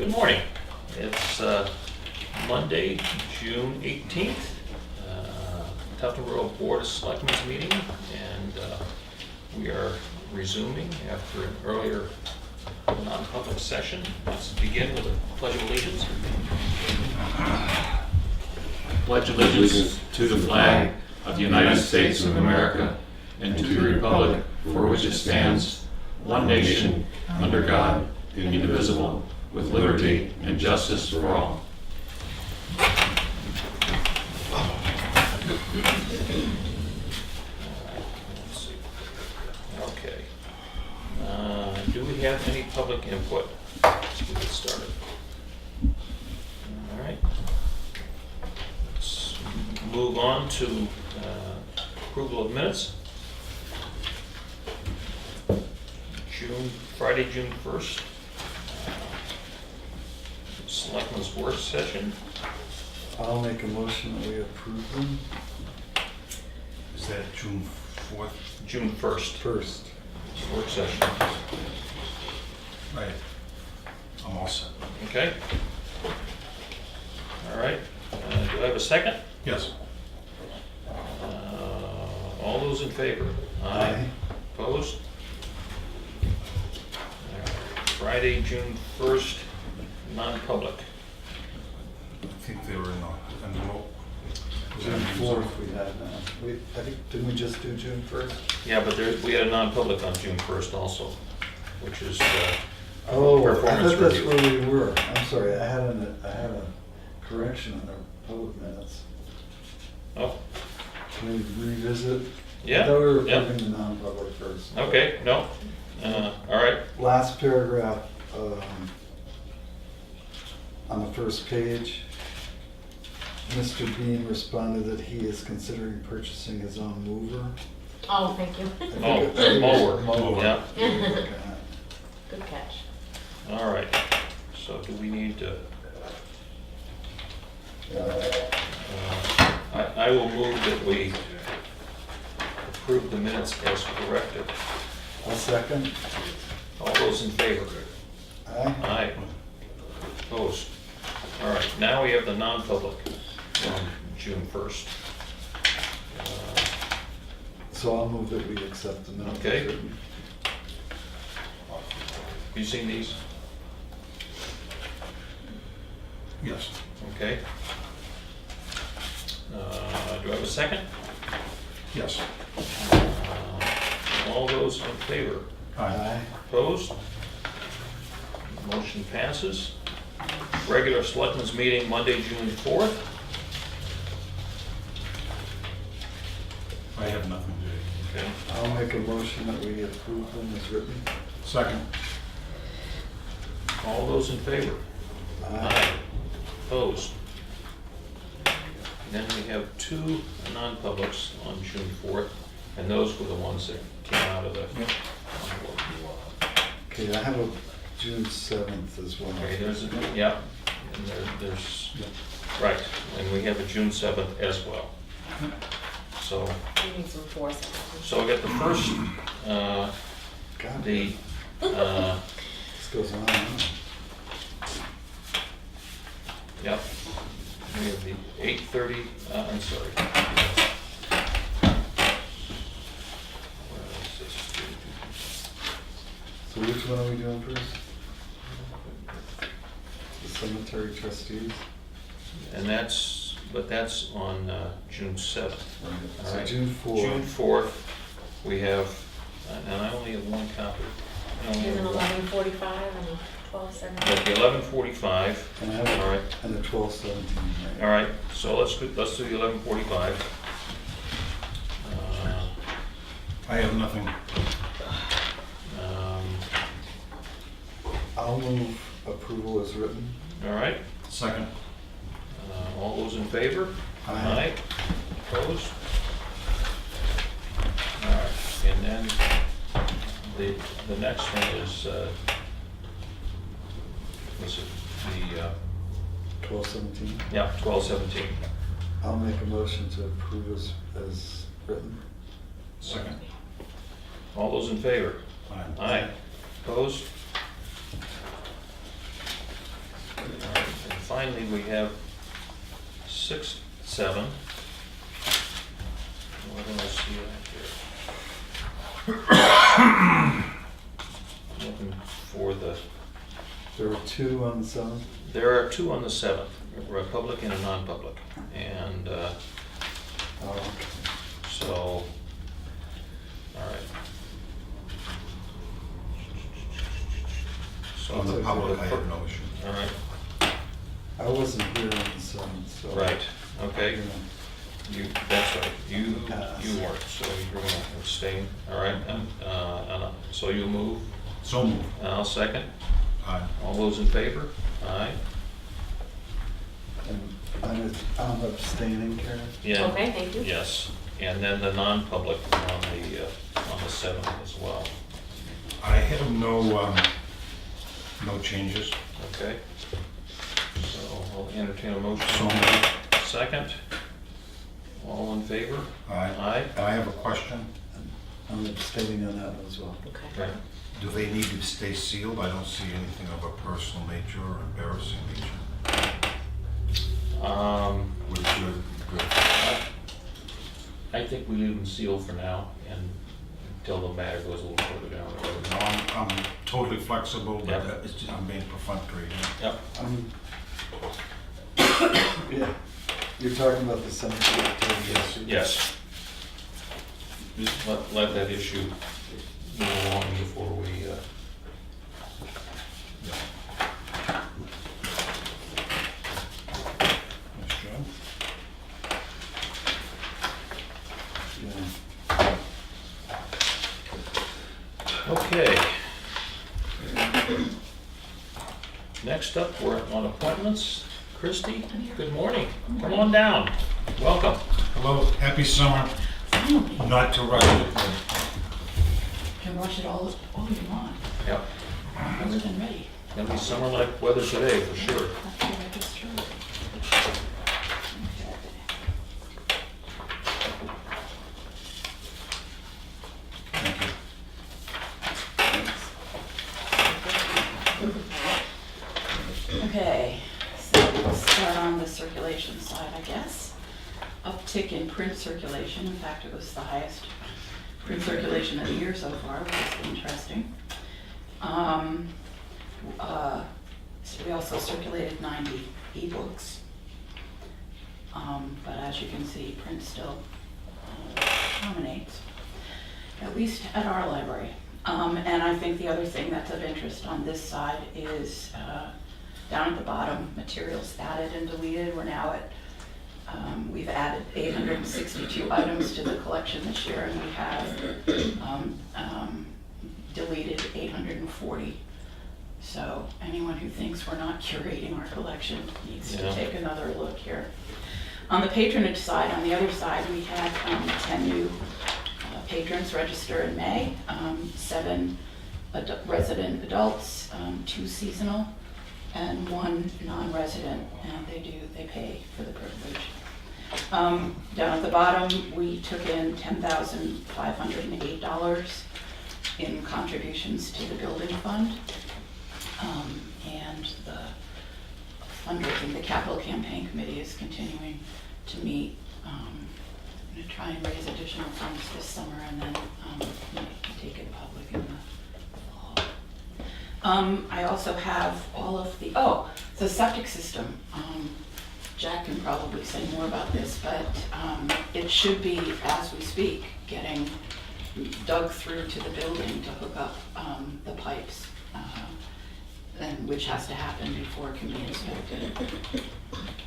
Good morning. It's Monday, June 18th, Tufton Board of Selectmen's meeting, and we are resuming after an earlier non-public session. Let's begin with a pledge of allegiance. Pledge allegiance to the flag of the United States of America and to the republic for which it stands, one nation, under God, indivisible, with liberty and justice for all. Let's see. Okay. Do we have any public input? Let's get started. All right. Let's move on to approval of minutes. Friday, June 1st. Selectmen's work session. I'll make a motion that we approve them. Is that June 4th? June 1st. First. Work session. Right. I'm all set. Okay. All right. Do I have a second? Yes. All those in favor? Aye. Opposed? All right. Friday, June 1st, non-public. I think they were in the envelope. June 4th we had now. I think, didn't we just do June 1st? Yeah, but we had a non-public on June 1st also, which is Oh, I performance thought that's review. where we were. I'm sorry, I had a correction on our public minutes. Oh, Can we revisit? yeah. I thought we were yeah. approving the non-public first. Okay, no. All right. Last paragraph, on the first page, Mr. Bean responded that he is considering purchasing his own mover. Oh, thank you. I think Oh, it- I think it was mower. Yeah. Okay. Good catch. All right. So do we need to? I will move that we approve the minutes as corrected. I'll second. All those in favor? Aye. Aye. Opposed? All right, now we have the non-public on June 1st. So I'll move that we accept the minutes. Okay. You seen these? Yes. Okay. Do I have a second? Yes. All those in favor? Aye. Opposed? Motion passes. Regular Selectmen's meeting Monday, June 4th. I have nothing to do. Okay. I'll make a motion that we approve them as written. Second. All those in favor? Aye. Opposed? And then we have two non-publics on June 4th, and those were the ones that came out of the... Okay, I have a June 7th as well. Okay, yeah, and there's, right, and we have a June 7th as well. So, You need some force. so I got the first, God, the, this goes on and on. yep, we have the 8:30, I'm sorry. Where is this? So which one are we doing first? The cemetery trustees? And that's on June 7th. Right. All So right. June 4th. June 4th, we have, and I only have one copy. I only There's have an one. 11:45 and a 12:17. Got the 11:45, And I have all right. And the 12/17, All right? right, so let's do the 11:45. I have nothing. I'll move approval as written. All right, Second. all those in favor? Aye. Opposed? All right, and then the next one is, was it the, 12/17. yeah, 12/17. I'll make a motion to approve as written. Second. All those in favor? Aye. Aye. Opposed? finally, we have 6, 7. Where do I see that here? Looking for the, There were 2 on the 7th. there are 2 on the 7th, a Republic and a non-public. And Oh, okay. so, all right. So On the Okay. public, I have no issue. All right, I wasn't here on the 7th, so. right, okay. Yeah. You, that's right, you Pass. weren't, so you're gonna abstain, all right, and so you move, So moved. and I'll second. Aye. All those in favor? Aye. And I'm abstaining, Karen. Yeah. Okay, thank you. Yes, and then the non-public on the 7th as well, I have no changes. okay? So I'll entertain a motion. So moved. Second. All in favor? Aye. Aye. I have a question. I'm abstaining on that one as well. Okay. Right. Do they need to stay sealed? I don't see anything of a personal nature or embarrassing nature. Which are good. I think we leave them sealed for now and until the matter goes a little further down the road. No, I'm totally flexible, but Yep. it's just, I'm being perfunctory. Yep. Yeah, you're talking about the 7th of October. Yes. Just let that issue move along before we, That's true. Yeah. okay. Next up, we're on appointments. Christie, good morning. Come on down. Welcome. Hello, happy summer. Finally, Not to rush it. can rush it all you want. Yep. Other than ready. Gonna be summer-like weather today, for sure. That's what I just heard. Thank you. Okay, so we'll start on the circulation side, I guess. Uptick in print circulation. In fact, it was the highest print circulation of the year so far, which is interesting. So we also circulated 90 ebooks. But as you can see, print still dominates, at least at our library. And I think the other thing that's of interest on this side is down at the bottom, materials added and deleted. We're now at, we've added 862 items to the collection this year, and we have deleted 840. So anyone who thinks we're not curating our collection needs to Yeah. take another look here. On the patronage side, on the other side, we had 10 new patrons register in May, 7 resident adults, 2 seasonal, and 1 non-resident, and they pay for the privilege. Down at the bottom, we took in $10,508 in contributions to the building fund. And the fundraising, the capital campaign committee is continuing to meet. I'm going to try and raise additional funds this summer and then take it public in the fall. I also have all of the septic system. Jack can probably say more about this, but it should be, as we speak, getting dug through to the building to hook up the pipes. And which has to happen before it can be inspected.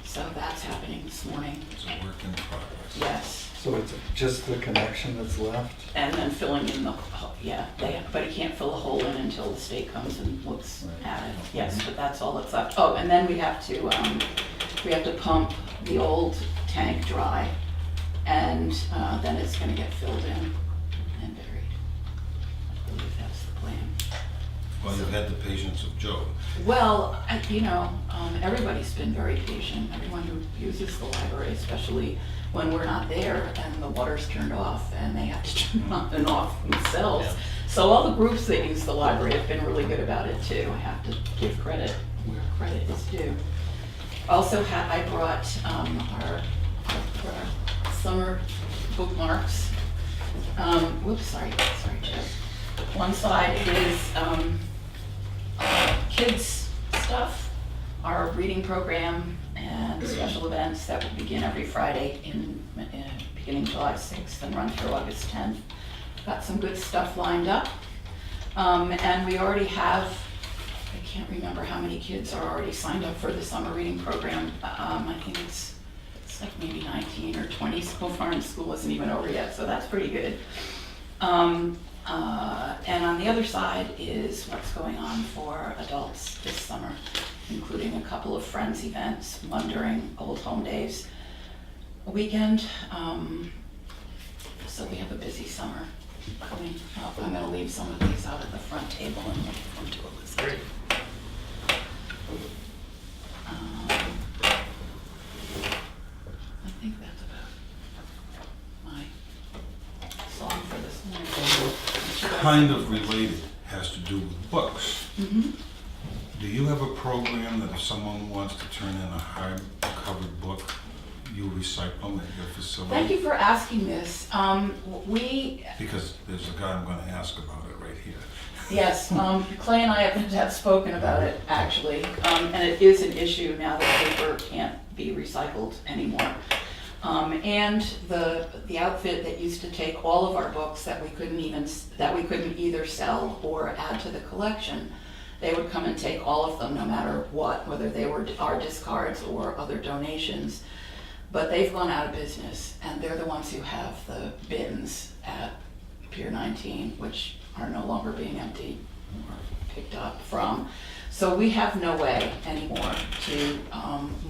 So that's happening this morning. It's a work in progress. Yes, So it's just the connection that's left? and then filling in the, but he can't fill a hole in until the state comes and looks at it. Yes, but that's all that's left. Oh, and then we have to pump the old tank dry, and then it's gonna get filled in and buried. I believe that's the plan. Well, you've had the patience of Job. Well, everybody's been very patient, everyone who uses the library, especially when we're not there and the water's turned off and they have to turn on and off themselves. Yeah. So all the groups that use the library have been really good about it too. I have to give credit where credit is due. Also, I brought our summer bookmarks. Whoops, sorry, Jeff. One side is kids stuff, our reading program and special events that will begin every Friday beginning July 6th and run through August 10th. Got some good stuff lined up. And we already have, I can't remember how many kids are already signed up for the summer reading program. I think it's like maybe 19 or 20 so far, and school isn't even over yet, so that's pretty good. And on the other side is what's going on for adults this summer, including a couple of Friends events, one during Old Home Days weekend. So we have a busy summer coming up. I'm going to leave some of these out at the front table and look them to Elizabeth. Great. I think that's about my song for this morning. Kind of related, has to do with books. Mm-hmm. Do you have a program that if someone wants to turn in a hard-covered book, you recycle them at your facility? Thank you for asking this. We, Because there's a guy I'm going to ask about it right here. yes, Clay and I have spoken about it, actually, and it is an issue now that paper can't be recycled anymore. And the outfit that used to take all of our books that we couldn't either sell or add to the collection, they would come and take all of them, no matter what, whether they were our discards or other donations. But they've gone out of business, and they're the ones who have the bins at Pier 19, which are no longer being emptied or picked up from. So we have no way anymore to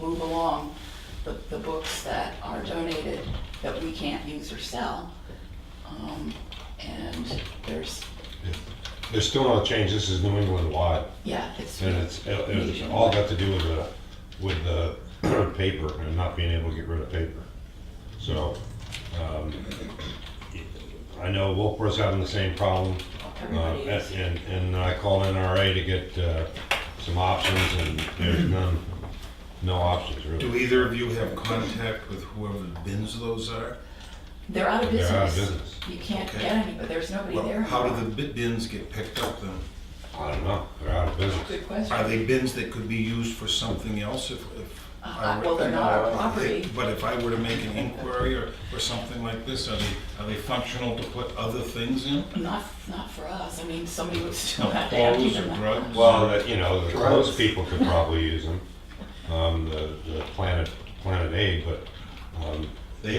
move along the books that are donated that we can't use or sell. And there's still no change. This is New England wide, yeah, it's and it's all got to do with the paper and not being able to get rid of paper. So I know Wilbur's having the same problem, everybody is. and I called NRA to get some options, and there's no options really. Do either of you have contact with whoever bins those are? They're out of They're business. out of business. You can't Okay. get any, but there's nobody Well, there. how do anymore. the bins get picked up then? I don't know. They're out of business. Good question. Are they bins that could be used for something else if I were- Well, they're not our property. But if I were to make an inquiry or something like this, are they functional to put other things in? Not for us. I mean, somebody would still have to empty Clothes or them. drugs? Well, the clothes people could probably use them. The Planet Aid, but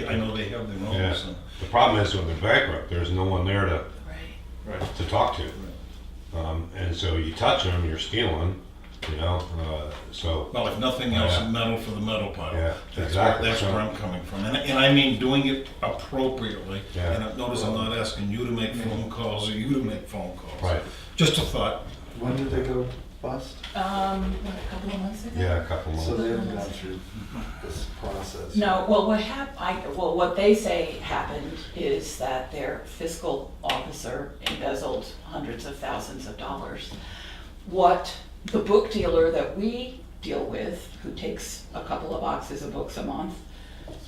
I know they have their own, yeah. so. The problem is when they're bankrupt, there's no one there to Right. talk to. And so you touch them, you're stealing, so, Well, if nothing else, Yeah. metal for the metal pile. Yeah, That's exactly. That's where I'm coming from. And I mean doing it appropriately. Yeah. And notice I'm not asking you to make phone calls or you to make phone calls. right, Just a thought. When did they go bust? A couple of months ago? yeah, a couple So months. they haven't gone through this process. No, well, what they say happened is that their fiscal officer embezzled hundreds of thousands of dollars. What the book dealer that we deal with, who takes a couple of boxes of books a month,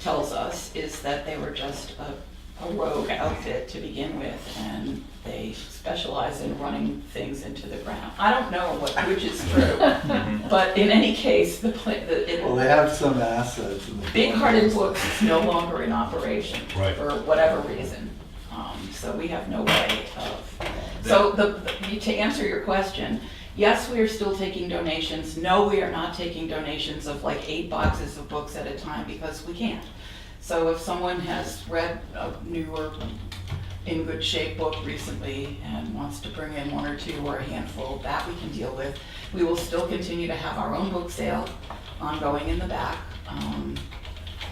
tells us is that they were just a rogue outfit to begin with, and they specialize in running things into the ground. I don't know which is true, but in any case, Well, they have some assets. in the Big Hearted Books is no longer in operation Right. for whatever reason. So we have no way of. So to answer your question, yes, we are still taking donations. No, we are not taking donations of like 8 boxes of books at a time because we can't. So if someone has read a new or in good shape book recently and wants to bring in 1 or 2 or a handful, that we can deal with. We will still continue to have our own book sale ongoing in the back.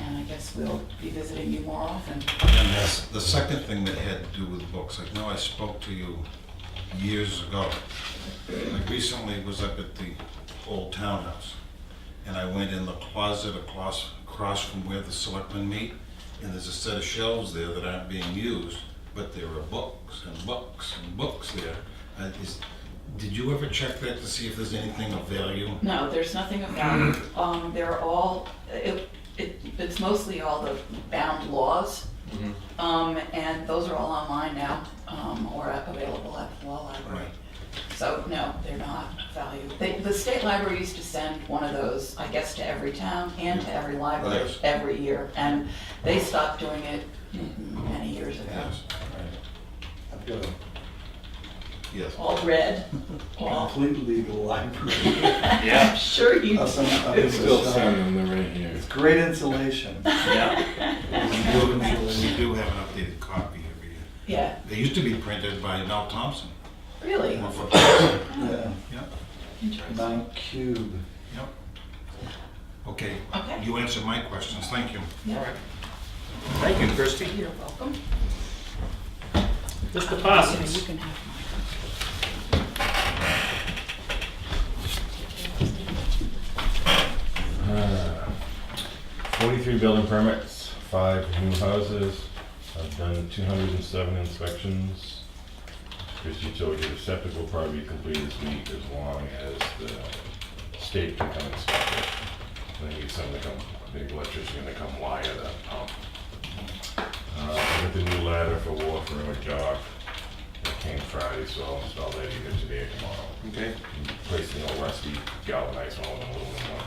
And I guess we'll be visiting you more often. And that's the second thing that had to do with books. I know I spoke to you years ago. I recently was up at the old townhouse, and I went in the closet across from where the selectmen meet, and there's a set of shelves there that aren't being used, but there are books and books and books there. Did you ever check that to see if there's anything of value? No, there's nothing of value. They're all, it's mostly all the bound laws. And those are all online now, or available at the law library. Right. So, no, they're not valued. The state library used to send one of those, I guess, to every town and to every library Yes. every year. And they stopped doing it many years ago. Yes. I've got a Yes. All red. All, complete legal library. Yeah. I'm sure you Of some- of do. some Still stuff. send them, they're right here. It's great insulation. Yeah. We do have an updated copy every year. Yeah, They used to be printed by Mel Thompson. really? One for- Yeah, Yep, Interesting. Mount Cube. yep. Okay, Okay. you answered my questions, thank you. Yeah. All right. Thank you, Christie. You're welcome. Mr. You Parsons. can have Uh, 43 building permits, 5 new houses. I've done 207 inspections. Christie told you the septic will probably be completed this week as long as the state can come inspect it. They need someone to come, the electrician to come wire the pump. With the new ladder for Wharf Road jog, it came Friday, so I'll install that either today or tomorrow. Okay. Replacing the rusty galvanized one with an aluminum one.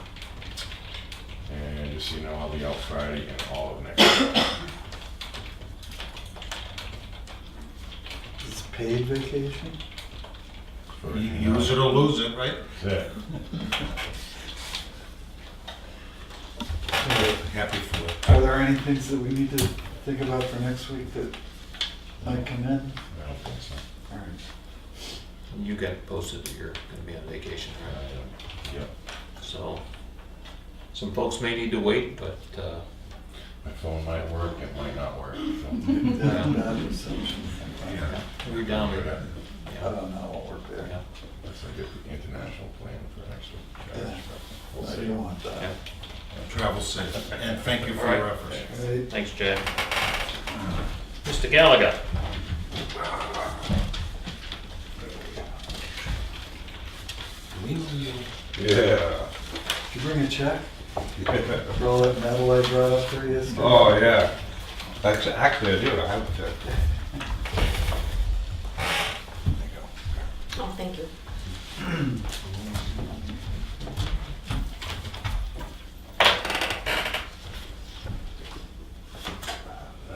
And just so you know, I'll be out Friday and all of next week. It's paid vacation? For- You use it or lose it, right? That's it. Happy for it. Are there any things that we need to think about for next week that might come in? I don't think so. All right. You got posted that you're gonna be on vacation, right? Yep. So, some folks may need to wait, but, My phone might work, it might not work. So. Bad reception. Yeah. we're down But, there. I don't know what work there. Yeah. Unless I get the international plan for next week. Yeah. We'll I see. don't want that. Yeah. Travel safe, and thank you for your efforts. Right. Thanks, Jack. Mr. Gallagher. We know you. Yeah. Did you bring a check for all that metal I brought up there yesterday? Oh, yeah. Actually, I do, I have to. Oh, thank you.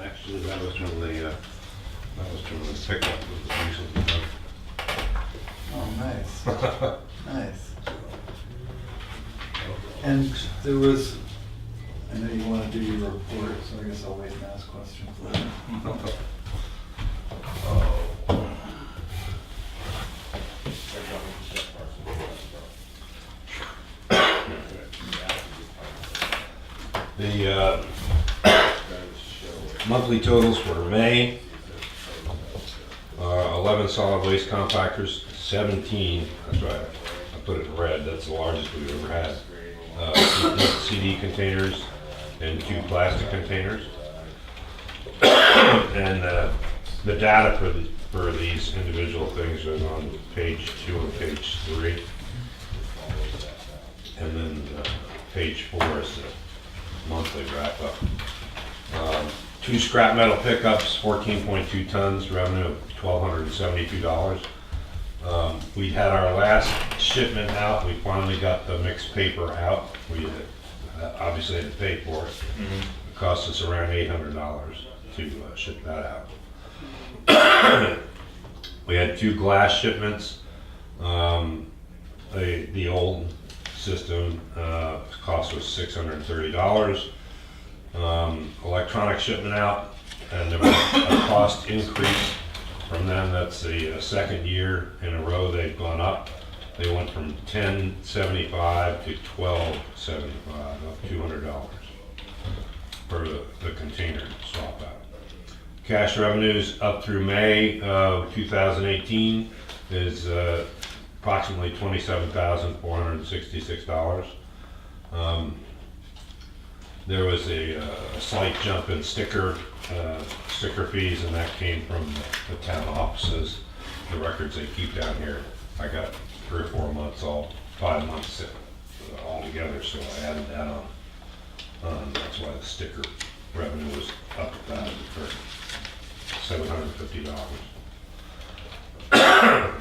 Actually, that was from the pickup that was recently done. Oh, nice. Nice. And there was, I know you want to do your report, so I guess I'll wait and ask questions later. The monthly totals for May, 11 solid waste compactors, 17, that's right, I put it in red, that's the largest we've ever had. CD containers and 2 plastic containers. And the data for these individual things is on page 2 and page 3. And then page 4 is the monthly wrap up. 2 scrap metal pickups, 14.2 tons, revenue of $1,272. We had our last shipment out. We finally got the mixed paper out. We obviously had to pay for it. It cost us around $800 to ship that out. We had 2 glass shipments. The old system cost was $630. Electronic shipment out, and there was a cost increase from them. That's the second year in a row they've gone up. They went from $10.75 to $12.75, up $200 for the container swap out. Cash revenues up through May of 2018 is approximately $27,466. There was a slight jump in sticker fees, and that came from the town offices, the records they keep down here. I got 3 or 4 months, 5 months all together, so I added that on. That's why the sticker revenue was up at that for $750.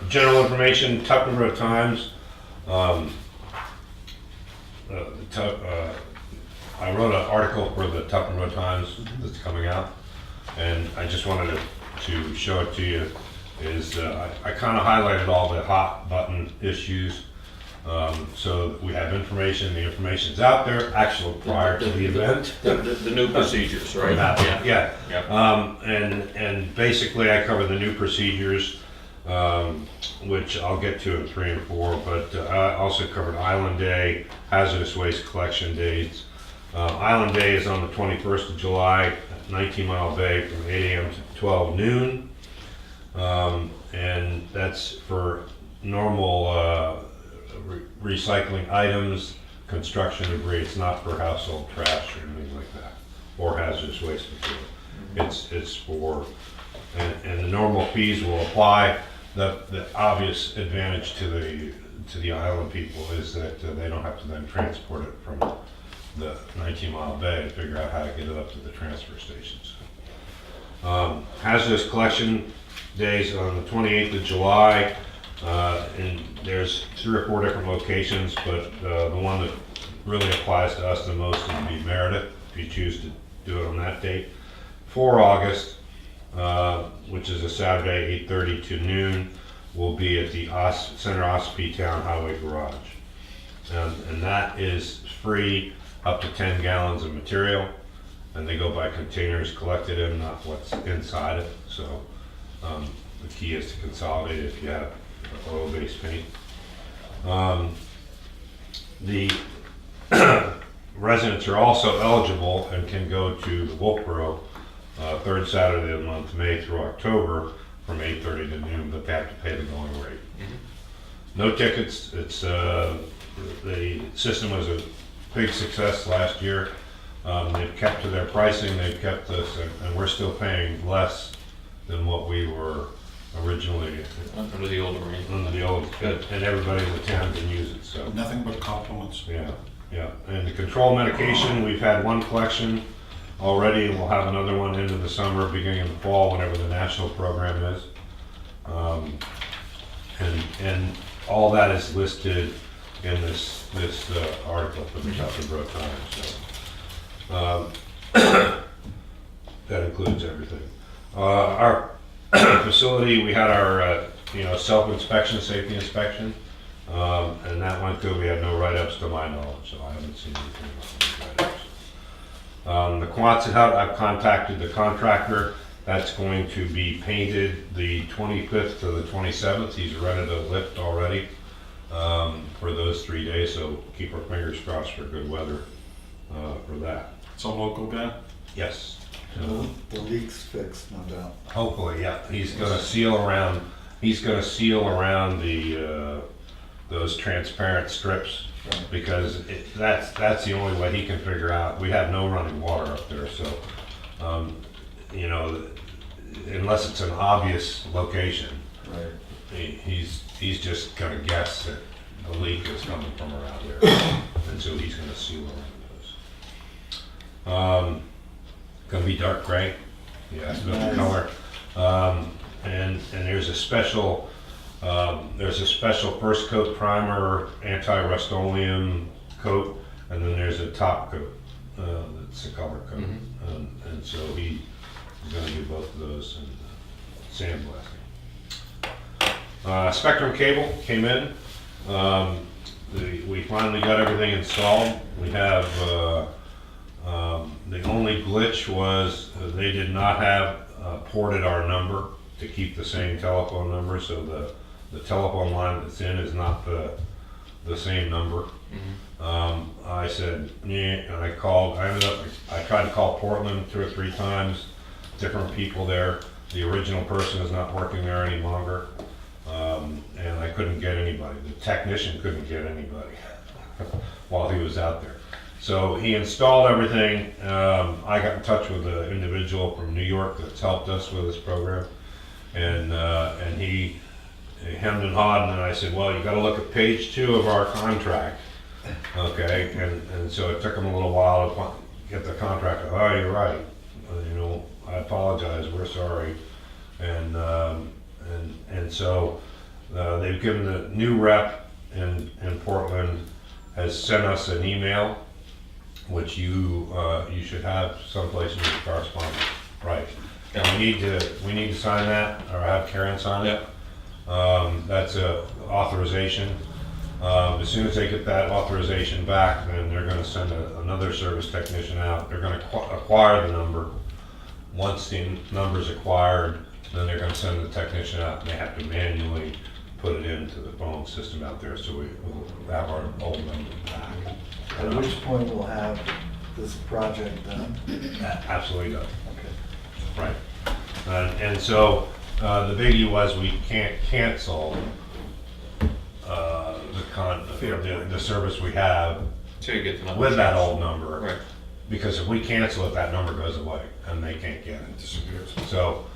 General information, Tucking Road Times. I wrote an article for the Tucking Road Times that's coming out, and I just wanted to show it to you. I kind of highlighted all the hot button issues, so that we have information. The information's out there, actually prior to the event. The new procedures, right? Yeah. Yeah. And basically I cover the new procedures, which I'll get to in 3 and 4, but I also covered Island Day, hazardous waste collection dates. Island Day is on the 21st of July, 19 Mile Bay from 8 a.m. to 12 noon. And that's for normal recycling items, construction debris. It's not for household trash or anything like that, or hazardous waste material. It's for, and the normal fees will apply. The obvious advantage to the island people is that they don't have to then transport it from the 19 Mile Bay to figure out how to get it up to the transfer stations. Hazardous collection days on the 28th of July, and there's 3 or 4 different locations, but the one that really applies to us the most would be Meredith, if you choose to do it on that date. 4 August, which is a Saturday, 8:30 to noon, will be at the Center Ospey Town Highway Garage. And that is free, up to 10 gallons of material, and they go by containers collected in, not what's inside it. So the key is to consolidate if you have oil-based paint. The residents are also eligible and can go to the Wolfboro 3rd Saturday of the month, May through October, from 8:30 to noon, but they have to pay the going rate. No tickets. It's the system was a big success last year. They've kept to their pricing. They've kept this, and we're still paying less than what we were originally Under the old arrangement. under the old. And everybody in the town can use it. So Nothing but compliments. yeah. And the control medication, we've had 1 collection already, and we'll have another one into the summer, beginning of the fall, whenever the national program is. And all that is listed in this article for the Tucking Road Times. So, that includes everything. Our facility, we had our self-inspection, safety inspection, and that went good. We had no write-ups to my knowledge, so I haven't seen anything about the write-ups. The Quonset hut, I've contacted the contractor. That's going to be painted the 25th to the 27th. He's rented a lift already for those 3 days, so keep our fingers crossed for good weather for that. It's a local guy? Yes. The leak's fixed, no doubt. Hopefully, yeah. He's gonna seal around. He's gonna seal around the those transparent strips, because that's the only way he can figure out. We have no running water up there, so unless it's an obvious location, Right. he's just gonna guess that the leak is coming from around there, and so he's gonna seal around those. Gonna be dark gray. Yeah, that's about the color. And there's a special first coat primer, anti-Rust-Oleum coat, and then there's a top coat that's a color coat. And so he's gonna do both of those and sandblasting. Spectrum cable came in. We finally got everything installed. We have the only glitch was they did not have ported our number to keep the same telephone number, so the telephone line that's in is not the same number. I said, yeah, and I tried to call Portland 2 or 3 times, different people there. The original person is not working there any longer, and I couldn't get anybody. The technician couldn't get anybody while he was out there. So he installed everything. I got in touch with the individual from New York that's helped us with this program, and hemmed and hawed, and then I said, well, you gotta look at page 2 of our contract, okay? And so it took them a little while to get the contract, oh, you're right, you know, I apologize, we're sorry. And so they've given the new rep in Portland has sent us an email, which you should have someplace in your correspondence, right? And we need to sign that, or have Karen sign it. That's a authorization. As soon as they get that authorization back, then they're gonna send another service technician out. They're gonna acquire the number. Once the number's acquired, then they're gonna send the technician out, and they have to manually put it into the phone system out there, so we'll have our old number back. At which point we'll have this project done. Absolutely done. Okay. Right. And so the biggie was we can't cancel the service we have So you get the number. with that old number. Right. Because if we cancel it, that number goes away and they can't get it. Disappears. So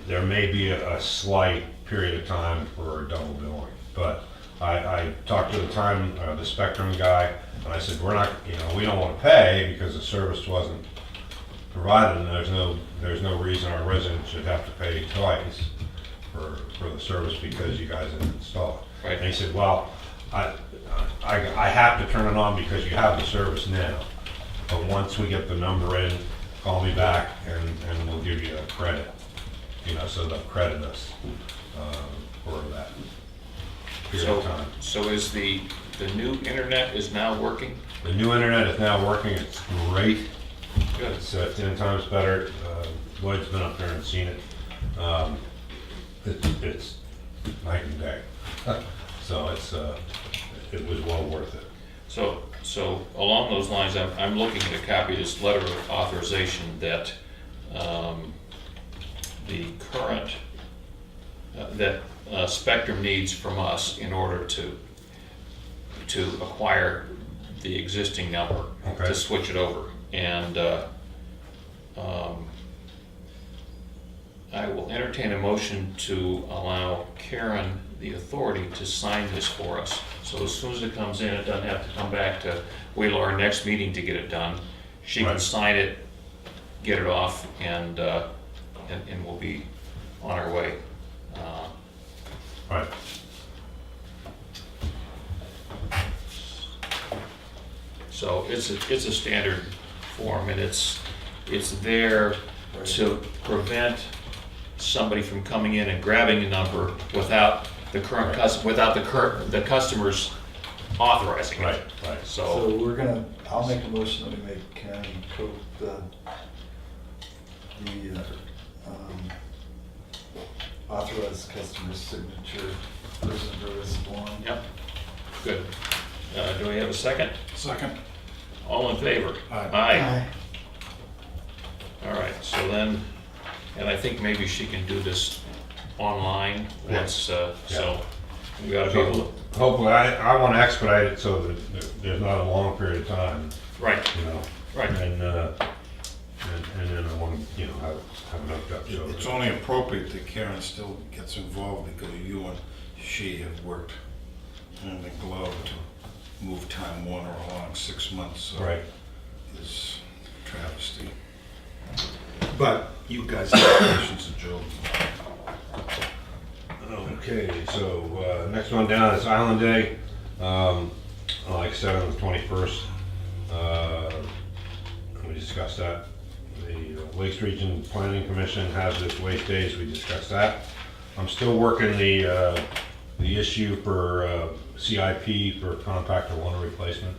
there may be a slight period of time for double billing. But I talked to the Spectrum guy, and I said, we're not, we don't want to pay because the service wasn't provided, and there's no reason our residents should have to pay twice for the service because you guys didn't install it. Right. And he said, well, I have to turn it on because you have the service now. But once we get the number in, call me back and we'll give you a credit. So they'll credit us for that period of time. So is the new internet is now working? The new internet is now working. It's great. Good. It's 10 times better. Lloyd's been up there and seen it. It's night and day. So it was well worth it. So along those lines, I'm looking at a copy of this letter of authorization that the current, that Spectrum needs from us in order to acquire the existing number, Okay. to switch it over. And I will entertain a motion to allow Karen the authority to sign this for us. So as soon as it comes in, it doesn't have to come back to wait till our next meeting to get it done. She can Right. sign it, get it off, and we'll be on our way. Right. So it's a standard form, and it's there to prevent somebody from coming in and grabbing a number without the current the customer's authorizing it. Right. So I'll make a motion that we make Karen coat the authorized customer's signature, person versus one. Yep, good. Do we have a second? Second. All in favor? Aye. All right, so then, and I think maybe she can do this online once, so we gotta be able So hopefully, I want to expedite it so that there's not a long period of time, to, right, right. And then I want to, have it hooked up. So It's only appropriate that Karen still gets involved because you and she have worked hand in glove to move Time Warner along 6 months. So Right. It's a travesty. But you guys have patience and Joe. Okay, so next one down is Island Day. Like I said, on the 21st, we discussed that. The Lakes Region Planning Commission has its waste days, we discussed that. I'm still working the issue for CIP for compactor water replacement.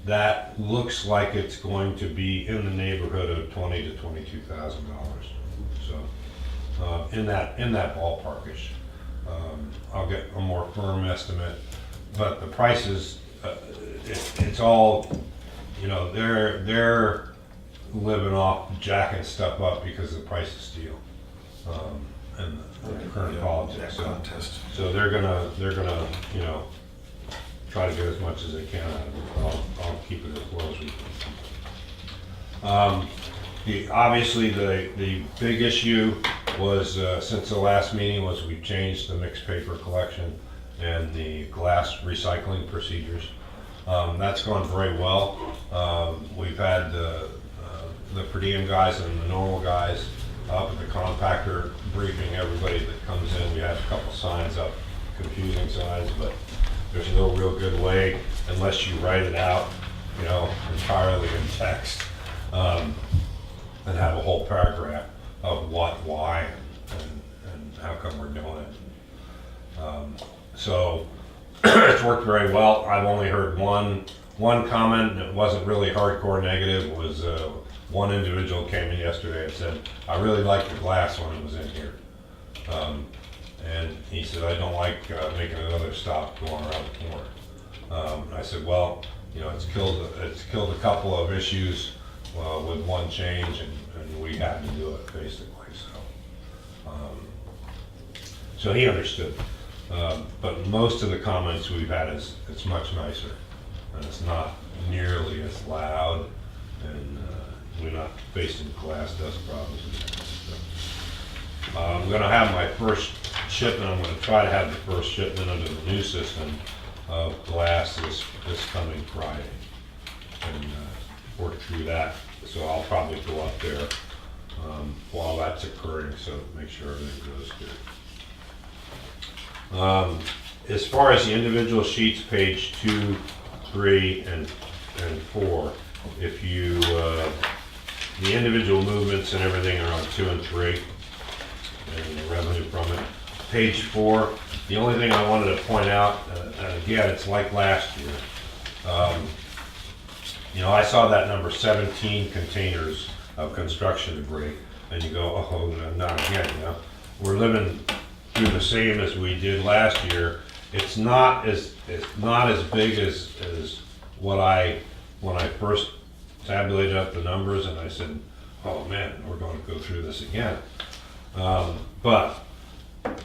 That looks like it's going to be in the neighborhood of $20,000 to $22,000. So in that ballparkish. I'll get a more firm estimate, but the prices, it's all, they're living off jacking stuff up because of the price of steel and the current politics. That contest. So they're gonna, try to get as much as they can out of it. I'll keep it as low as we can. Obviously, the big issue was, since the last meeting, was we've changed the mixed paper collection and the glass recycling procedures. That's gone very well. We've had the per diem guys and the normal guys up at the compactor briefing everybody that comes in. We have a couple signs up, confusing signs, but there's no real good way, unless you write it out, you know, entirely in text, and have a whole paragraph of what, why, and how come we're doing it. So it's worked very well. I've only heard one comment that wasn't really hardcore negative. Was one individual came in yesterday and said, "I really liked the glass when it was in here." And he said, "I don't like making another stop going around the corner." I said, "Well, you know, it's killed a couple of issues with one change, and we had to do it basically." So he understood. But most of the comments we've had is it's much nicer, and it's not nearly as loud, and we're not facing glass dust problems. I'm going to have my first shipment. I'm going to try to have the first shipment under the new system of glass this coming Friday, and work through that. So I'll probably go up there while that's occurring, so make sure everything goes good. As far as the individual sheets, page 2, 3, and 4, if you the individual movements and everything are on 2 and 3, and the revenue from it. Page 4, the only thing I wanted to point out, again, it's like last year. You know, I saw that number 17 containers of construction debris, and you go, oh, not again, you know. We're living through the same as we did last year. It's not as big as what when I first tabulated up the numbers, and I said, oh man, we're going to go through this again. But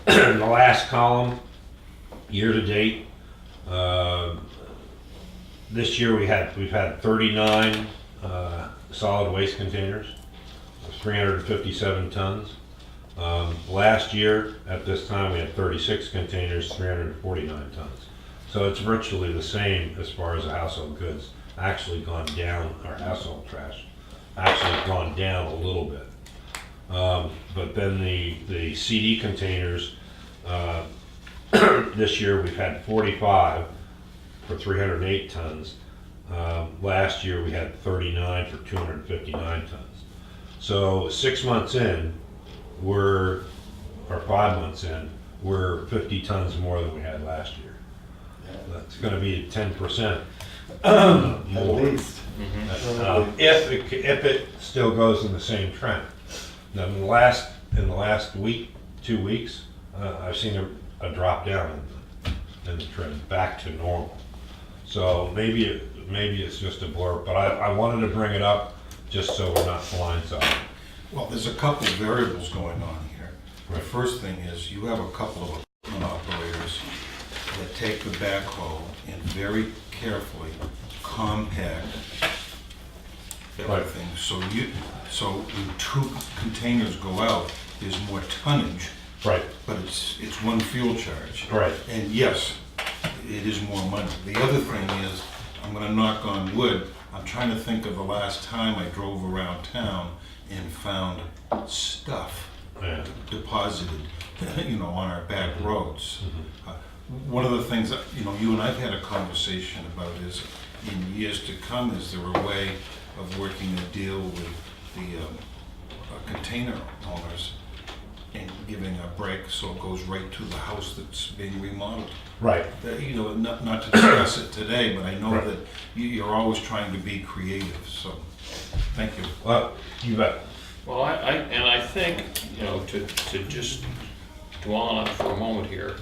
in the last column, year to date, this year we've had 39 solid waste containers, 357 tons. Last year at this time we had 36 containers, 349 tons. So it's virtually the same as far as the household goods. Actually gone down, our household trash actually gone down a little bit. But then the CD containers, this year we've had 45 for 308 tons. Last year we had 39 for 259 tons. So 6 months in, or 5 months in, we're 50 tons more than we had last year. That's going to be 10% more. At least. If it still goes in the same trend. Now, in the last week, 2 weeks, I've seen a drop down in the trend back to normal. So maybe it's just a blur, but I wanted to bring it up just so we're not blindsided. Well, there's a couple of variables going on here. The first thing is you have a couple of equipment operators that take the backhoe and very carefully compact everything. So when 2 containers go out, there's more tonnage. Right. But it's one fuel charge. Right. And yes, it is more money. The other thing is, I'm gonna knock on wood, I'm trying to think of the last time I drove around town and found stuff deposited, you know, on our back roads. One of the things that, you know, you and I've had a conversation about is, in years to come, is there a way of working a deal with the container owners and giving a break so it goes right to the house that's being remodeled? Right. You know, not to discuss it today, but I know Right. that you're always trying to be creative, so, thank you. Well, you bet. Well, I think, you know, to just dwell on it for a moment here,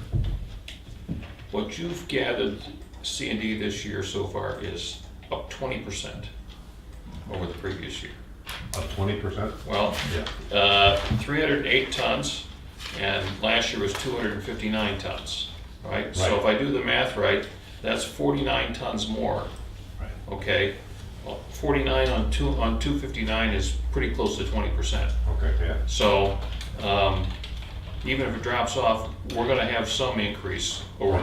what you've gathered C&D this year so far is up 20% over the previous year. Up 20%? Well, Yeah. 308 tons, and last year was 259 tons, right? So Right. if I do the math right, that's 49 tons more, Right. okay? Well, 49 on 259 is pretty close to 20%. Okay, yeah. So even if it drops off, we're gonna have some increase over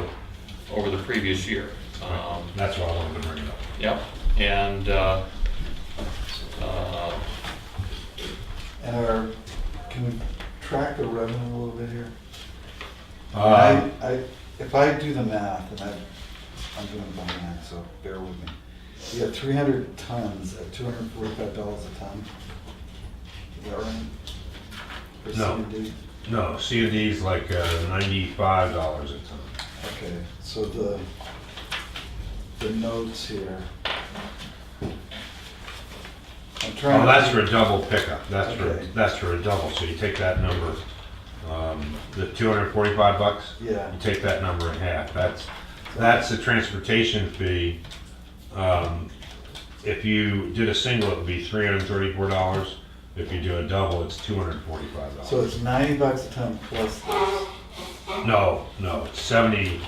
the previous year. That's why I wanted to bring it up. Yep, and, And can we track the revenue a little bit here? If I do the math, and I'm doing it by hand, so bear with me. You got 300 tons at $245 a ton. Is that right? For No. C&D? No, C&D's like $95 a ton. Okay, so the notes here. I'm trying Oh, to. that's for a double pickup, Okay. that's for a double, so you take that number, the $245, Yeah, you take that number in half, that's the transportation fee. If you did a single, it would be $334, if you do a double, it's $245. so it's $90 a ton plus this. No, it's 70,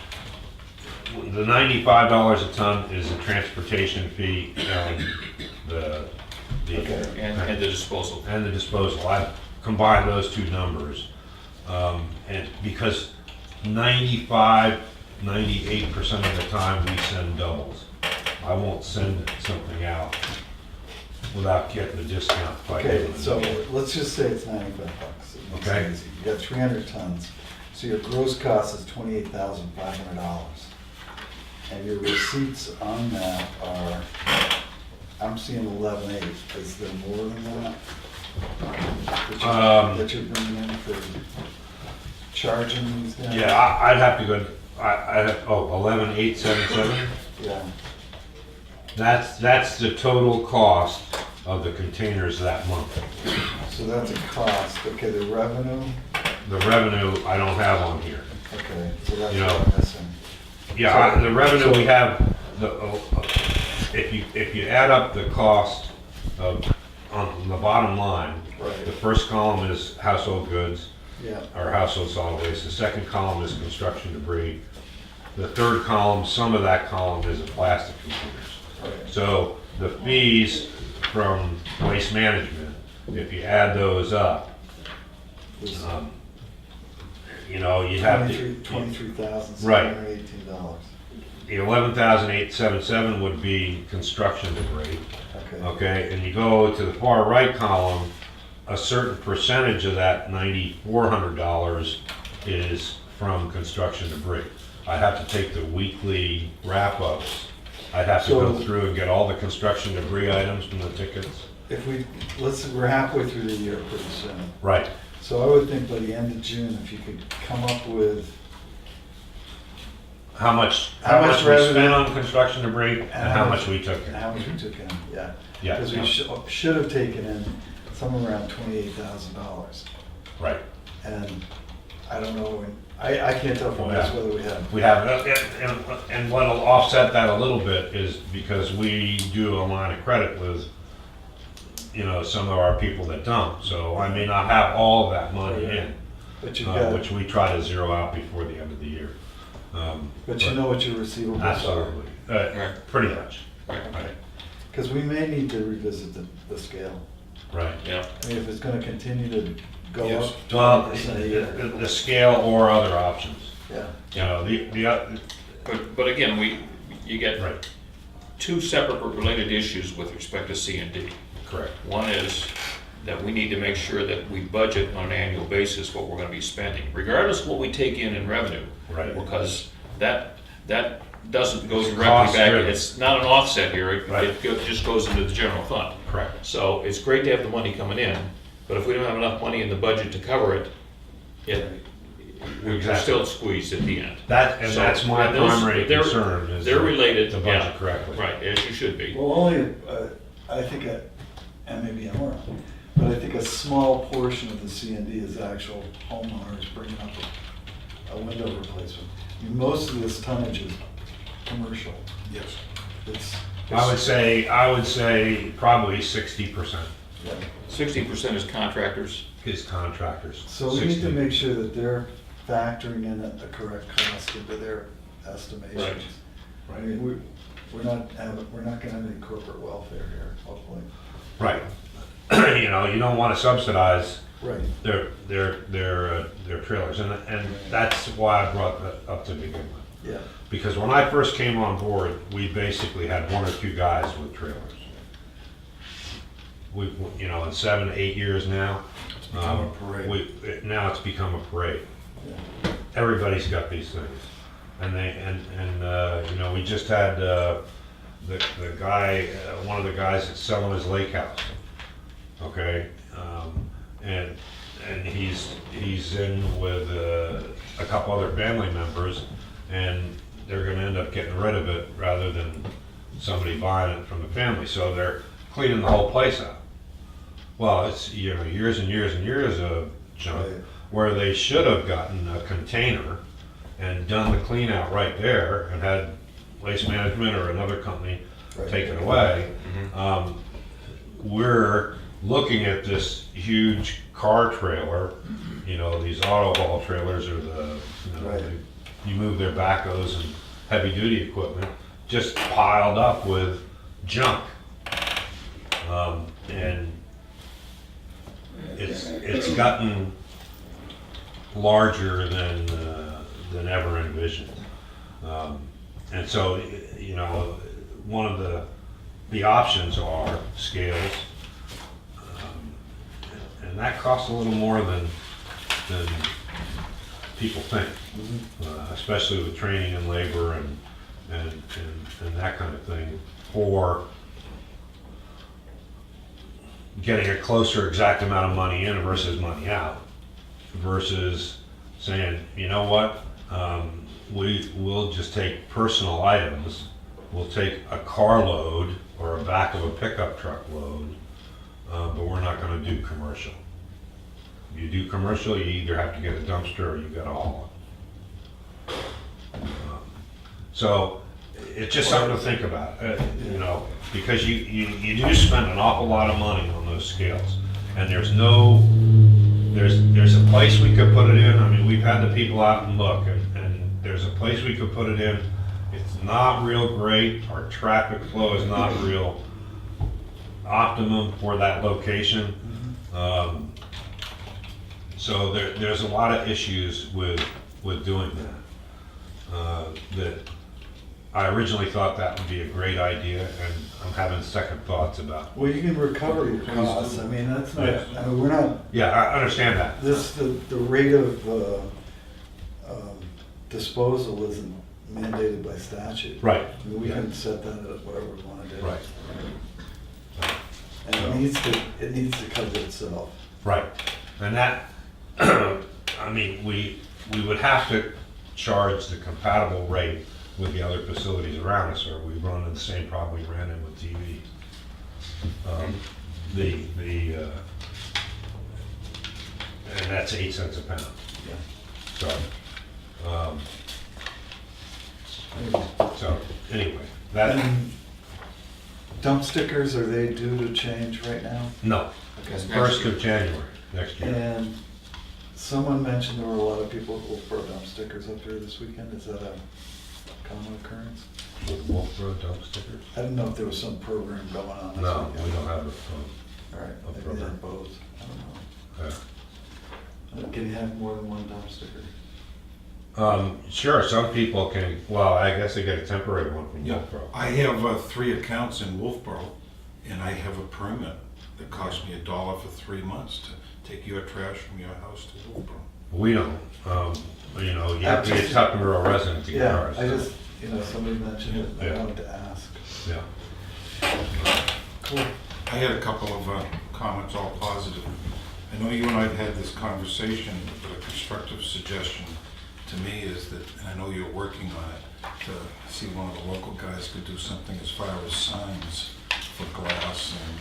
the $95 a ton is the transportation fee, Okay. and the disposal. and the disposal. I combined those two numbers. And because 98% of the time we send doubles. I won't send something out without getting the discount by Okay, giving a so double. let's just say it's $95. It makes it Okay. easy. You got 300 tons, so your gross cost is $28,500. And your receipts on that are, I'm seeing 11.8. Is there more than that? That you're bringing in for charging these guys? Yeah, I'd have to go, I'd have, 11,877. Yeah, That's the total cost of the containers that month. so that's a cost. Okay, the revenue, The revenue I don't have on here. okay, so that's You what know, I'm missing. Yeah, the revenue we have, if you add up the cost of, on the bottom line, Right. the first column is household goods, Yeah, or household solid waste, the second column is construction debris, the third column, some of that column is plastic containers. right. So the fees from waste management, if you add those up, This- you know, you have to. $23,718. The 11,877 would be construction debris. Okay, Okay, and you go to the far right column, a certain percentage of that $9,400 is from construction debris. I have to take the weekly wrap-ups. I'd have to go So- through and get all the construction debris items from the tickets. if we're halfway through the year pretty soon. Right, So I would think by the end of June, if you could come up with, how much How much we revenue- spent on construction debris and how much we took in. how much we took in, yeah. Yeah, Because we should have taken in somewhere around $28,000. right. And I don't know, I can't tell from this whether we have. We have, and what'll offset that a little bit is because we do a line of credit with, you know, some of our people that don't. So I may not have all of that money in, But you've got, which we try to zero out before the end of the year. but you know what your receivables are. Absolutely, Right. pretty much, Right, right, Because we may need to revisit the scale. right. yeah. I mean, if it's gonna continue to go Yes. up Well, 20% a year. the scale or other options, Yeah, you know, But again, you get right, two separate but related issues with respect to C&D. correct, One is that we need to make sure that we budget on an annual basis what we're gonna be spending, regardless of what we take in revenue. right. Because that doesn't go It's directly cost back, driven. it's not an offset here, it Right. just goes into the general fund. Correct. So it's great to have the money coming in, but if we don't have enough money in the budget to cover it, we're Exactly. still squeezed at the end. And So, that's my and those- primary they're- concern is. They're related, To yeah, budget correctly. right, as you should be. well, only, I think, and maybe I'm wrong, but I think a small portion of the C&D is actual homeowners bringing up a window replacement. I mean, most of this tonnage is commercial. Yes. It's. I would say probably 60% Yeah. 60% is contractors. is contractors. So we need to 60. make sure that they're factoring in a correct cost into their estimations. I mean, we're not gonna have any corporate welfare here, hopefully. Right. You know, you don't want to subsidize Right. their trailers, and that's why I brought that up to begin with. Yeah. Because when I first came on board, we basically had one or two guys with trailers. We, you know, in 7 to 8 years now, It's become a parade. now it's become a parade. Yeah. Everybody's got these things, and you know, we just had the guy, one of the guys that's selling his lake house. Okay, and he's in with a couple other family members, and they're going to end up getting rid of it rather than somebody buying it from the family. So they're cleaning the whole place out. Well, it's, you know, years and years and years of junk, Right. where they should have gotten a container and done the clean out right there and had Waste Management or another company Right. take it away. We're looking at this huge car trailer, you know, these auto haul trailers, or you know, Right. you move their backhoes and heavy duty equipment, just piled up with junk. And it's gotten larger than ever envisioned. And so, you know, one of the options are scales. And that costs a little more than people think, especially with training and labor and that kind of thing, for getting a closer exact amount of money in versus money out, versus saying, you know what, we'll just take personal items, we'll take a carload or a back of a pickup truck load, but we're not going to do commercial. You do commercial, you either have to get a dumpster or you got to haul it. So it's just something to think about, you know, because you do spend an awful lot of money on those scales, and there's a place we could put it in. I mean, we've had the people out and look, and there's a place we could put it in. It's not real great. Our traffic flow is not real optimum for that location. So there's a lot of issues with doing that. That I originally thought that would be a great idea, and I'm having second thoughts about. Well, you can recover your costs. I mean, that's not, Yes. I mean, we're not, Yeah, I understand that. the rate of disposal isn't mandated by statute. Right. I mean, we Yeah. can set that at whatever we want to do. Right. And it needs to cover itself. Right, and that, I mean, we would have to charge the compatible rate with the other facilities around us, or we run into the same problem we ran in with TV. And that's 8 cents a pound. Yeah. So anyway, that, And dump stickers, are they due to change right now? no, Okay. Next 1st year. of January next year. And someone mentioned there were a lot of people who throw dump stickers up here this weekend. Is that a common occurrence? With Wolfboro dump stickers? I don't know if there was some program going on this No, weekend. we don't have it. All right, a maybe program. they're both. I don't know. Can you have more than one dump sticker? Sure, some people can, well, I guess they get a temporary one from Yeah, Wolfboro. I have 3 accounts in Wolfboro, and I have a permit that cost me $1 for 3 months to take your trash from your house to Wolfboro. We don't, you know, you have to be a Tuckerville resident to get Yeah, ours. I just, somebody mentioned it, and I Yeah. wanted to ask. Yeah, Cool. I had a couple of comments, all positive. I know you and I have had this conversation, but a constructive suggestion to me is that, and I know you're working on it, to see one of the local guys could do something as far as signs for glass and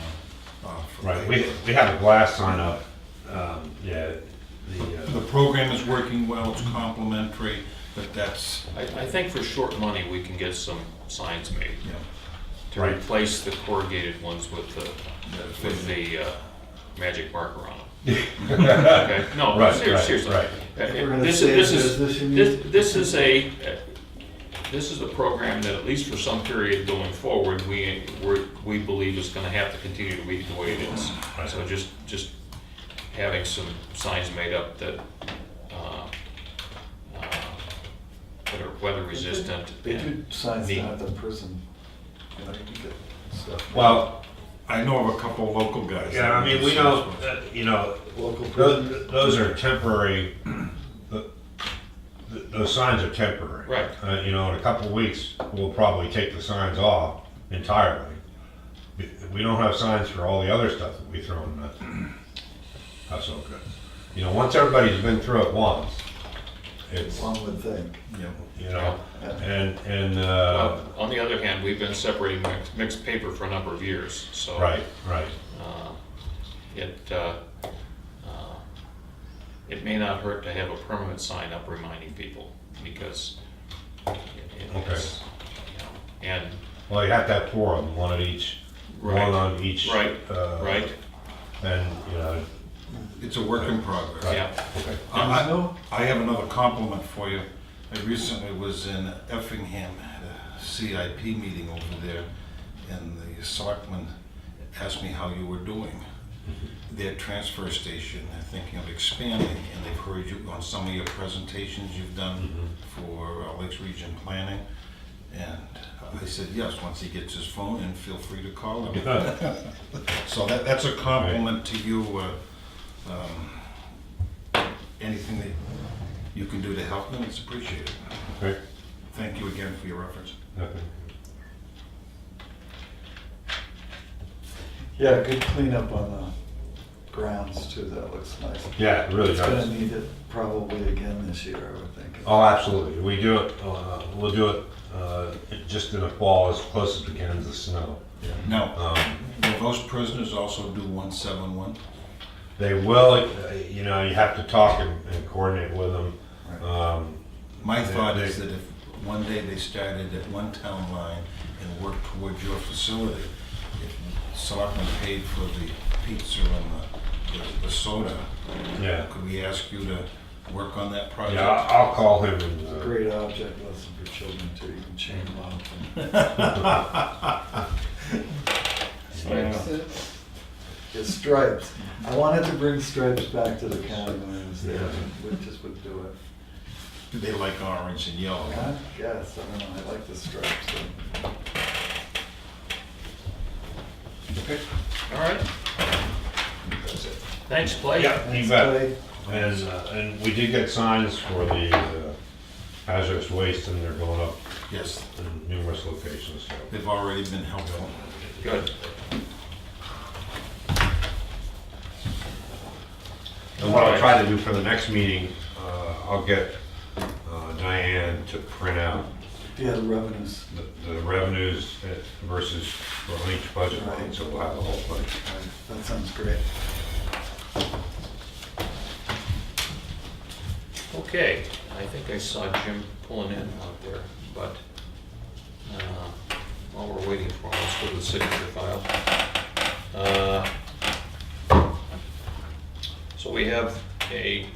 for right, labor. we have a glass sign up, yeah, The program is working well, it's complimentary, but that's, I think for short money, we can get some signs made you know, to Right. replace the corrugated ones with the magic marker on them. Okay, no, Right, seriously. right. If we're gonna This stay in is, business, you mean? this is a program that, at least for some period going forward, we believe is gonna have to continue to be the way it is. Right. So just having some signs made up that that are weather resistant. They do and signs neat. down at the prison. You know, you can get stuff. Well, I know of a couple of local guys. yeah, I mean, we know, you know, Local prison. those are temporary, those signs are temporary. Right. You know, in a couple of weeks, we'll probably take the signs off entirely. We don't have signs for all the other stuff that we throw in that. That's so good. You know, once everybody's been through it once, it's, One would think. you know, and, Well, on the other hand, we've been separating mixed paper for a number of years, so. right. It may not hurt to have a permanent sign up reminding people, because it's, you know, and, Well, you have to have 4 of them, one at each, Right. one on each. right, right, And, you know, It's a work in progress. yeah. okay. I have another compliment for you. I recently was in Effingham at a CIP meeting over there, and the selectmen asked me how you were doing. Their transfer station, they're thinking of expanding, and they've heard you on some of your presentations you've done for Lakes Region Planning. And I said, yes, once he gets his phone in, feel free to call him. So that's a compliment to you. Anything that you can do to help them, it's appreciated. Okay. Thank you again for your efforts. Nothing. Yeah, good cleanup on the grounds too, that looks nice. Yeah, it really It's gonna does. need it probably again this year, I would think. Oh, absolutely. We do it, we'll do it just in the fall as close as we can to the snow. Now, Um, will those prisoners also do 171? They will, you know, you have to talk and coordinate with them. My thought is that if one day they started at one town line and worked towards your facility, if Selectmen paid for the pizza and the soda, Yeah. could we ask you to work on that project? Yeah, I'll call him It's a and, great object lesson for children too, you can chain them up. Yeah. Get stripes. I wanted to bring stripes back to the county when I was there, we just would do it. Do they like orange and yellow? I guess, I don't know, I like the stripes. So. Okay. All right, That's it. thanks, Clay. Yeah, you Thanks, bet. Clay. And we did get signs for the hazardous waste, and they're going up Yes, in numerous locations, so. they've already been helpful. Good. And what I'll try to do for the next meeting, I'll get Diane to print out Yeah, the revenues. the revenues versus for each budget line, so we'll have the whole budget. Right, that sounds great. Okay, I think I saw Jim pulling in out there, but while we're waiting for him, let's go to the signature file. So we have a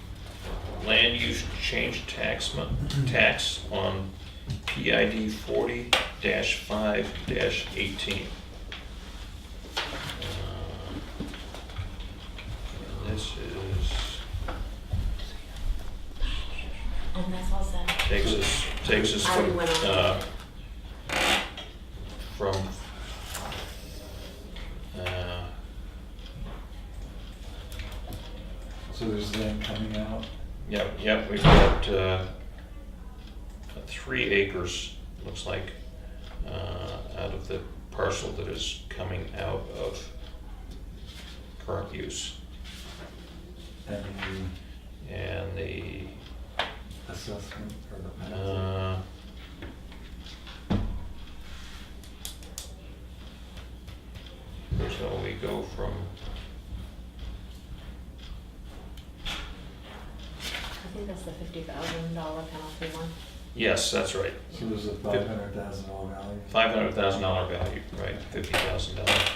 land use change tax on PID 40-5-18. And this is, And that's all set. takes us I already went on. From So there's land coming out. yep, we've got 3 acres, looks like, out of the parcel that is coming out of current use. And And the, the assessment or the penalty. so we go from, I think that's the $50,000 penalty one. yes, that's right, So there's a $500,000 value. $500,000 value, right, $50,000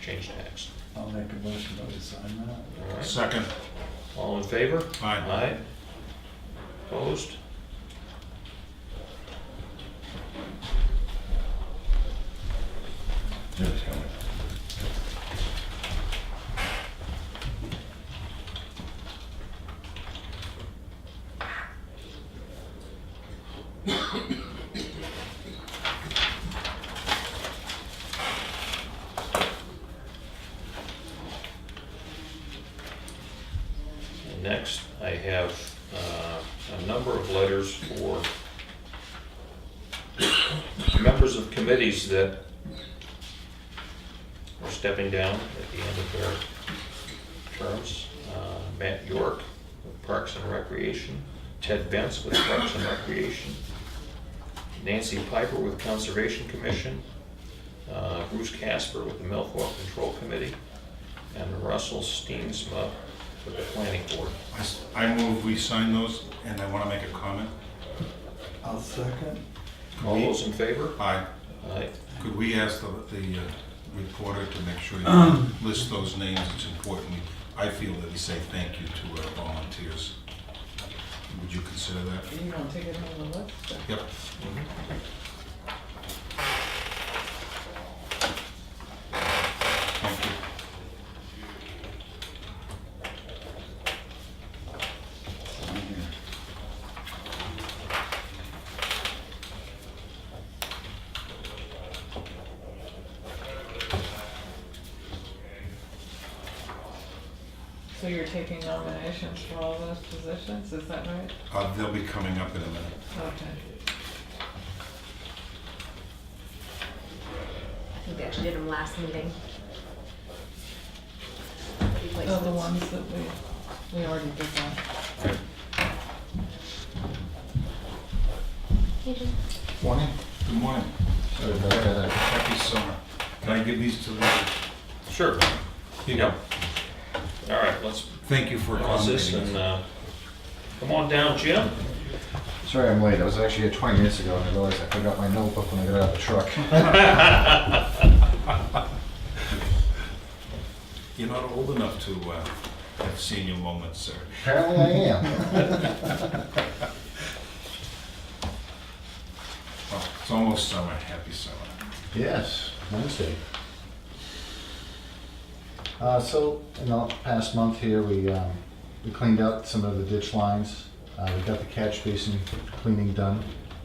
change tax. I'll make a motion that we sign that. All right, Second. all in favor? Aye. Aye. Opposed? next, I have a number of letters for members of committees that are stepping down at the end of their terms. Matt York with Parks and Recreation, Ted Bentz with Parks and Recreation, Nancy Piper with Conservation Commission, Bruce Casper with the Milfoil Control Committee, and Russell Steensma with the Planning Board. I move we sign those, and I want to make a comment. I'll second. All those in favor? Aye. Aye. Could we ask the reporter to make sure you list those names? It's important. I feel that we say thank you to our volunteers. Would you consider that? You want to take it on the list? Yep. Thank you. So you're taking nominations for all those positions, is that right? They'll be coming up in a minute. Okay. I think they actually did them last meeting. So the ones that we already did that. Hey, Jim. Morning. Good morning. Sorry about that. Happy summer. Can I give these to the... Sure. Here you go. All right, let's Thank you for pause this accommodating us. and come on down, Jim. Sorry I'm late. I was actually here 20 minutes ago and I realized I forgot my notebook when I got out of the truck. You're not old enough to have senior moments, sir. Apparently I am. Well, it's almost summer. Happy summer. Yes, Wednesday. So in the past month here, we cleaned out some of the ditch lines. We got the catch basin cleaning done,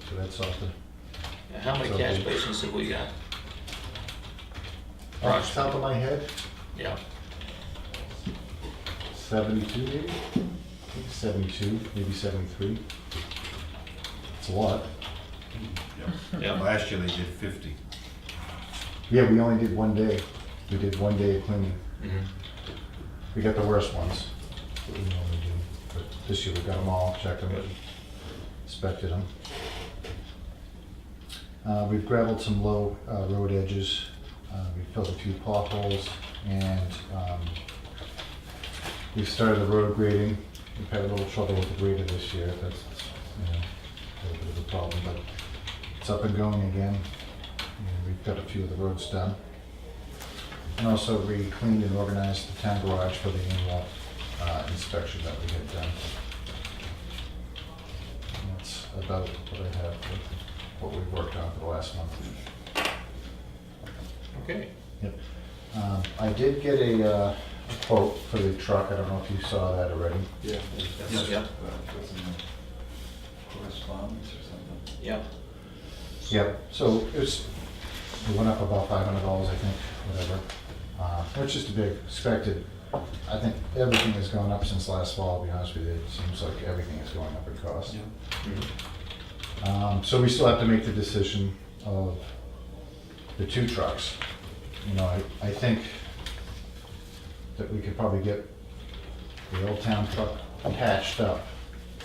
so that's off the... How many catch basins have we got? Off the top of my head, Yeah. 72 maybe? I think 72, maybe 73. It's a lot. Yeah. Last year they did 50. Yeah, we only did one day. We did one day of cleaning. Mhm. We got the worst ones that we normally do, but this year we got them all, checked them, Good. inspected them. We've gravelled some low road edges, we've filled a few potholes, and we've started the road grading. We've had a little trouble with the grader this year, that's, you know, a little bit of a problem, but it's up and going again. And we've got a few of the roads done. And also we cleaned and organized the town garage for the annual inspection that we had done. And that's about what I have with what we've worked on for the last month. Okay. Yep. I did get a quote for the truck. I don't know if you saw that already. Yeah. Yes. Yep. Was in the correspondence or something. Yep. Yep. So it went up about $500, I think, whatever. Which is to be expected. I think everything has gone up since last fall, to be honest with you. It seems like everything is going up in cost. Mhm. So we still have to make the decision of the two trucks. You know, I think that we could probably get the old town truck patched up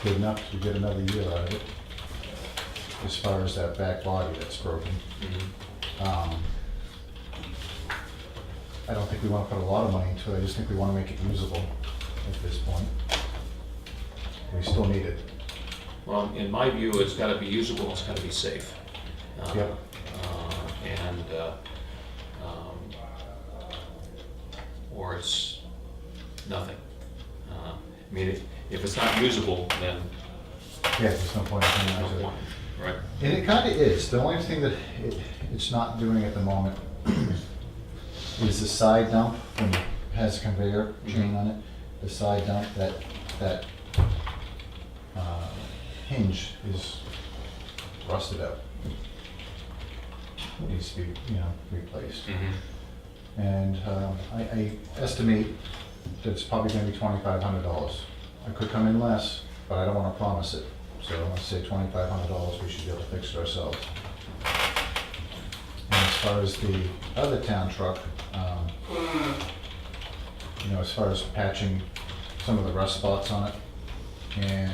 good enough to get another year out of it, as far as that back body that's broken. Mhm. I don't think we want to put a lot of money into it, I just think we want to make it usable at this point. We still need it. Well, in my view, it's got to be usable, it's got to be safe. Yep. And, or it's nothing. I mean, if it's not usable, then Yeah, there's no point in no putting it. point, right? And it kind of is. The only thing that it's not doing at the moment is the side dump, when it has a conveyor chain on it, the side dump, that hinge is rusted out. Needs to be, replaced. Mhm. And I estimate that it's probably gonna be $2,500. I It could come in less, but I don't wanna promise it. So I'm gonna say $2,500, we should be able to fix it ourselves. And as far as the other town truck, you know, as far as patching some of the rust spots on it and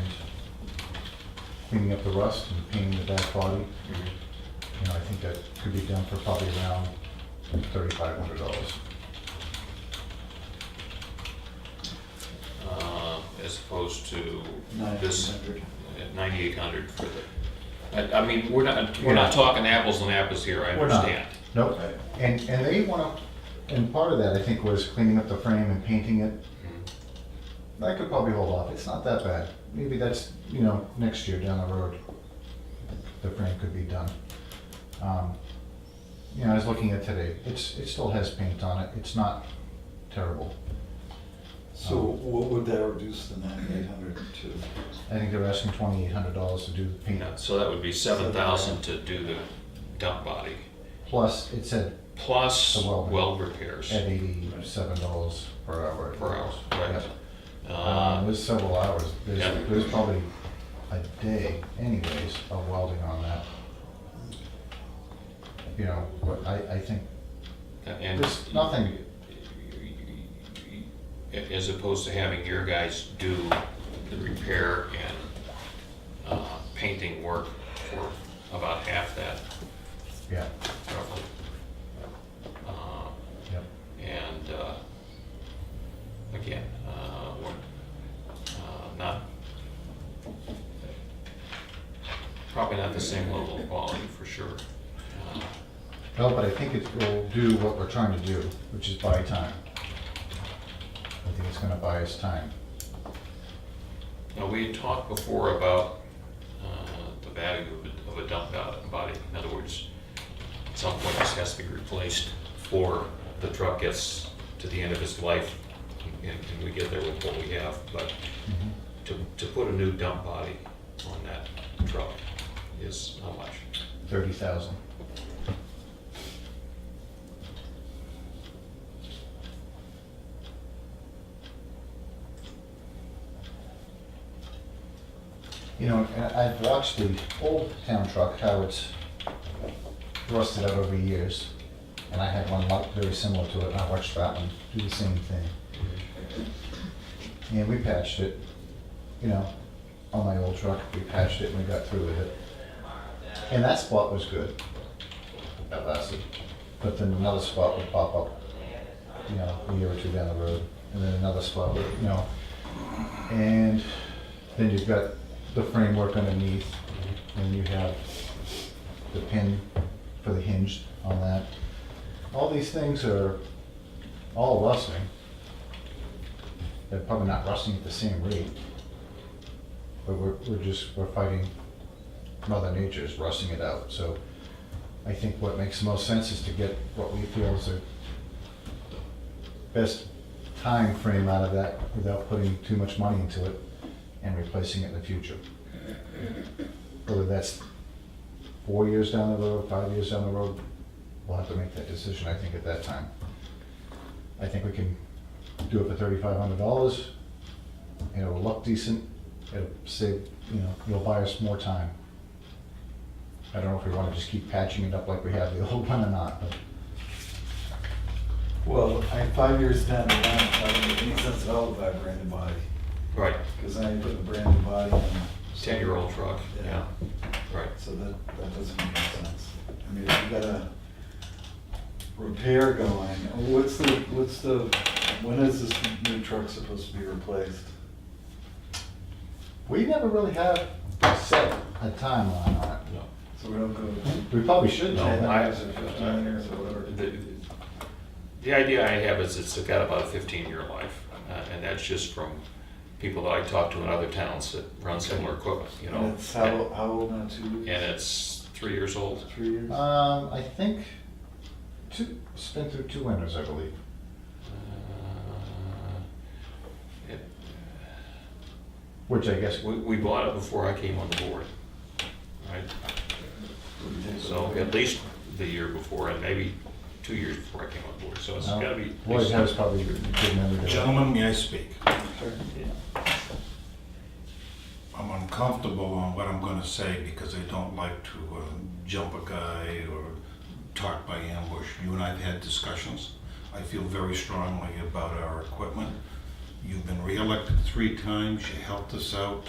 cleaning up the rust and painting the back body, you know, I think that could be done for probably around $3,500. As opposed to this 900. 9,800 for the, I mean, we're not talking apples and apples here, I We're not. understand. Nope. And they wanna, and part of that, I think, was cleaning up the frame and painting it. I could probably hold off, it's not that bad. Maybe that's, you know, next year down the road, the frame could be done. You know, I was looking at today, it still has paint on it, it's not terrible. So what would that reduce the 9,800 to? I think they're asking $2,800 to do the paint. Yeah, so that would be 7,000 to do the dump body, Plus, it said plus The welding. weld repairs at $87 per hour. per hour, right? Yep. There's several hours, Yeah. there's probably a day anyways of welding on that. You know, but I think And there's nothing, as opposed to having your guys do the repair and painting work for about half that, yeah, roughly. yep. And again, we're not, probably not the same level of quality for sure. No, but I think it will do what we're trying to do, which is buy time. I think it's gonna buy us time. Now, we had talked before about the value of a dump body. In other words, at some point this has to be replaced before the truck gets to the end of its life and we get there with what we have. But to put a new dump body on that truck is how much? 30,000. You know, and I've watched the old town truck, how it's rusted out over years. And I had one very similar to it, and I watched that one do the same thing. And we patched it, you know, on my old truck, we patched it and we got through with it. And that spot was good. That lasted. But then another spot would pop up, you know, a year or two down the road. And then another spot would, you know. And then you've got the framework underneath. And you have the pin for the hinge on that. All these things are all rusting. They're probably not rusting at the same rate. But we're fighting Mother Nature's rusting it out. So I think what makes the most sense is to get what we feel is the best time frame out of that without putting too much money into it and replacing it in the future. Whether that's 4 years down the road, 5 years down the road, we'll have to make that decision, I think, at that time. I think we can do it for $3,500. It'll look decent. It'll save, you know, it'll buy us more time. I don't know if we want to just keep patching it up like we have the old one or not, but Well, 5 years down the line, it doesn't make any sense at all to buy a brand new body. Right, Because now you're putting a brand new body on. 10-year-old truck, yeah, right. So that doesn't make any sense. I mean, if you got a repair going, when is this new truck supposed to be replaced? we never really have set a timeline on it. No. So we don't go We probably should know. 10 I- years or 15 years or whatever. The idea I have is it's got about a 15-year life, and that's just from people that I talk to in other towns that run similar equipment, you know. And it's how old now, 2 years? And it's 3 years old. 3 years? I think it's been through 2 winters, I believe. It- Which I guess, We bought it before I came on the board, right? So at least the year before, and maybe 2 years before I came on board, so it's gotta be. at Lloyd least- has probably a good memory. to that. Gentlemen, may I speak? Sure. I'm uncomfortable on what I'm gonna say because I don't like to jump a guy or talk by ambush. You and I have had discussions. I feel very strongly about our equipment. You've been reelected 3 times, you helped us out.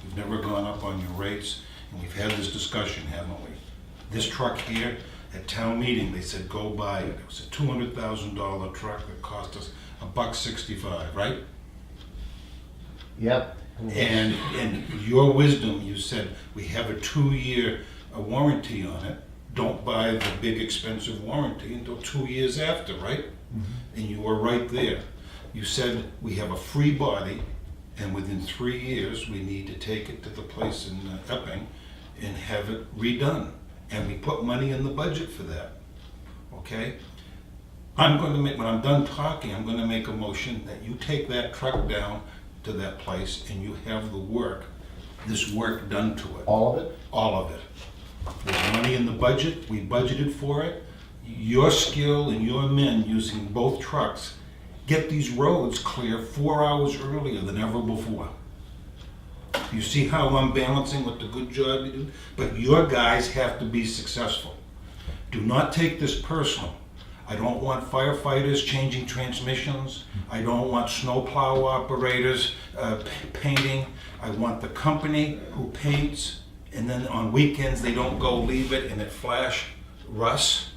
You've never gone up on your rates, and we've had this discussion, haven't we? This truck here, at town meeting, they said go buy it. It was a $200,000 truck that cost us $165, right? Yep. And in your wisdom, you said, we have a 2-year warranty on it. Don't buy the big expensive warranty until 2 years after, right? And you were right there. You said, we have a free body, and within 3 years, we need to take it to the place in Epping and have it redone. And we put money in the budget for that, okay? I'm going to make, when I'm done talking, I'm going to make a motion that you take that truck down to that place and you have the work, this work done to it. All of it? All of it. There's money in the budget, we budgeted for it. Your skill and your men using both trucks get these roads clear 4 hours earlier than ever before. You see how I'm balancing with the good job you do? But your guys have to be successful. Do not take this personal. I don't want firefighters changing transmissions. I don't want snowplow operators painting. I want the company who paints, and then on weekends they don't go leave it and it flash rust.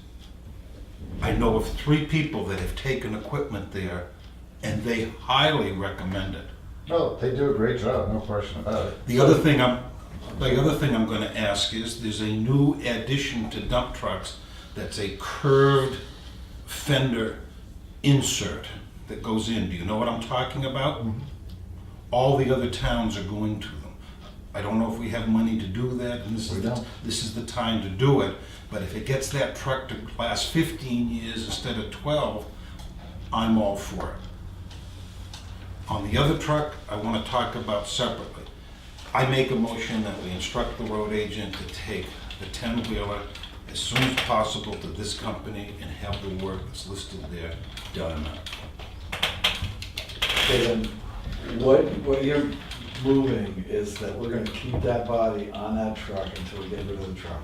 I know of 3 people that have taken equipment there, and they highly recommend it. No, they do a great job, no question about it. The other thing I'm going to ask is, there's a new addition to dump trucks that's a curved fender insert that goes in. Do you know what I'm talking about? All the other towns are going to them. I don't know if we have money to do that, and this is the time to do it. But if it gets that truck to last 15 years instead of 12, I'm all for it. On the other truck, I want to talk about separately. I make a motion that we instruct the road agent to take the 10-wheeler as soon as possible to this company and have the work that's listed there done. Okay, then, what you're moving is that we're gonna keep that body on that truck until we get rid of the truck.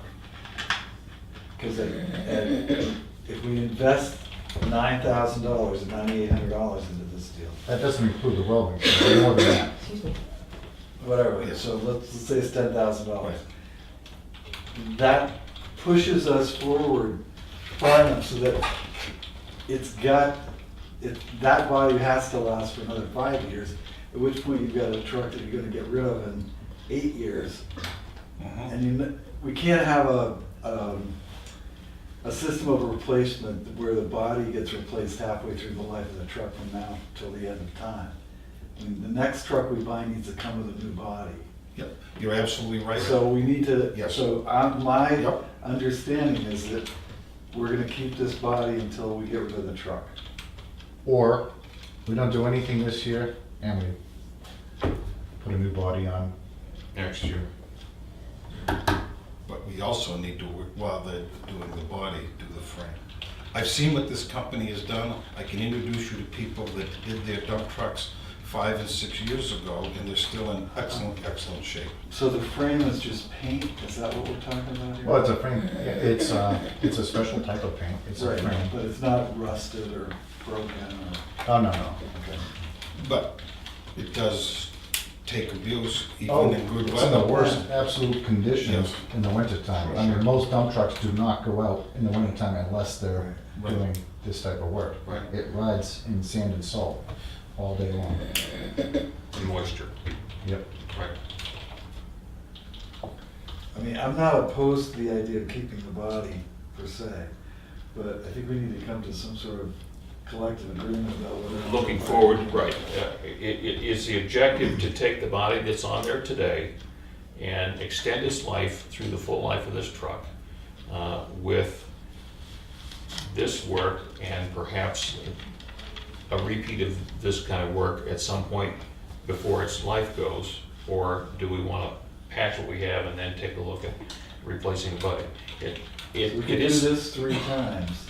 Because if we invest $9,000 and $9,800 into this deal, That doesn't include the welding, so more than that. Excuse me. whatever, so let's say it's $10,000. That pushes us forward far enough so that that body has to last for another 5 years, at which point you've got a truck that you're gonna get rid of in 8 years. And we can't have a system of replacement where the body gets replaced halfway through the life of the truck from now till the end of time. I mean, the next truck we buy needs to come with a new body. Yep, you're absolutely right. So we need to, Yes. so my Yep. understanding is that we're gonna keep this body until we get rid of the truck. Or we don't do anything this year and we put a new body on. Next year. But we also need to, while they're doing the body, do the frame. I've seen what this company has done. I can introduce you to people that did their dump trucks 5 and 6 years ago, and they're still in excellent, excellent shape. So the frame is just paint, is that what we're talking about here? Well, it's a frame, it's a special type of paint, it's a Right, frame. but it's not rusted or broken or, Oh, no. okay. But it does take abuse, Oh, even in good it's in the weather. worst absolute conditions Yes. in the wintertime. I mean, most dump trucks do not go out in the wintertime unless they're Right. doing this type of work. Right. It rides in sand and salt all day long. And moisture. Yep. Right. I mean, I'm not opposed to the idea of keeping the body per se, but I think we need to come to some sort of collective agreement about whether. Looking forward, right, it's the objective to take the body that's on there today and extend its life through the full life of this truck with this work and perhaps a repeat of this kind of work at some point before its life goes, or do we want to patch what we have and then take a look at replacing the body? We It could do is. this 3 times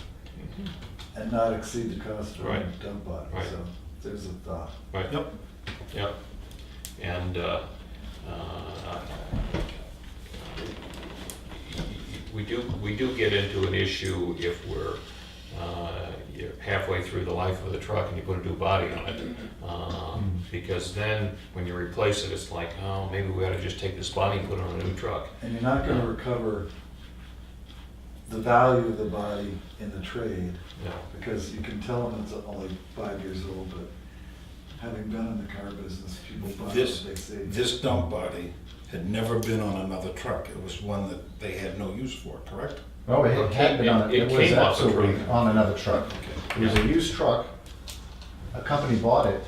and not exceed the cost of a Right. dump body, Right. so there's a thought. Right. Yep. Yep. And we do get into an issue if we're you're halfway through the life of the truck and you put a new body on it. Because then when you replace it, it's like, oh, maybe we ought to just take this body and put it on a new truck. And you're not gonna recover the value of the body in the trade, No. because you can tell them it's only 5 years old, but having been in the car business, people buy This, what they see. this dump body had never been on another truck. It was one that they had no use for, correct? Oh, it had been on, It it was came off the absolutely truck. on another truck. It was a used truck, a company bought it,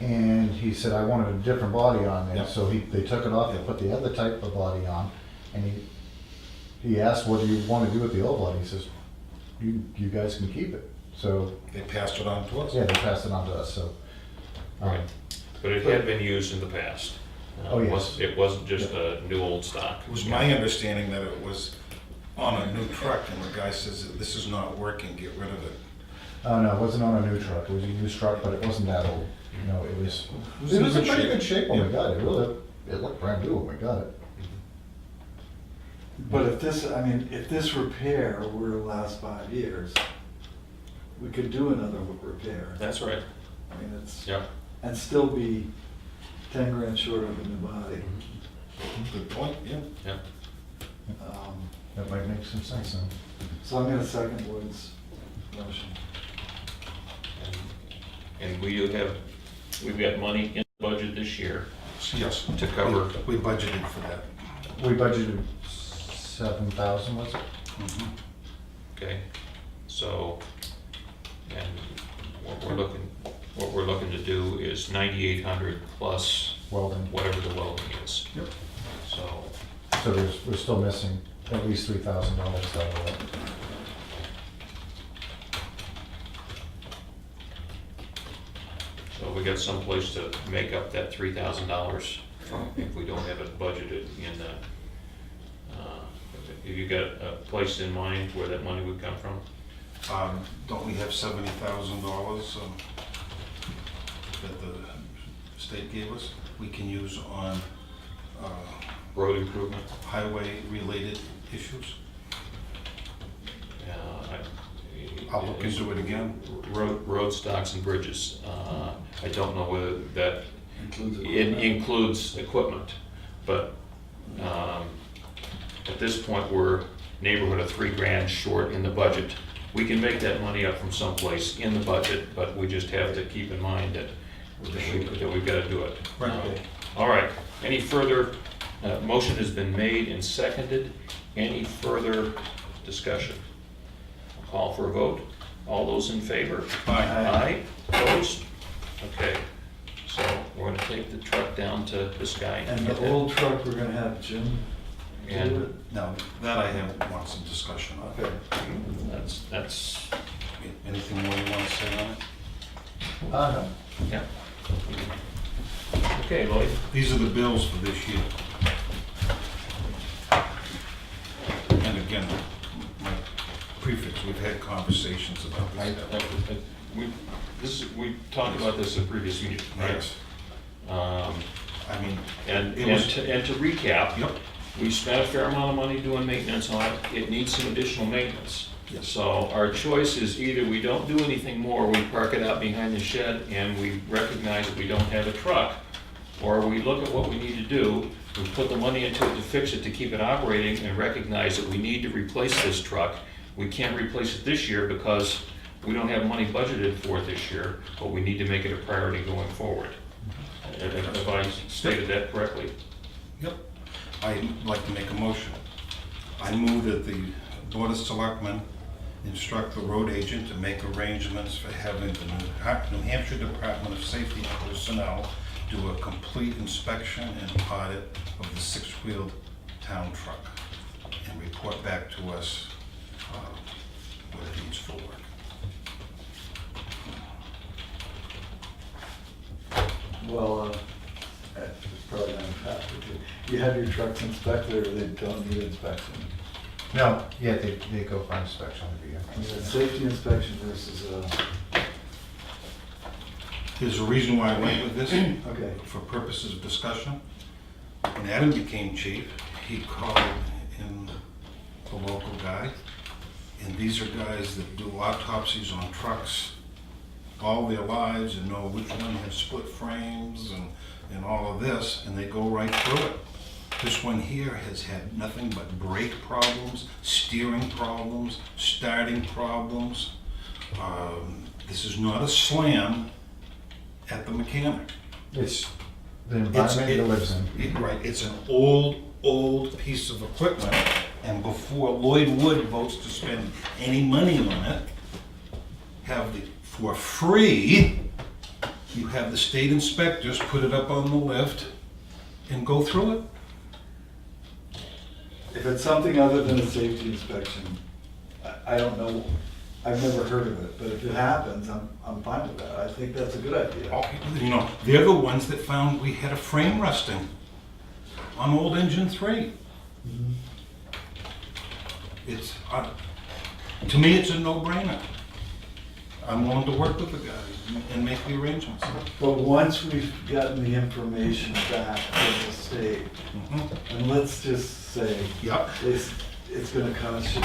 and he said, I wanted a different body on Yeah. there, so they took it off, they put the other type of body on, and he asked, what do you want to do with the old body? He says, you guys can keep it. So, They passed it on to us. yeah, they passed it on to us, so. Right. But it had been used in the past. Oh, It yes. it wasn't just a new old stock. It was my understanding that it was on a new truck, and the guy says, this is not working, get rid of it. Oh, no, it wasn't on a new truck, it was a used truck, but it wasn't that old. You know, it was in in good pretty shape. good shape when we Yeah. got it, really. It looked brand new when we got it. But if this, I mean, if this repair were to last 5 years, we could do another repair. That's right. I mean, it's, Yeah. and still be 10 grand short of a new body. Good point, yeah. Yeah. That might make some sense then. So I'm gonna second Lloyd's motion. And we've got money in the budget this year Yes. to cover. We budgeted for that. We budgeted 7,000, was it? Mhm. Okay, so, and what we're looking to do is 9,800 plus Welding. whatever the welding is. Yep. So, So we're still missing at least $3,000 out of that. so we got someplace to make up that $3,000 from, if we don't have it budgeted in the, have you got a place in mind where that money would come from? Don't we have $70,000 that the state gave us? We can use on Road improvement? highway-related issues? I'll look into it again. Road stocks and bridges. I don't know whether that Includes it equipment. includes equipment, but at this point, we're neighborhood of 3 grand short in the budget. We can make that money up from someplace in the budget, but we just have to keep in mind that we've got to do it. Right. All right, any further, motion has been made and seconded. Any further discussion? I'll call for a vote. All those in favor? Aye. Opposed? Okay, so we're gonna take the truck down to this guy. And the old truck, we're gonna have Jim do And it? Now, that I want some discussion on. Okay. that's, Anything more you want to say on it? No. yeah. Okay, Lloyd. These are the bills for this year. And again, my prefix, we've had conversations about this. We talked about this in previous meeting, right? Yes. I mean, And It was- to recap, Yep. we spent a fair amount of money doing maintenance on it. It needs some additional maintenance. Yes. So our choice is either we don't do anything more, we park it out behind the shed and we recognize that we don't have a truck, or we look at what we need to do, we put the money into it to fix it, to keep it operating, and recognize that we need to replace this truck. We can't replace it this year because we don't have money budgeted for it this year, but we need to make it a priority going forward. Have I stated that correctly? Yep. I'd like to make a motion. I move that the Board of Selectmen instruct the road agent to make arrangements for having the New Hampshire Department of Safety personnel do a complete inspection and audit of the six-wheeled town truck and report back to us what it needs for work. Well, it's probably not faster too. You have your trucks inspected or they don't need inspection? No, yeah, they go for inspection every year. I mean, a safety inspection versus There's a reason why I went with this, okay. for purposes of discussion. when Adam became chief, he called in the local guy. And these are guys that do autopsies on trucks all their lives and know which one has split frames and all of this, and they go right through it. This one here has had nothing but brake problems, steering problems, starting problems. This is not a slam at the mechanic. It's the environment it lives in. Right, it's an old piece of equipment, and before Lloyd Wood votes to spend any money on it, for free, you have the state inspectors put it up on the lift and go through it. If it's something other than a safety inspection, I don't know, I've never heard of it, but if it happens, I'm fine with that. I think that's a good idea. Oh, you know, they're the ones that found we had a frame rusting on old engine 3. It's, to me, it's a no-brainer. I'm willing to work with the guys and make the arrangements. But once we've gotten the information back from the state, and let's just say, Yep. it's gonna cost you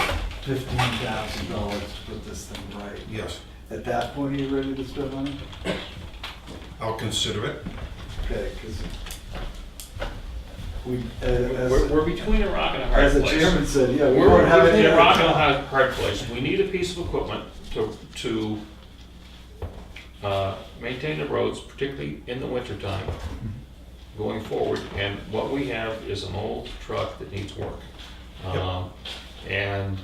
$15,000 to put this thing right. Yes, At that point, are you ready to spend money? I'll consider it. Okay, because we, We're between a rock and a hard as the place. chairman said, yeah, we We're don't have between any a rock and a other. hard place. We need a piece of equipment to maintain the roads, particularly in the wintertime, going forward. And what we have is an old truck that needs work. And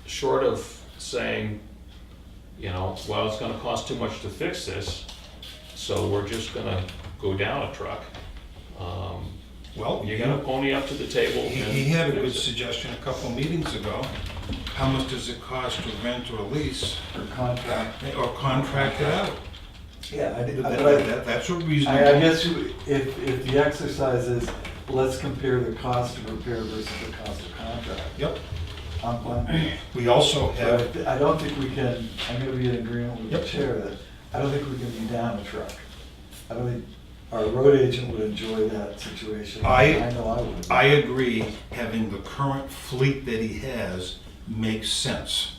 short of saying, you know, well, it's gonna cost too much to fix this, so we're just gonna go down a truck. Well, You gotta pony up to the table. he had a good suggestion a couple of meetings ago. How much does it cost to rent or lease Or contract. or contract it out? Yeah, but That's a I reasonable. guess if the exercise is, let's compare the cost of repair versus the cost of contract, Yep. I'm fine. We also have, But I don't think we can, I'm gonna be in agreement with the Yep. chair that, I don't think we can be down a truck. I don't think our road agent would enjoy that situation. I know I would. I agree, having the current fleet that he has makes sense.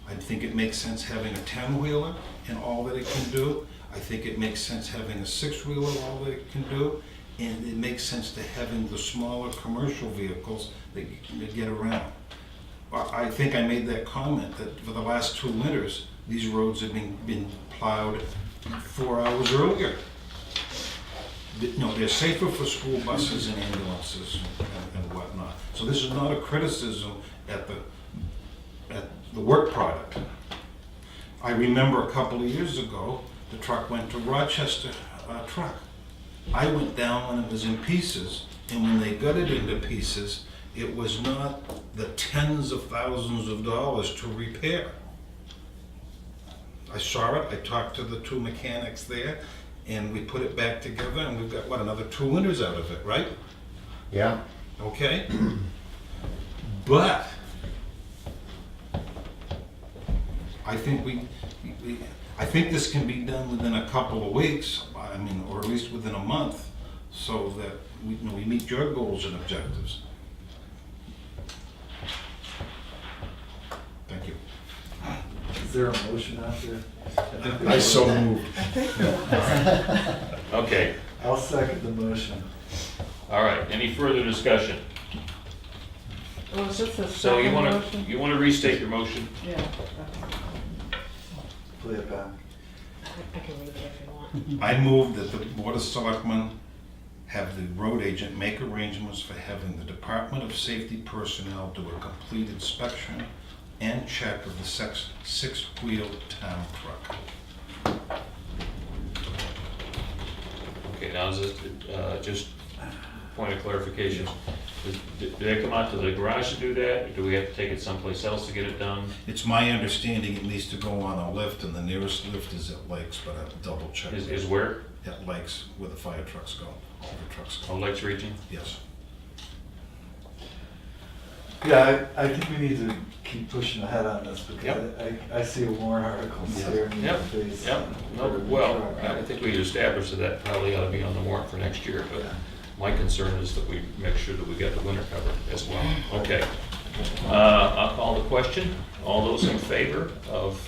I think it makes sense having a 10-wheeler and all that it can do. I think it makes sense having a 6-wheeler, all that it can do. And it makes sense to having the smaller commercial vehicles that get around. I think I made that comment that for the last 2 winters, these roads have been plowed 4 hours earlier. No, they're safer for school buses and ambulances and whatnot. So this is not a criticism at the work product. I remember a couple of years ago, the truck went to Rochester Truck. I went down when it was in pieces, and when they got it into pieces, it was not the tens of thousands of dollars to repair. I saw it, I talked to the 2 mechanics there, and we put it back together, and we've got, what, another 2 winters out of it, right? Yeah. Okay? But I think I think this can be done within a couple of weeks, I mean, or at least within a month, so that we meet your goals and objectives. Thank you. Is there a motion out there? I so moved. Okay, I'll second the motion. all right, any further discussion? Was this a So you second wanna, motion? you wanna restate your motion? Yeah. okay. Play it back. I can read it if you want. I move that the Board of Selectmen have the road agent make arrangements for having the Department of Safety personnel do a complete inspection and check of the 6-wheel town truck. Okay, now is this, just point of clarification, do they come out to the garage to do that, or do we have to take it someplace else to get it done? It's my understanding it needs to go on a lift, and the nearest lift is at Lakes, but I'll double check. Is where? At Lakes, where the fire trucks go, all the trucks go. Oh, Lakes Region? Yes. Yeah, I think we need to keep pushing ahead on this because Yep. I see a warrant article staring me in the Yep, face. yep. No, well, I think we established that that probably ought to be on the warrant for next year, but my concern is that we make sure that we get the winter covered as well. Okay. I'll call the question. All those in favor of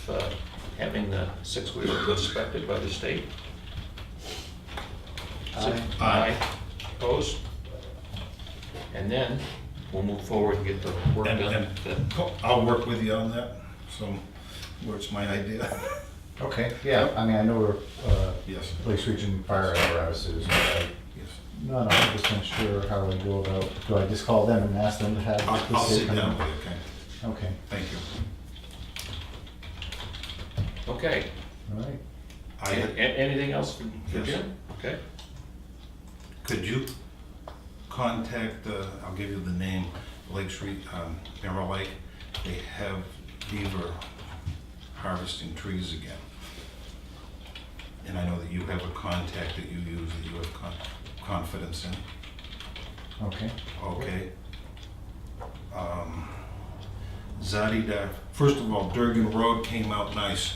having the six-wheeler inspected by the state? Aye. Aye. Opposed? And then we'll move forward and get the work And- done. and I'll work with you on that, so, where it's my idea. Okay, yeah, I mean, I know we're, Yes, Lakes Region Fire Apparatuses, but I'm yes. not 100% sure how I go about, do I just call them and ask them to have? the I'll sit state come down in? with you, okay? Okay, Thank you. Okay. all right. Anything else for Yes. Jim? Okay. Could you contact, I'll give you the name, Lake Street, Mirror Lake, they have beaver harvesting trees again. And I know that you have a contact that you use, that you have confidence in, Okay, okay? Zadida, first of all, Durgan Road came out nice.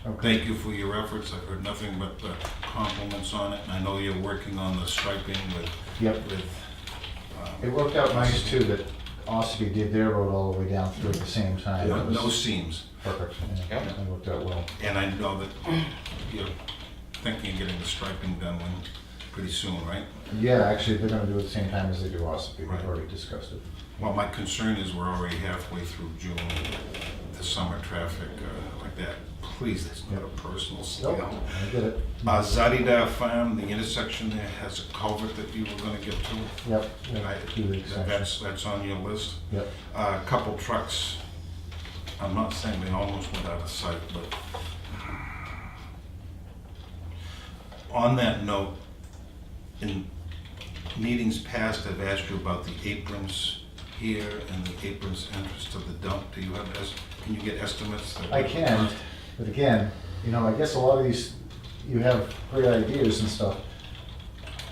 okay. Thank you for your efforts, I've heard nothing but compliments on it, and I know you're working on the striping with, Yep, it worked out nice too that Ossipee did their road all the way down through at the same time. It was no seams. perfect, yeah, Yep. it worked out well. And I know that you're thinking of getting the striping done pretty soon, right? Yeah, actually, they're gonna do it at the same time as they do Ossipee, Right. we've already discussed it. Well, my concern is we're already halfway through June, the summer traffic like that. Please, that's not a personal Nope, scale. I get it. Zadida Farm, the intersection there has a culvert that you were gonna get to. Yep, I- yep, do the extension. That's on your list. Yep, A couple trucks, I'm not saying they almost went out of sight, but on that note, in meetings past, I've asked you about the aprons here and the aprons entrance to the dump. Do you have, can you get estimates? I can, but again, you know, I guess a lot of these, you have great ideas and stuff.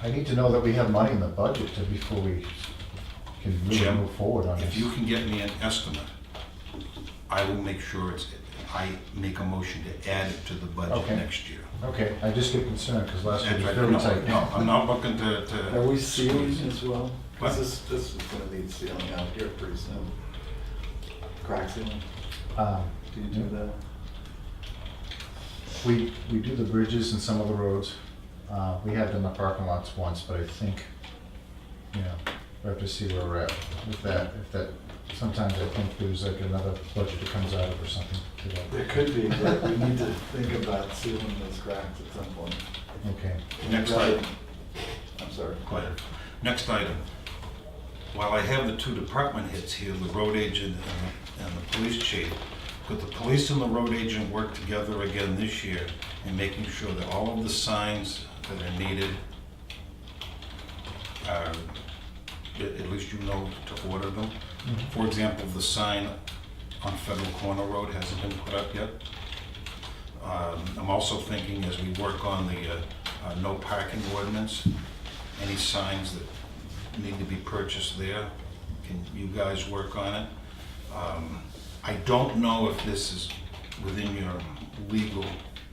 I need to know that we have money in the budget before we can really Jim, move forward on this. If you can get me an estimate, I will make sure I make a motion to add it to the budget Okay. next year. Okay, I just get concerned because last year That's was right. very tight. No, I'm not looking Are to. we sealing as well? What? Because this is gonna need sealing out here pretty soon. Crack sealing, Um, do you do that? We do the bridges and some of the roads. We have done the parking lots once, but I think, you know, we have to see where we're at with that. If that, sometimes I think there's like another budget that comes out of or something to that. There could be, but we need to think about sealing those cracks at some point. Okay, Next item. I'm sorry. Go ahead. Next item. While I have the two department heads here, the road agent and the police chief, could the police and the road agent work together again this year in making sure that all of the signs that are needed are, at least you know to order them? For example, the sign on Federal Corner Road hasn't been put up yet. I'm also thinking as we work on the no parking ordinance, any signs that need to be purchased there, can you guys work on it? I don't know if this is within your legal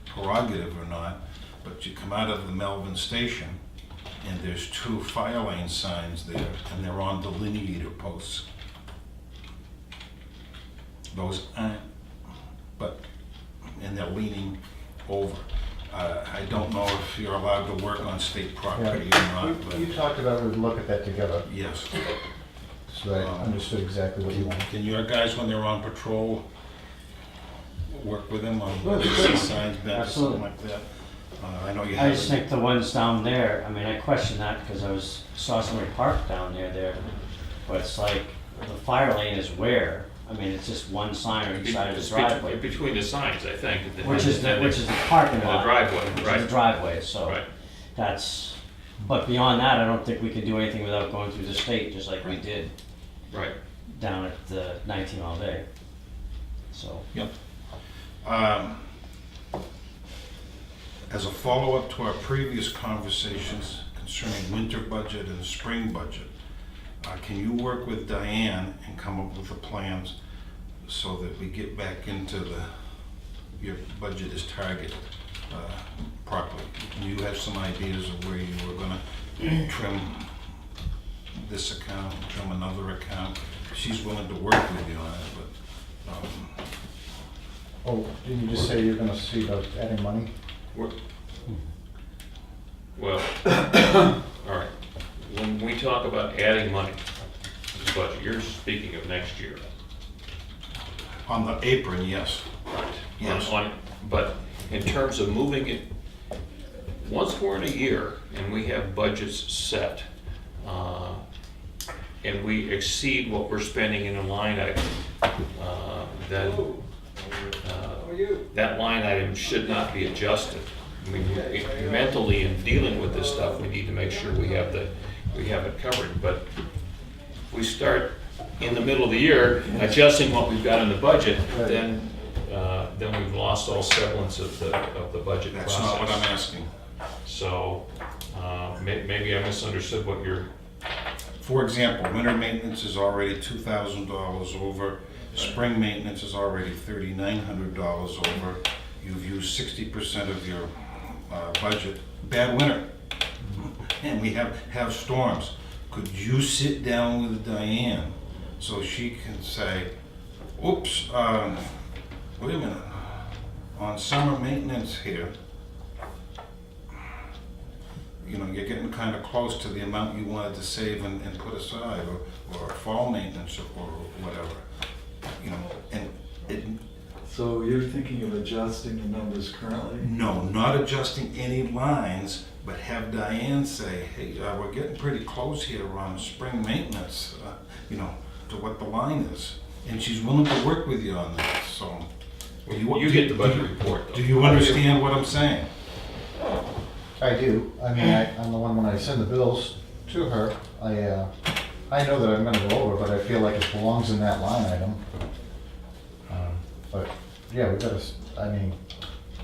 prerogative or not, but you come out of the Melvin station and there's two fire lane signs there and they're on delineator posts. Those aren't, but, and they're leaning over. I don't know if you're allowed to work on state property or not, but you talked about we'd look at that together, yes. so I understood exactly what you wanted. Can your guys, when they're on patrol, work with them on Sure, these sure. signs back or Absolutely. something like that? I know you I just have. think the ones down there, I mean, I question that because saw somebody parked down there, but it's like, the fire lane is where? I mean, it's just one sign on each side of the It's driveway, between the signs, I think. which is the parking And the lot. driveway, Which is the right, driveway, so right. that's, but beyond that, I don't think we can do anything without going through the state, just like we did Right. down at the 19 all day. So, Yep. As a follow-up to our previous conversations concerning winter budget and spring budget, can you work with Diane and come up with the plans so that we get back into your budget is targeted properly? You have some ideas of where you were gonna trim this account, from another account. She's willing to work with you on it, but, Oh, didn't you just say you're gonna see about adding money? We're- Well, all right, when we talk about adding money to the budget, you're speaking of next year. on the apron, yes. Yes. But in terms of moving it, once we're in a year and we have budgets set, and we exceed what we're spending in a line item, then that line item should not be adjusted. I mean, mentally in dealing with this stuff, we need to make sure we have it covered. But if we start in the middle of the year adjusting what we've got in the budget, then we've lost all semblance of the budget process. That's not what I'm asking. So maybe I misunderstood what you're. For example, winter maintenance is already $2,000 over. Spring maintenance is already $3,900 over. You've used 60% of your budget. Bad winter, and we have storms. Could you sit down with Diane so she can say, oops, wait a minute, on summer maintenance here, you know, you're getting kind of close to the amount you wanted to save and put aside, or fall maintenance or whatever, you know, and it. So you're thinking of adjusting the numbers currently? No, not adjusting any lines, but have Diane say, hey, we're getting pretty close here on spring maintenance, you know, to what the line is. And she's willing to work with you on that, so. You get the budget report, though. Do you understand what I'm saying? I do. I mean, I'm the one, when I send the bills to her, I know that I'm gonna go over, but I feel like it belongs in that line item. But, yeah, we gotta, I mean,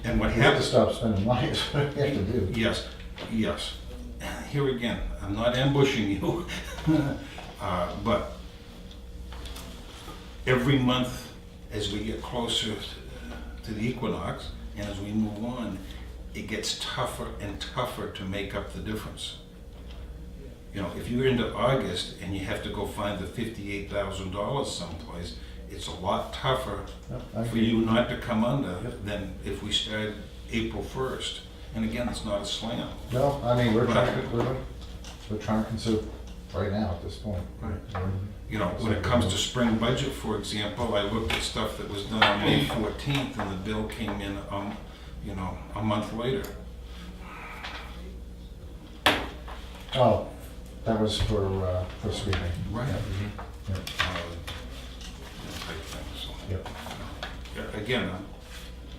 And what we have to happens, stop spending money, is what we have to do. yes, yes. Here again, I'm not ambushing you, but every month as we get closer to the equinox and as we move on, it gets tougher and tougher to make up the difference. You know, if you're into August and you have to go find the $58,000 someplace, it's a lot tougher Yep, I for agree. you not to come under Yep. than if we started April 1st. And again, it's not a slam. No, I mean, we're trying to conserve right now at this point. Right. You know, when it comes to spring budget, for example, I looked at stuff that was done on May 14th and the bill came in, you know, a month later. Oh, that was for sweeping. Right. Yep. Type thing, so. Yep. Again,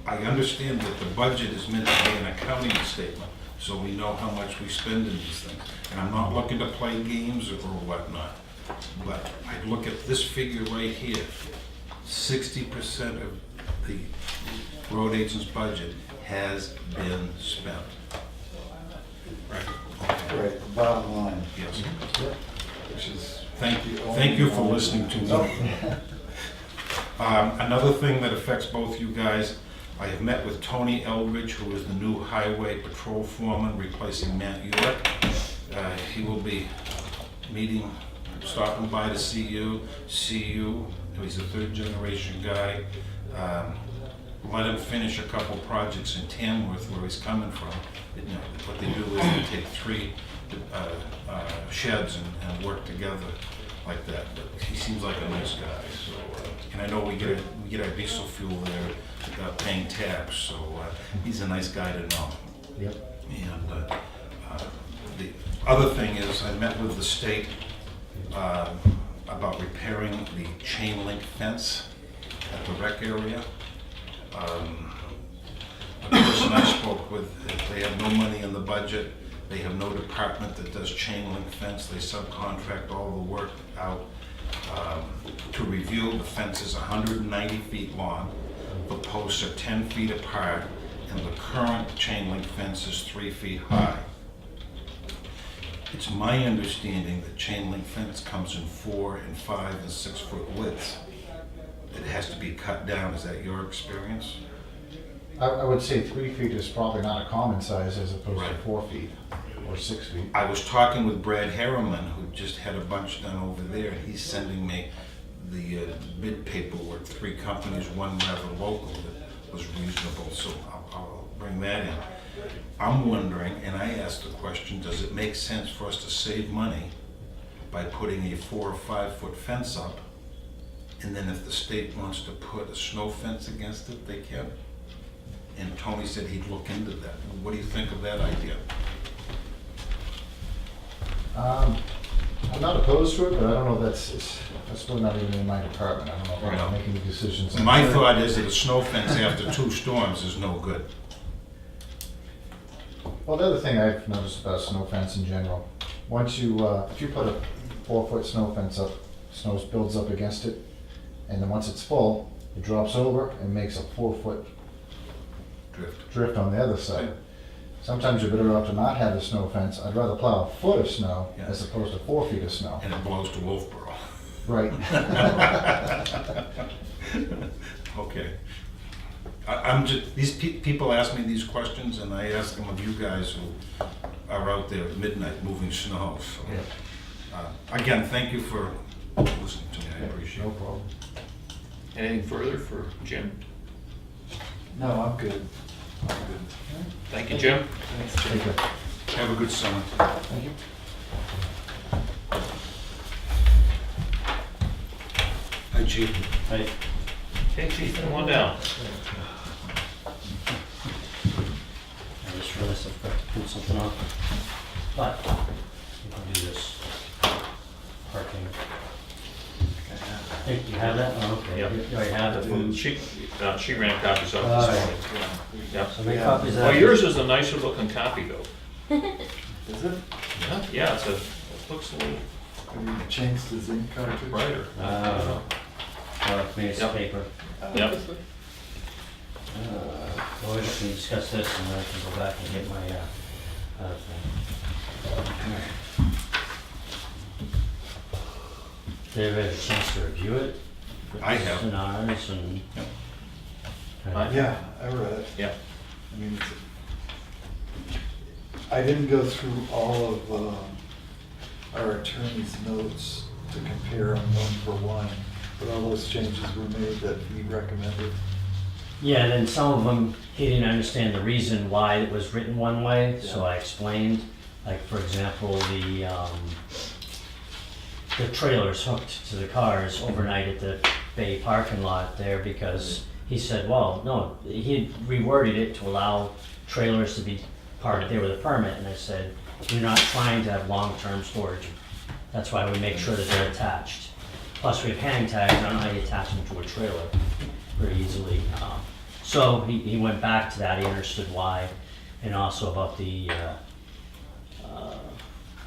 I understand that the budget is meant to be an accounting statement, so we know how much we spend in these things. And I'm not looking to play games or whatnot, but I look at this figure right here. 60% of the road agent's budget has been spent. Right. Right, the bottom line, Yes. which is. Thank you for listening to me. Another thing that affects both you guys, I have met with Tony Eldridge, who is the new highway patrol foreman replacing Matt York. He will be stopping by to see you. He's a third generation guy. Let him finish a couple projects in Tamworth where he's coming from. You know, what they do is they take 3 sheds and work together like that. But he seems like a nice guy. So, and I know we get our diesel fuel there without paying tax. So he's a nice guy to know. Yep. And the other thing is, I met with the state about repairing the chain link fence at the rec area. The person I spoke with, they have no money in the budget. They have no department that does chain link fence. They subcontract all the work out. To review, the fence is 190 feet long. The posts are 10 feet apart, and the current chain link fence is 3 feet high. It's my understanding that chain link fence comes in 4 and 5 and 6 foot widths. It has to be cut down. Is that your experience? I would say 3 feet is probably not a common size as opposed to Right. 4 feet. or 6 feet. I was talking with Brad Harriman, who just had a bunch done over there, and he's sending me the bid paperwork, 3 companies, one rather local that was reasonable, so I'll bring that in. I'm wondering, and I asked the question, does it make sense for us to save money by putting a 4 or 5 foot fence up, and then if the state wants to put a snow fence against it, they can? And Tony said he'd look into that. What do you think of that idea? I'm not opposed to it, but I don't know, that's really not even in my department. I don't know if Right. I'm making the decisions. My thought is that a snow fence after 2 storms is no good. Well, the other thing I've noticed about snow fence in general, once you, if you put a 4-foot snow fence up, snow builds up against it, and then once it's full, it drops over and makes a 4-foot drift on the other side. Sometimes you're better off to not have the snow fence. I'd rather plow a foot of snow Yeah. as opposed to 4 feet of snow. And it blows to Wolfboro. Right. Okay. I'm just, these people ask me these questions, and I ask them of you guys who are out there at midnight moving snow. So, again, thank you for listening to me. I appreciate No it. problem. Anything further for Jim? No, I'm good. I'm good. Thank you, Jim. Thanks, Jim. Take care. Have a good summer. Thank you. Hi, Chief. Hey, Hey, Chief, come on down. I just realized I forgot to print something off. But, we can do this. Parking. Hey, you have that? Oh, okay. Yep. You already have it from... She ran copies of it All this right. morning. Yep. So make Yeah. copies of Well, that. yours is a nicer looking copy though. Is it? Yeah, it looks a little Have you changed his ink cartridge? brighter. Or maybe it's Yep. paper. Yep. Well, we can discuss this and then I can go back and get my, other thing. Did everybody have a chance to review it? I have. And ours and. Yep. Okay. Yeah, I read it. Yeah. I mean, I didn't go through all of our attorney's notes to compare them one for one, but all those changes were made that he recommended. Yeah, and then some of them, he didn't understand the reason why it was written one way, so I explained. Like, for example, the trailers hooked to the cars overnight at the Bay parking lot there because he said, well, no, he had reworded it to allow trailers to be parked there with a permit, and I said, we're not trying to have long-term storage. That's why we make sure that they're attached. Plus, we have hang tags, I don't know how you attach them to a trailer very easily. So he went back to that, he understood why, and also about the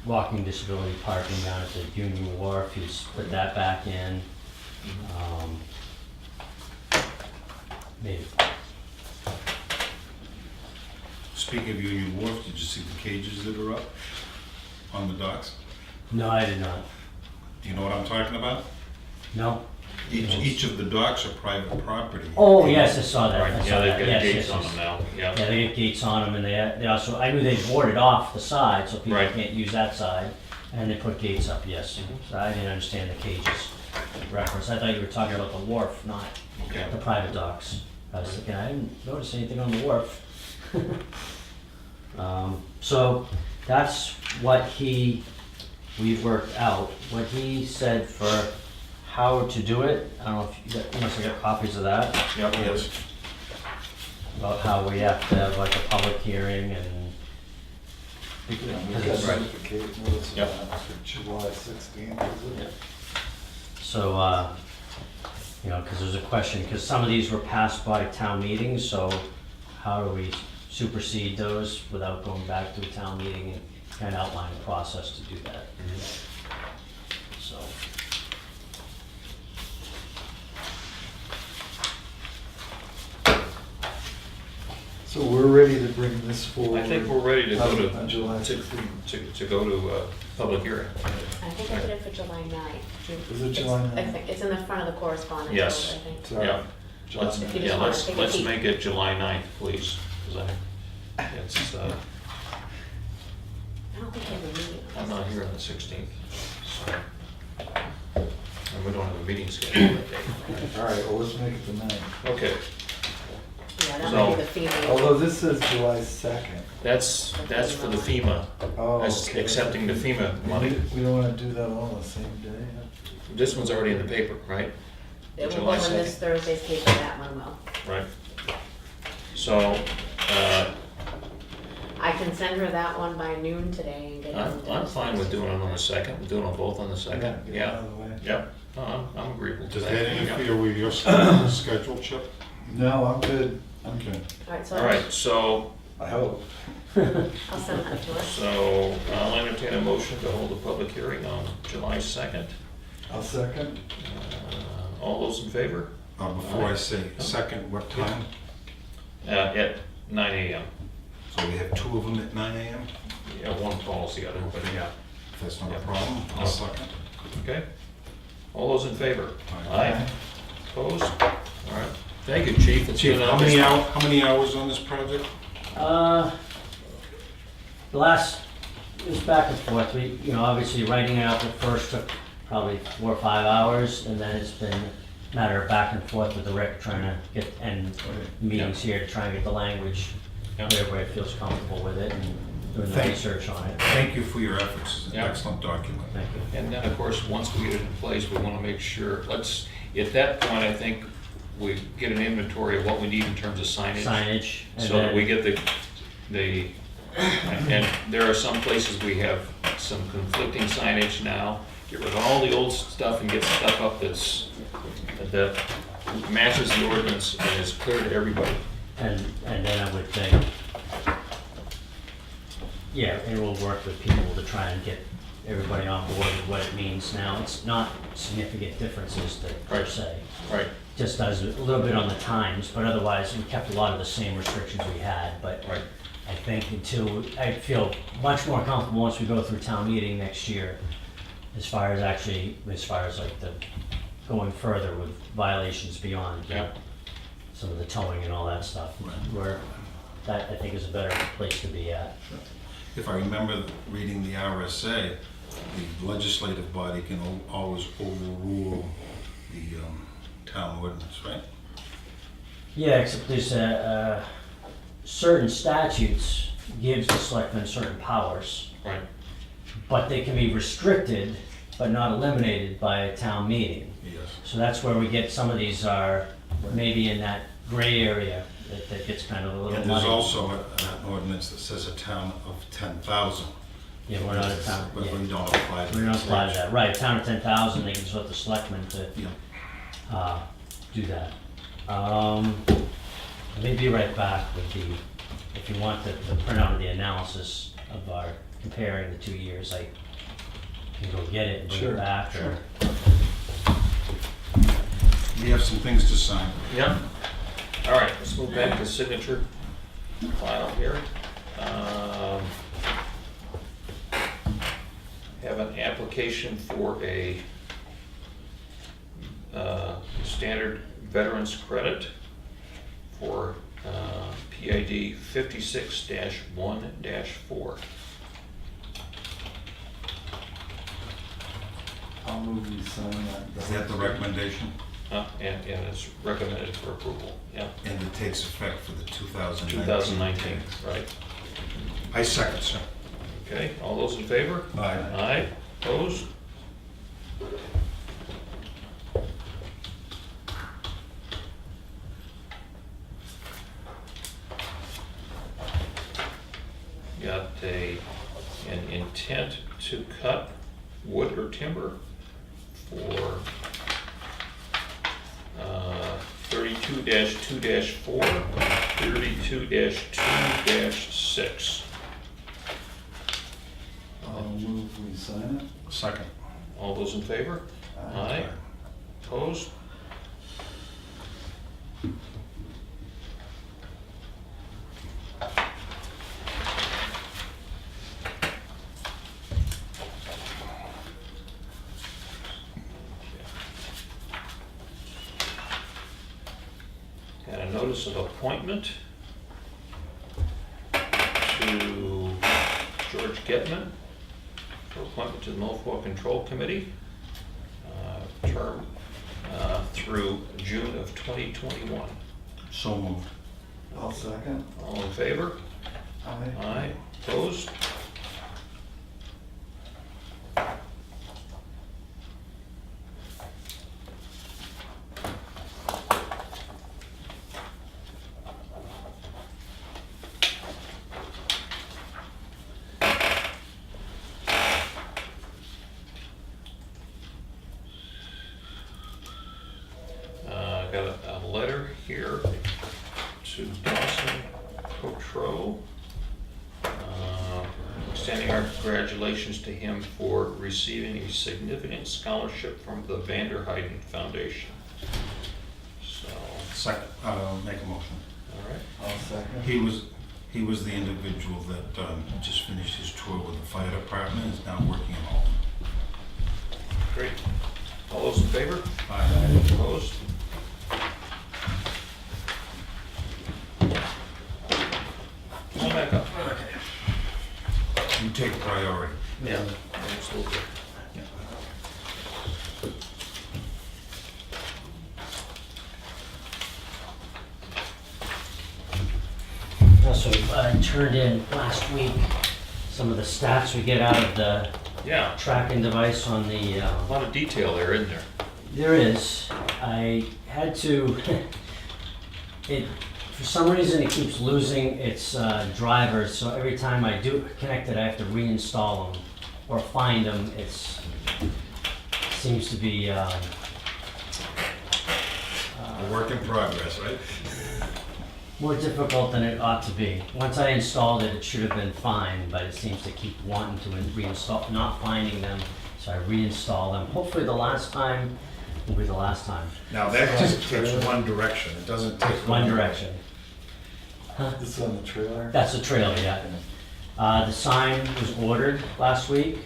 walking disability parking down at the Union Wharf, he's put that back in. Maybe. Speaking of Union Wharf, did you see the cages that are up on the docks? No, I did not. Do you know what I'm talking about? No? Each of the docks are private property. Oh, yes, I saw that. I Right, saw yeah, that. they've got Yes, gates yes, on yes. them now, yeah. Yeah, they get gates on them, and they also, I knew they boarded off the side, so people Right. can't use that side, and they put gates up, yes. So I didn't understand the cages reference. I thought you were talking about the wharf, not Okay. the private docks. I was thinking, I didn't notice anything on the wharf. So that's what we've worked out. What he said for how to do it, I don't know if you must have got copies of that. Yep. Yes. About how we have to have like a public hearing and. We Because got it's, notification notice of Yep. that for July 16th, is it? so, because there's a question, because some of these were passed by town meetings, so how do we supersede those without going back to a town meeting and kind of outline the process to do that? So. So we're ready to bring this forward. I think we're ready to go On July to, 16th. to go to public hearing. I think I did it for July 9th. Is it July I 9th? think it's in the front of the correspondence. Yes. folder, I think. Sorry. Yeah. July Let's, 9th. you yeah, just wanna let's, take a let's peek. make it July 9th, please, 'cause it's, I don't think they have a meeting. I'm not here on the 16th, so. And we don't have a meeting scheduled that day. All right, well, let's make it the 9th. Okay, Yeah, that So- might be the FEMA. Although this says July 2nd. that's for the FEMA, Oh. that's okay. accepting the FEMA money. We don't want to do that all on the same day? This one's already in the paper, right? It won't go July in this 2nd. Thursday's paper, that one will. Right. So, I can send her that one by noon today and get it. I'm fine with doing it on the 2nd, we're doing them both on the Get 2nd, it out yeah, of the way. yep. No, I'm agreeable to Does that. that Yeah. interfere with your schedule, Chip? No, I'm good. I'm Okay. good. All right, so All right, so, I hope. I'll send that to her. so I'll entertain a motion to hold a public hearing on July 2nd. I'll second. All those in favor? Before I say second, what time? At 9 AM. So we have 2 of them at 9 AM? Yeah, one follows the other, but yeah, If that's not a problem, I'll second. okay. All those in favor? Aye. Opposed? All right. Thank you, Chief. It's Chief, been how many hours on this project? The last, it was back and forth, obviously writing it out at first took probably 4 or 5 hours, and then it's been a matter of back and forth with the Rick trying to get, and meetings here to try and get the language, Yeah. where everybody feels comfortable with it, and doing the Thank- research on it. Thank you for your efforts. It's an Yeah. excellent document. Thank you. And then, of course, once we get it in place, we want to make sure, at that point, I think we get an inventory of what we need in terms of signage. Signage, and So that we then, get and there are some places we have some conflicting signage now. Get rid of all the old stuff and get stuff up that matches the ordinance and is clear to everybody. and then I would think, yeah, and we'll work with people to try and get everybody on board with what it means now. It's not significant differences per Right. se. Right, Just does a little bit on the times, but otherwise we kept a lot of the same restrictions we had. But right. I think I feel much more comfortable once we go through town meeting next year, as far as like the going further with violations beyond Yeah. some of the towing and all that stuff. Where that I think is a better place to be at. If I remember reading the RSA, the legislative body can always overrule the town ordinance, right? Yeah, except there's certain statutes gives the selectmen certain powers, Right, but they can be restricted but not eliminated by a town meeting. Yes. So that's where we get, some of these are maybe in that gray area that gets kind of a little And there's muddy. also an ordinance that says a town of 10,000. Yeah, we're not a town, But yeah. we don't apply to We don't apply to that, right, town of 10,000, they can just let the selectmen to Yeah. do that. Let me be right back with if you want the printout of the analysis of our, comparing the 2 years, I can go get it and bring Sure, it back, or, We have some things to sign. yeah. All right, let's move back to signature file here. Have an application for a standard veterans credit for PID 56-1-4. I'll move we sign that. Is that the recommendation? And it's recommended for approval, yeah, And it takes effect for the 2019. 2019, right? I second, sir. Okay, all those in favor? Aye. Aye, opposed? Got an intent to cut wood or timber for 32-2-4, 32-2-6. I'll move we sign it. Second. All those in favor? Aye. Opposed? Got a notice of appointment to George Getman for appointment to the Milfoil Control Committee, term through June of 2021. So moved. I'll second. All in favor? Aye. Aye. Opposed? Got a letter here to Dawson Cotreau, extending our congratulations to him for receiving a significant scholarship from the Vanderheiden Foundation. So, Second, make a motion. all right. I'll second. He was the individual that just finished his tour with the fire department, is now working in Alton. Great. All those in favor? Aye. Opposed? Come on back up. You take priority. Yeah, absolutely. Also, I turned in last week some of the stats we get out of the Yeah, tracking device on the, a lot of detail there, isn't there? there is. I had to, for some reason it keeps losing its drivers, so every time I do connect it, I have to reinstall them or find them. Seems to be A work in progress, right? more difficult than it ought to be. Once I installed it, it should have been fine, but it seems to keep wanting to reinstall, not finding them, so I reinstall them. Hopefully the last time will be the last time. Now, that just takes one direction, it doesn't take. One direction. This is on the trailer? That's the trailer, yeah. The sign was ordered last week.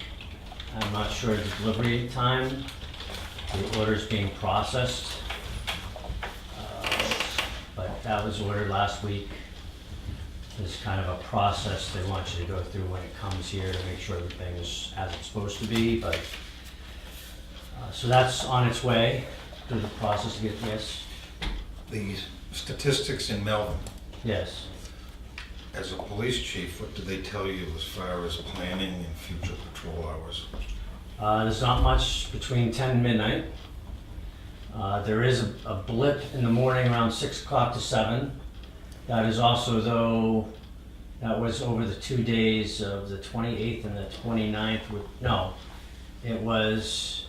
I'm not sure the delivery time. The order's being processed. But that was ordered last week. There's kind of a process they want you to go through when it comes here to make sure everything is as it's supposed to be, but, so that's on its way through the process to get, yes, The statistics in Melvin, yes. as a police chief, what do they tell you as far as planning and future patrol hours? There's not much between 10 and midnight. There is a blip in the morning around 6 o'clock to 7. That is also, though, that was over the 2 days of the 28th and the 29th. No, it was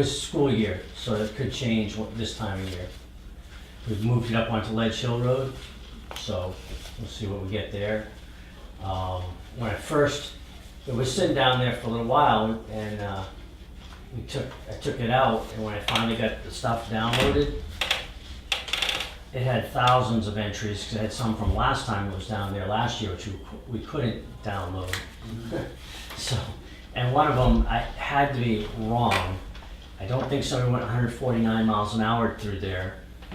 school year, so it could change this time of year. We've moved it up onto Ledge Hill Road, so we'll see what we get there. When it was sitting down there for a little while, and I took it out, and when I finally got the stuff downloaded, it had thousands of entries, because it had some from last time it was down there last year, which we couldn't download. So, and one of them, I had to be wrong. I don't think somebody went 149 miles an hour through there,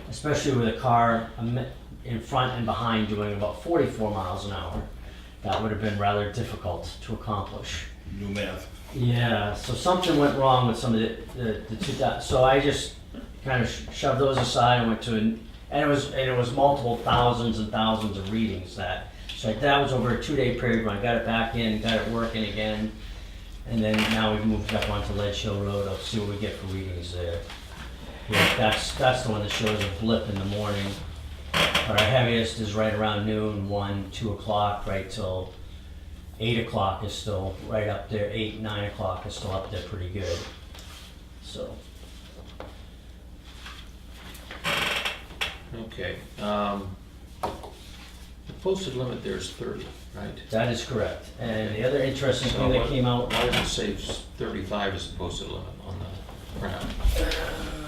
especially with a car in front and behind doing about 44 miles an hour. That would have been rather difficult to accomplish. New math. Yeah, so something went wrong with some of the 2000, so I just kind of shoved those aside and went to, and it was multiple thousands and thousands of readings so that was over a 2-day period when I got it back in, got it working again, and then now we've moved up onto Ledge Hill Road. I'll see what we get for readings there. Yeah, that's the one that shows a blip in the morning. But our heaviest is right around noon, 1, 2 o'clock, right till 8 o'clock is still right up there. 8, 9 o'clock is still up there pretty good. So. Okay. The posted limit there is 30, right? That is correct. And the other interesting So thing that what- came out. Why does it say 35 as the posted limit on the printout?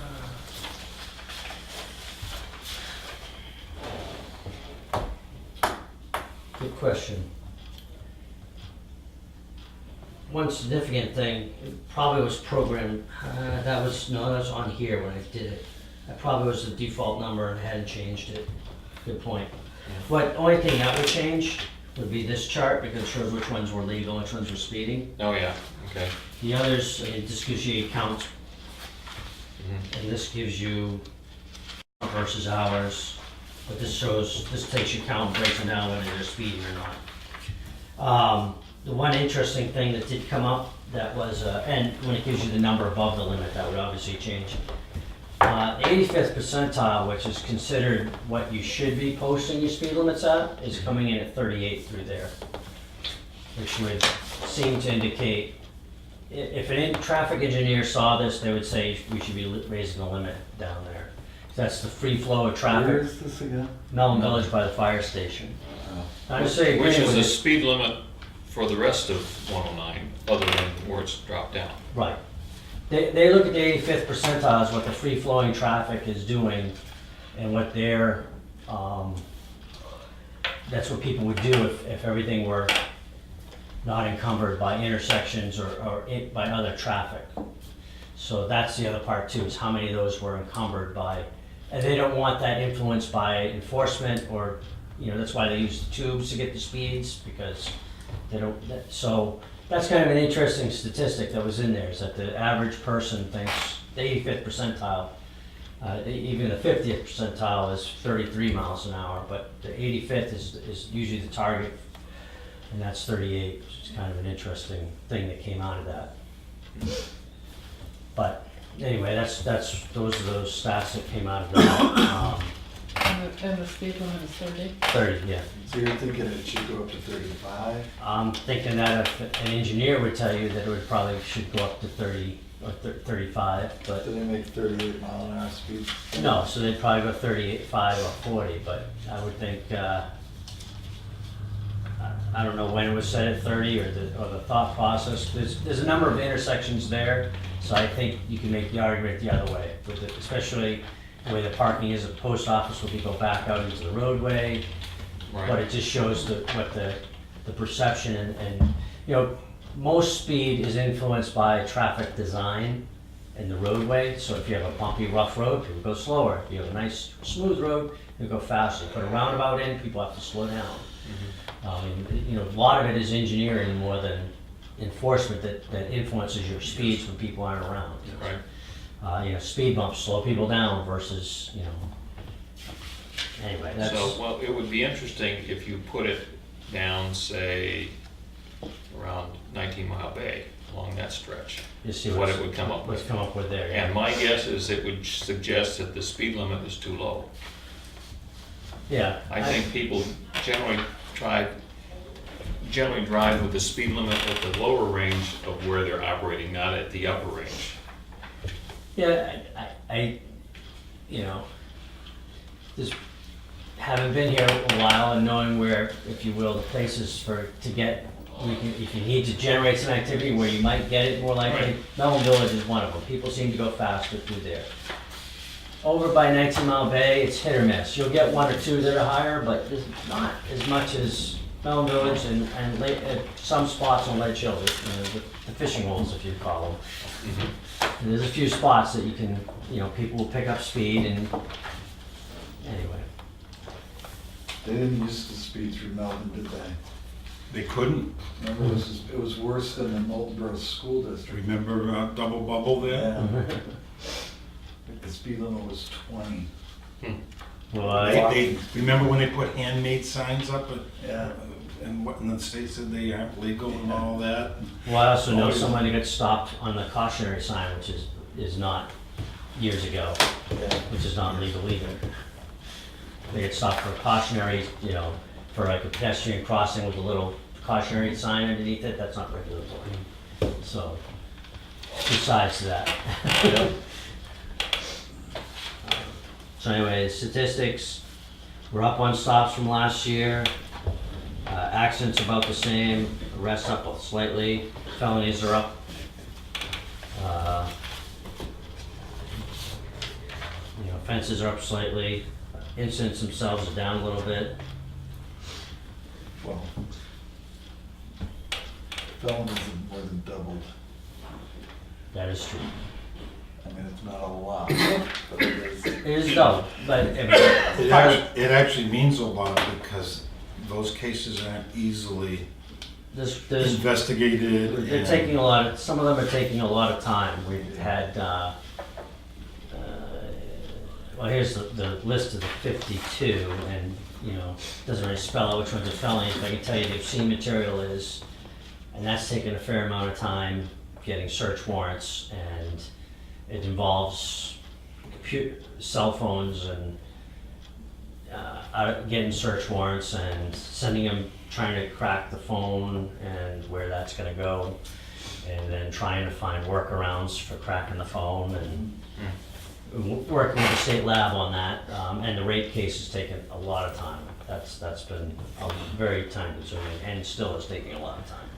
Good question. One significant thing, it probably was programmed, that was on here when I did it. That probably was the default number and hadn't changed it. Good point. What, only thing that would change would be this chart, because it shows which ones were legal, which ones were speeding. Oh, yeah, okay. The others, it just gives you counts, Mhm. and this gives you versus hours. But this takes you count, breaks them down whether they're speeding or not. The one interesting thing that did come up, that was, and when it gives you the number above the limit, that would obviously change. The 85th percentile, which is considered what you should be posting your speed limits at, is coming in at 38 through there. Which would seem to indicate, if an traffic engineer saw this, they would say we should be raising the limit down there. That's the free flow of Where traffic, is this again? Melon Village by the fire station. Oh. I just say Which agree is with the it. speed limit for the rest of 109, other than where it's dropped down. Right. They look at the 85th percentile as what the free flowing traffic is doing and what their, that's what people would do if everything were not encumbered by intersections or by other traffic. So that's the other part too, is how many of those were encumbered by, and they don't want that influenced by enforcement or, that's why they use the tubes to get the speeds, because they don't, so that's kind of an interesting statistic that was in there, is that the average person thinks the 85th percentile, even the 50th percentile is 33 miles an hour, but the 85th is usually the target, and that's 38, which is kind of an interesting thing that came out of that. But anyway, those are those stats that came out of that. And the speed limit is 30? 30, yeah. So you're thinking it should go up to 35? I'm thinking that if an engineer would tell you that it would probably should go up to 30 or 35, but Do they make 38 mile an hour speed? no, so they'd probably go 38, 5 or 40, but I would think, I don't know when it was set at 30 or the thought process. There's a number of intersections there, so I think you can make the argument the other way, especially the way the parking is at the post office when people go back out into the roadway. But Right. it just shows what the perception and most speed is influenced by traffic design in the roadway. So if you have a bumpy, rough road, people go slower. If you have a nice, smooth road, you go faster. Put a roundabout in, people have to slow down. A lot of it is engineering more than enforcement that influences your speeds when people aren't around. Right. Speed bumps slow people down versus, anyway, that's. So, well, it would be interesting if you put it down, say, around 19 Mile Bay, along that stretch, You see what what's- it would come up What's with. come up with there, yeah. And my guess is it would suggest that the speed limit is too low. Yeah. I think people generally drive with the speed limit at the lower range of where they're operating, not at the upper range. Yeah, just having been here a while and knowing where, if you will, the places if you need to generate some activity where you might get it more likely, Right. Melon Village is one of them. People seem to go faster through there. Over by 19 Mile Bay, it's hit or miss. You'll get one or two that are higher, but there's not as much as Melon Village and some spots on Ledge Hill, the fishing holes, if you call them. And there's a few spots that you can, people will pick up speed and, anyway. They didn't used to speed through Melton, did they? They couldn't. Remember, it was worse than the Moultonborough School District. Remember Double Bubble there? Yeah. I think the speed limit was 20. Well, Remember when they put handmade signs up Yeah. and the state said they aren't legal and all that? I also know someone who got stopped on the cautionary sign, which is not years ago, Yeah. which is not legal either. They get stopped for cautionary, for like a pedestrian crossing with a little cautionary sign underneath it, that's not regulatory. So, besides that. So anyway, statistics, we're up on stops from last year. Accidents about the same, arrests up slightly, felonies are up. Offenses are up slightly, incidents themselves are down a little bit. Well, felonies have more than doubled. That is true. And I mean, it's not a lot, but it is. It is double, but I mean, It part of- actually, it actually means a lot because those cases aren't easily there's investigated. they're and- taking a lot of, some of them are taking a lot of time. We've had, well, here's the list of the 52, and, you know, doesn't really spell out which ones are felonies, but I can tell you the obscene material is, and that's taken a fair amount of time getting search warrants, and it involves cell phones and getting search warrants and sending them, trying to crack the phone and where that's gonna go, and then trying to find workarounds for cracking the phone, and working with the state lab on that, and the rape case has taken a lot of time. That's been very time consuming, and still is taking a lot of time.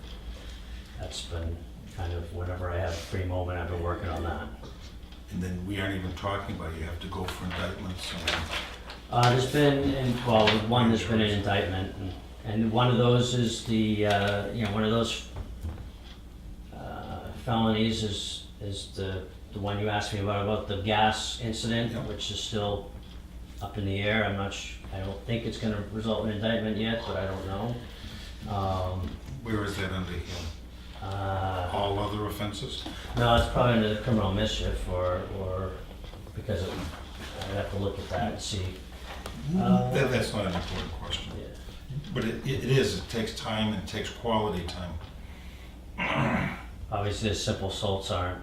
That's been kind of, whenever I have a free moment, I've been working on that. And then we aren't even talking about you have to go for indictments. There's been, well, one there's been an indictment, and one of those is the, you know, one of those felonies is the one you asked me about the gas incident, Yeah. which is still up in the air. I don't think it's gonna result in indictment yet, but I don't know. Where is that under here? All other offenses? No, it's probably under the criminal mischief, or because I'd have to look at that and see. That's not an important question. Yeah. But it is, it takes time, and it takes quality time. Obviously, the simple assaults aren't,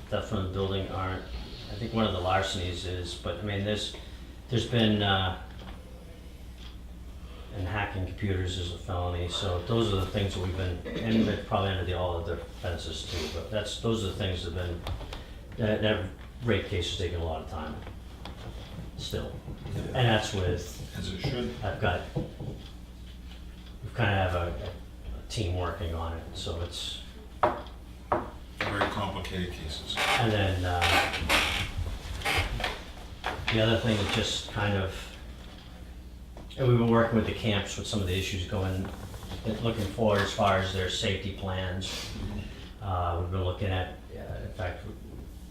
theft from the building aren't. I think one of the larcenies is, but I mean, there's been, and hacking computers is a felony, so those are the things that we've been, and they're probably under all other offenses too, but those are the things that have been, that rape case has taken a lot of time, still. And that's with, As it should. we kind of have a team working on it, so it's, Very complicated cases. and then, the other thing is just kind of, and we've been working with the camps with some of the issues going, looking forward as far as their safety plans. We've been looking at, in fact,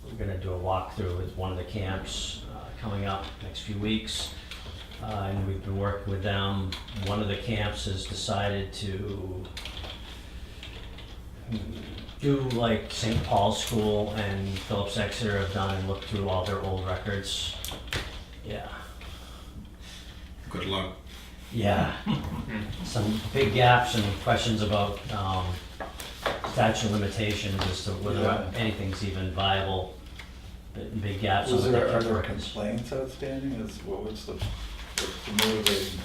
we're gonna do a walkthrough with one of the camps coming up next few weeks. And we've been working with them. One of the camps has decided to do like St. Paul's School and Phillips Exeter have done and looked through all their old records. Yeah. Good luck. Yeah. Some big gaps and questions about statute of limitations as to whether Yeah. anything's even viable. Big gaps. Was on there, what are they there kept records. complaints outstanding? What's the motivating?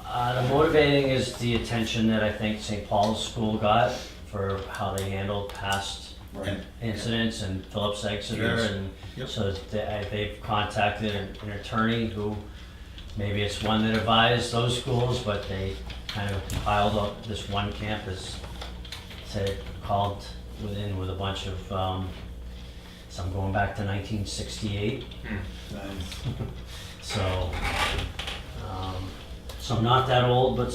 The motivating is the attention that I think St. Paul's School got for how they handled past Right. incidents, and Phillips Exeter, Yes. and Yep. so they've contacted an attorney who, maybe it's one that advised those schools, but they kind of compiled up this one campus, said, called with a bunch of, some going back to 1968. Nice. So, some not that old, but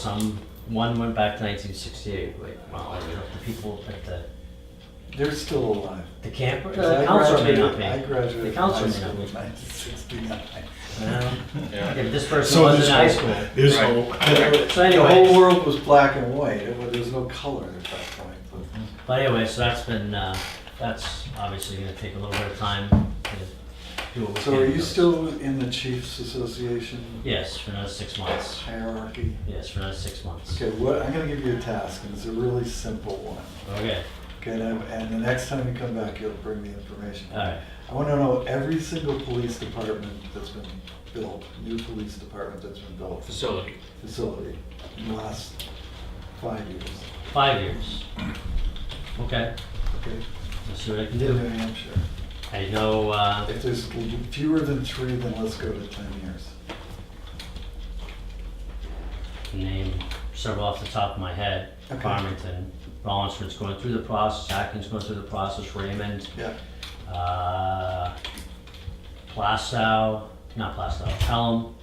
one went back to 1968. Wait, well, the people at They're still alive. the camp, I the council may not graduated- I be. graduated The from council high may school not in be. 1969. Yeah. If this person So was there's in high hope. school. There's Right. hope. So The whole anyway, world was black and white. There was no color at that point. but anyway, so that's been, that's obviously gonna take a little bit of time to do what we can. So are you still in the Chiefs Association Yes, for another 6 months. hierarchy? Yes, for another 6 months. Okay, I'm gonna give you a task, and it's a really simple one. Okay, Okay, and the next time you come back, you'll bring the information. all right. I want to know every single police department that's been built, new police department that's been built, Facility. facility, in the last 5 years. 5 years. Okay, Okay? let's see what I can New do. Hampshire. I know, If there's fewer than 3, then let's go to 10 years. name several off the top of my head. Okay. Farmington, Rollinsford's going through the process, Atkins going through the process, Raymond, Yeah. Plastow, not Plastow, Pelham,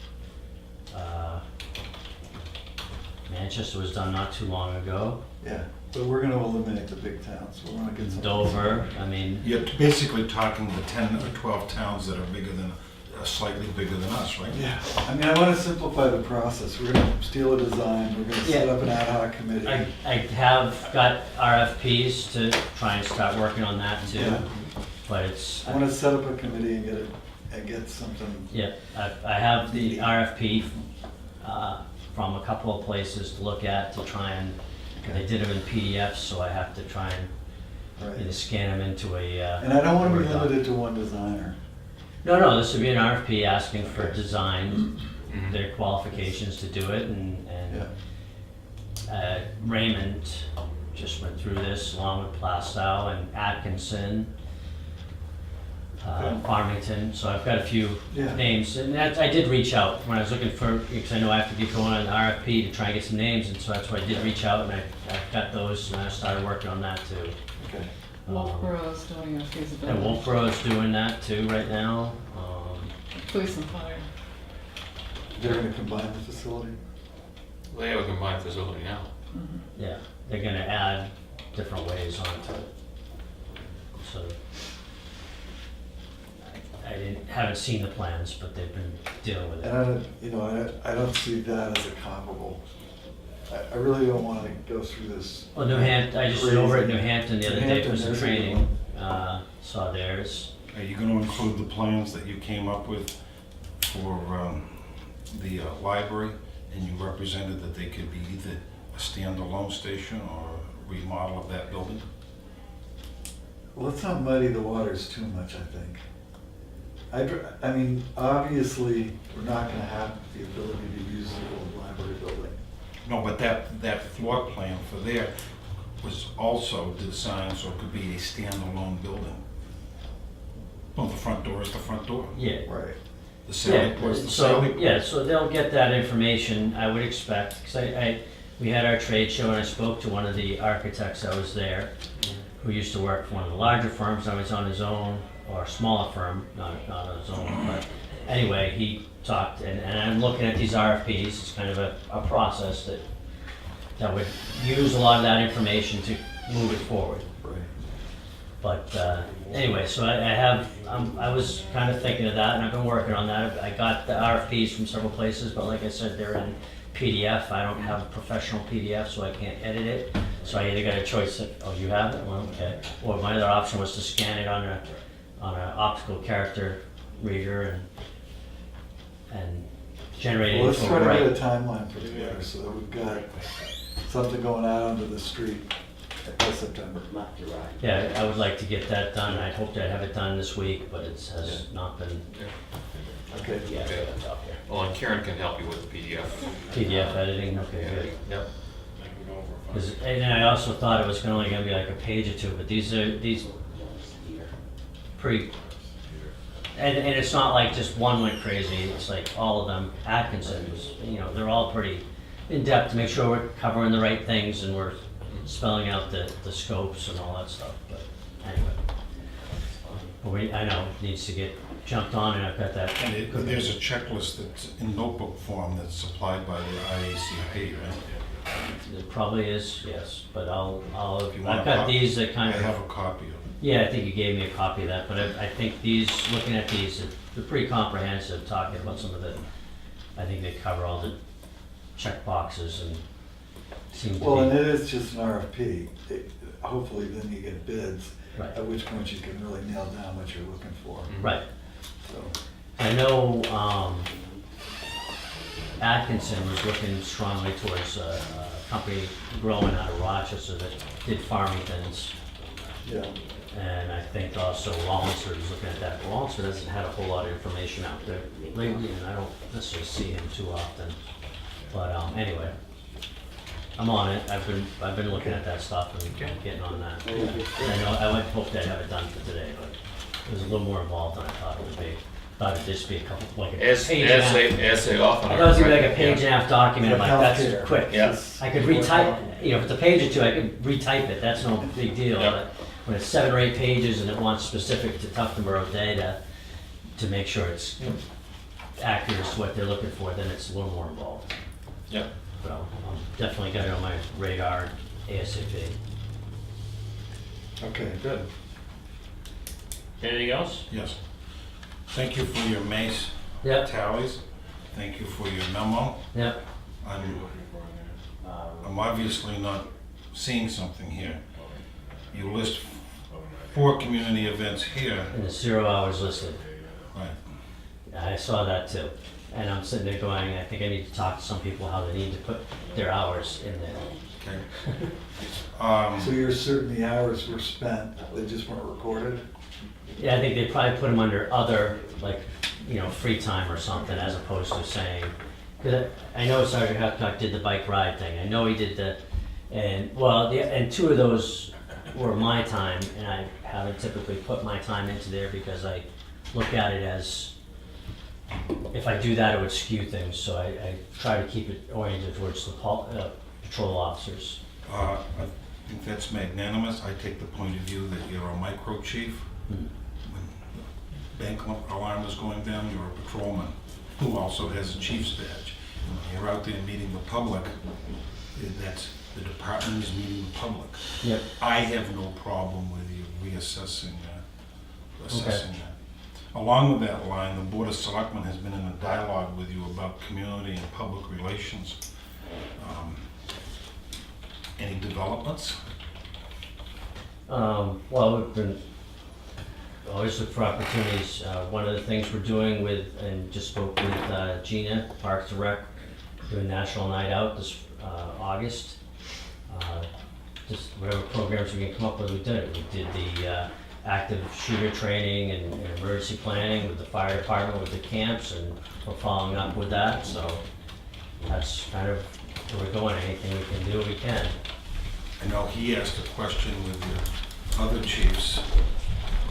Manchester was done not too long ago. Yeah, but we're gonna eliminate the big towns, we're gonna get some. Dover, I mean, You're basically talking the 10 or 12 towns that are bigger than, slightly bigger than us, right? Yeah, I mean, I wanna simplify the process, we're gonna steal a design, we're gonna set Yeah. up an ad hoc committee. I have got RFPs to try and start working on that too, Yeah. but it's, I wanna set up a committee and get something. yeah, I have the RFP from a couple of places to look at to try and, they did them in PDFs, so I have to try and either Right. scan them into a. And I don't wanna be Word doc. limited to one designer. No, this would be an RFP asking for Okay. design, Mhm. their qualifications to do it, and Yeah, Raymond just went through this along with Plastow and Atkinson, Okay. Farmington, so I've got a few Yeah. names, and I did reach out when I was looking for, because I know I have to get going on an RFP to try and get some names, and so that's why I did reach out, and I've got those, and I started working on that too. okay. Wolfboro is doing a feasibility. And Wolfboro is doing that too right now. Police and fire. They're gonna combine the facility? They have a combined facility now. Yeah, they're gonna add different ways onto it. So, haven't seen the plans, but they've been dealing with And it. I don't see that as a comparable. I really don't wanna go through this. Well, New Hampton, I just was over at New Hampton the other New day for Hampton, some there's a good training, saw theirs. Are you gonna include the plans that you came up with for the library? And you represented that they could be either a standalone station or remodel of that building? Well, let's not muddy the waters too much, I think. I mean, obviously, we're not gonna have the ability to use the old library building. No, but that floor plan for there was also designed so it could be a standalone building. Well, the front door is the front door. Yeah. Right. The Sally Port's the So, Sally Port. yeah, so they'll get that information, I would expect, because we had our trade show and I spoke to one of the architects that was there, who used to work for one of the larger firms, now he's on his own, or a smaller firm, not on his own, but anyway, he talked, and I'm looking at these RFPs, it's kind of a process that would use a lot of that information to move it forward. Right. But anyway, so I was kind of thinking of that, and I've been working on that. I got the RFPs from several places, but like I said, they're in PDF. I don't have a professional PDF, so I can't edit it. So I either got a choice of, oh, you have it? Well, okay. Or my other option was to scan it on an optical character reader and generate it Well, let's into try a to get a write. timeline put together so that we've got something going out onto the street by September. Yeah, I would like to get that done. I hoped I'd have it done this week, but it has not been. Okay. Yeah, that's out there. Well, and Karen can help you with the PDF. PDF editing, okay, good. Yep. 'Cause- and I also thought it was only gonna be like a page or two, but these pretty, and it's not like just one went crazy, it's like all of them. Atkinson was, they're all pretty in-depth to make sure we're covering the right things and we're spelling out the scopes and all that stuff, but anyway. But I know, it needs to get jumped on, and I've got that. And there's a checklist that's in notebook form that's supplied by the IACP, right? It probably is, yes, but If you want I've a got copy, these that I kind of. have a copy of it. Yeah, I think you gave me a copy of that, but I think these, looking at these, they're pretty comprehensive, talking about some of the, I think they cover all the check boxes and seem to be. Well, and it is just an RFP. Hopefully then you get bids, Right. at which point you can really nail down what you're looking for. Right. So, I know Atkinson was looking strongly towards a company growing out of Rochester that did Farmington's. yeah. And I think also Wallingford was looking at that. Wallingford hasn't had a whole lot of information out there lately, and I don't necessarily see him too often. But anyway, I'm on it. I've been looking at that stuff and getting on that. I know I would hope I'd have it done for today, but it was a little more involved than I thought it would be. Thought it'd just be a couple, like a page and a half. As they often I are. thought it was gonna be like a right? page and a half document. I'm like, that's Healthcare. quick. Yeah. I could retype, if it's a page or two, I could retype it, that's no big deal. Yep. But when it's 7 or 8 pages and it wants specific to Tuftonboro data to make sure it's accurate to what they're looking for, then it's a little more involved. Yep. But I'll definitely get it on my radar ASAP. Okay. Good. Anything else? Yes. Thank you for your Mace Yep, tallies. Thank you for your memo. yep. I'm obviously not seeing something here. You list 4 community events here. And the 0 hours listed. Right. I saw that too. And I'm sitting there going, I think I need to talk to some people how they need to put their hours in there. Okay. So you're certain the hours were spent, they just weren't recorded? Yeah, I think they probably put them under other, like, free time or something, as opposed to saying, because I know Sergeant Hathcock did the bike ride thing. I know he did and 2 of those were my time, and I haven't typically put my time into there because I look at it as, if I do that, it would skew things, so I try to keep it oriented towards the patrol officers. I think that's magnanimous. I take the point of view that you're a micro chief. When the bank alarm is going down, you're a patrolman who also has a chief's badge. And when you're out there meeting the public, that's the department is meeting the public. Yep. I have no problem with you reassessing Okay. that. Along with that line, the Board of Selectmen has been in a dialogue with you about community and public relations. Any developments? Well, we've been always look for opportunities. One of the things we're doing and just spoke with Gina, Parks and Rec, doing National Night Out this August. Just whatever programs we can come up with, we did. We did the active shooter training and emergency planning with the fire department, with the camps, and we're following up with that. So that's kind of where we're going. Anything we can do, we can. I know he asked a question with the other chiefs.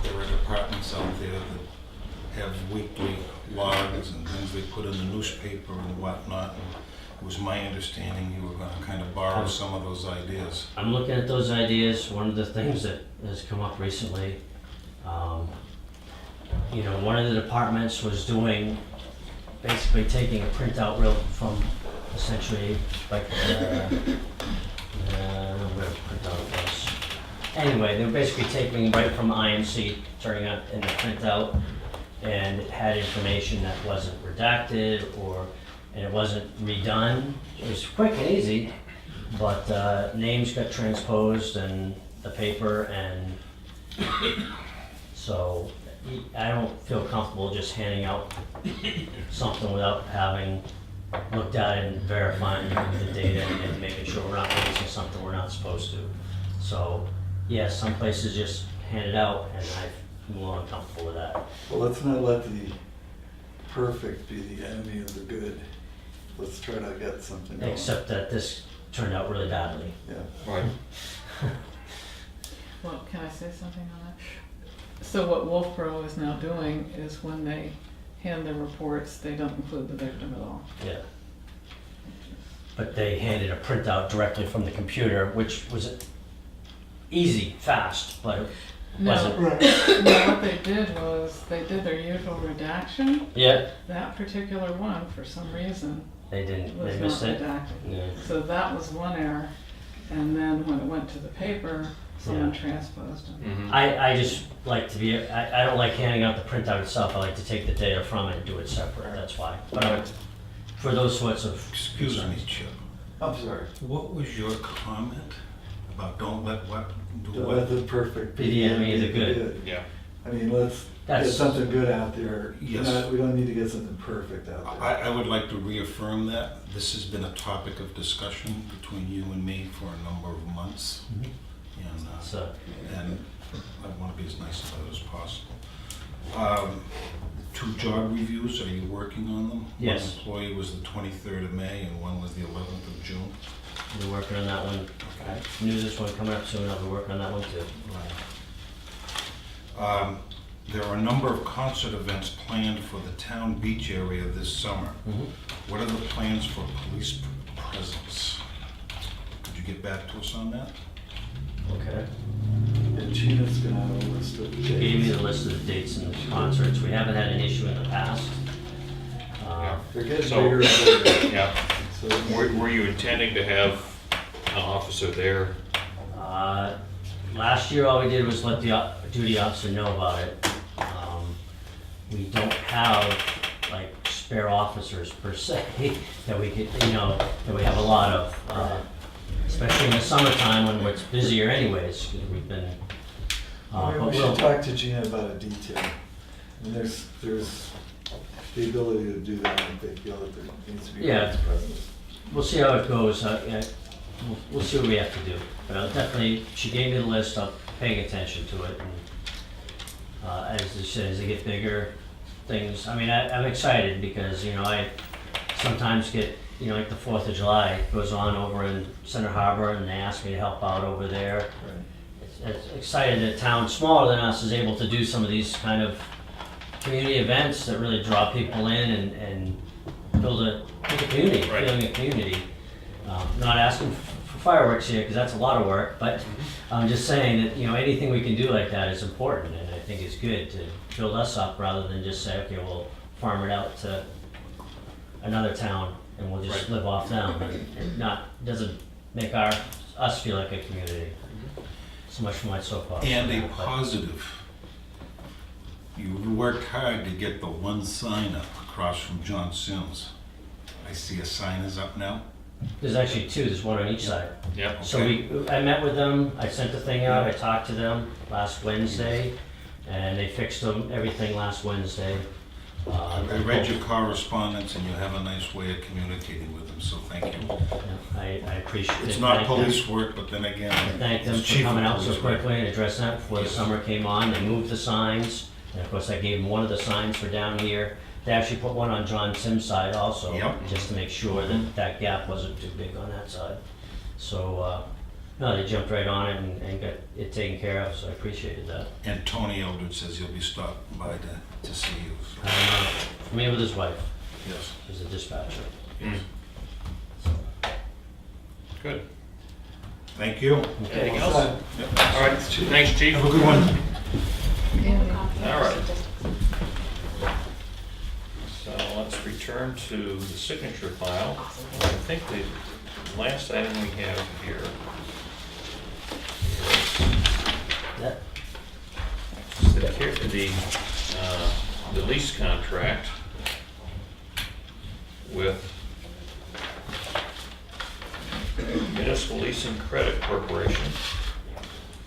There are departments out there that have weekly logs and things they put in the newspaper and whatnot. And it was my understanding you were going to kind of borrow some of those ideas. I'm looking at those ideas. One of the things that has come up recently, one of the departments was doing, basically taking a printout real from essentially like, where the printout was. Anyway, they were basically taking right from IMC, turning it in the printout, and it had information that wasn't redacted and it wasn't redone. It was quick and easy, but names got transposed in the paper, and so I don't feel comfortable just handing out something without having looked at it and verifying the data and making sure we're not releasing something we're not supposed to. So, yeah, some places just hand it out, and I'm a little uncomfortable with that. Well, let's not let the perfect be the enemy of the good. Let's try to get something going. Except that this turned out really badly. Yeah. Right. Well, can I say something on that? So what Wolfboro is now doing is when they hand their reports, they don't include the victim at all. Yeah. But they handed a printout directly from the computer, which was easy, fast, but it No, wasn't. no, what they did was, they did their usual redaction. Yeah, That particular one, for some reason, they didn't, was they not missed it. redacted. Yeah. So that was one error. And then when it went to the paper, someone Yeah. transposed it. Mhm. I just like to be, I don't like handing out the printout itself, I like to take the data from it and do it separate, that's why. But for those sorts of. Excuse me, Chip. I'm sorry. What was your comment about don't let what do Don't what? let the perfect Be the enemy of the good. Yeah. I mean, let's get That's- something good out there. Yes. We don't need to get something perfect out there. I would like to reaffirm that. This has been a topic of discussion between you and me for a number of months. Mhm. So, And I want to be as nice about it as possible. 2 job reviews, are you working on them? Yes. One employee was the 23rd of May and one was the 11th of June. we're working on that one. Okay. Knew this one coming up soon, I'll be working on that one too. There are a number of concert events planned for the town beach area this summer. What are the plans for police presence? Could you get back to us on that? Okay. And Gina's gonna have a list of She gave me dates. the list of the dates and the concerts. We haven't had an issue in the past. Yeah. They're getting So- bigger and bigger. Yeah. So Were you intending to have an officer there? Last year, all we did was let the duty officer know about it. We don't have like spare officers per se that we could, that we have a lot of, especially in the summertime when it's busier anyways, because we've been. Maybe But we we'll- should talk to Gina about a detail. And there's the ability to do that if they feel that there needs to be Yeah. a presence. We'll see how it goes. Yeah, we'll see what we have to do. But I'll definitely, she gave me the list. I'm paying attention to it. And as I said, as they get bigger, things. I mean, I'm excited because I sometimes get like the 4th of July goes on over in Center Harbor, and they ask me to help out over there. It's excited that a town smaller than us is able to do some of these kind of community events that really draw people in and build a community, Right. feeling a community. Not asking for fireworks here because that's a lot of work, but I'm just saying that anything we can do like that is important, and I think it's good to build us up rather than just say, okay, we'll farm it out to another town and we'll just Right. live off them. And doesn't make us feel like a community. So much for my soapbox. And a But- positive. You worked hard to get the one sign up across from John Sims. I see a sign is up now. There's actually 2, there's one on each side. Yep. So I met with them, I sent the thing out, I talked to them last Wednesday, and they fixed everything last Wednesday. I read your correspondence and you have a nice way of communicating with them, so thank you. I appreciate it. It's not Thank them. police work, but then again. I thank them it's for chief of coming out so police work. quickly and addressing that before the Yes. summer came on. They moved the signs, and of course I gave them one of the signs for down here. They actually put one on John Sim's side also, Yep. just to make sure that that gap wasn't too big on that side. So, no, they jumped right on it and got it taken care of, so I appreciated that. And Tony Eldred says he'll be stopping by to see you. I so- don't know, me with his wife, Yes. she's a dispatcher. Mm. Good. Thank you. Anything else? Yep. All right, thanks, chief. Have a good one. All right. So let's return to the signature file. I think the last item we have here That, is the lease contract with Municipal Leasing Credit Corporation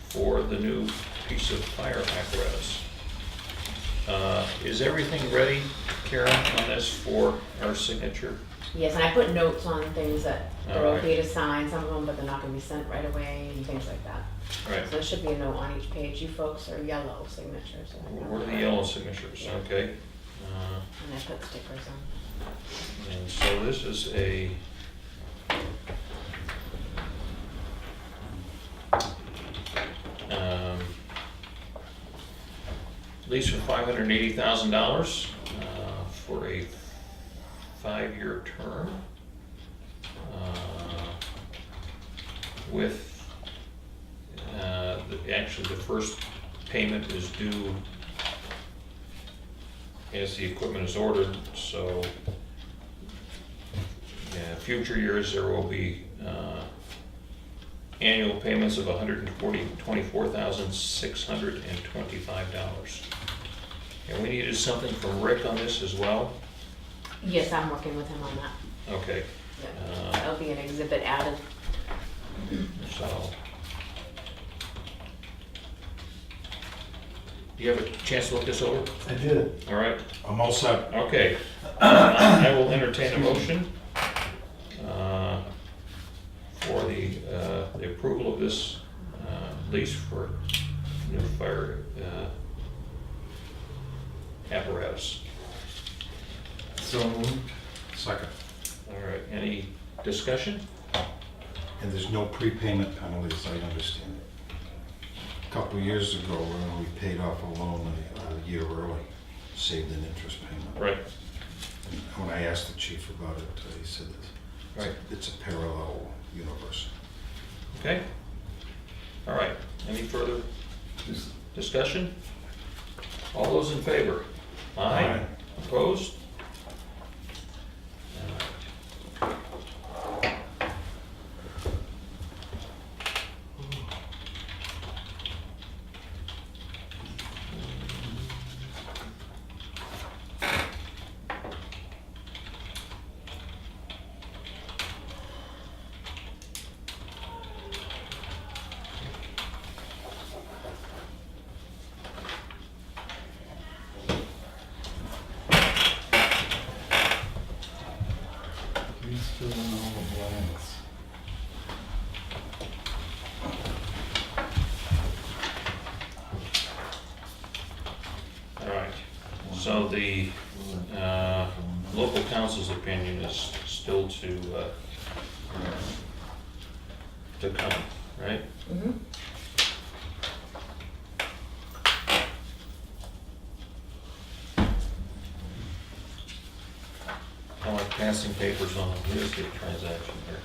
for the new piece of fire apparatus. Is everything ready, Karen, on this for our signature? Yes, and I put notes on things that they're All right. okay to sign, some of them, but they're not gonna be sent right away and things like that. Right. So there should be a note on each page. You folks are yellow signatures. so I know Where are the that. yellow signatures? Yeah. Okay. And I put stickers on. And so this is a lease for $580,000 for a 5-year term with actually the first payment is due as the equipment is ordered, so future years there will be annual payments of $124,625. And we needed something from Rick on this as well? Yes, I'm working with him on that. Okay, Yeah. That'll be an exhibit added. so. Do you have a chance to look this over? I did. All right, I'm all set. okay. I will entertain a motion for the approval of this lease for new fire apparatus. So moved. Second. All right, any discussion? And there's no prepayment penalties, I understand it. A couple of years ago, when we paid off a loan a year early, saved an interest payment. Right, When I asked the chief about it, he said right, it's a parallel universe. okay. All right, any further discussion? All those in favor? Aye. Opposed? Fill in all the blanks. All right, so the local council's opinion is still to come, right? Mm-hmm. I like passing papers on a real estate transaction here.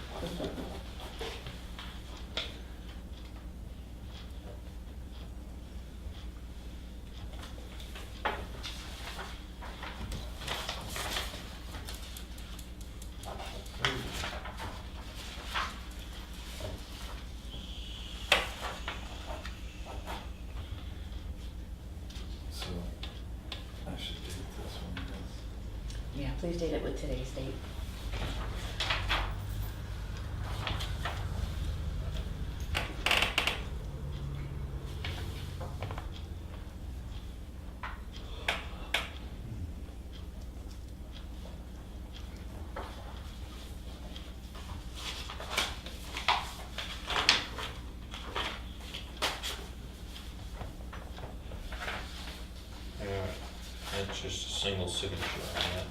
So, I should date this one, I Yeah, please date it with today's date. All right, that's just a single signature on that.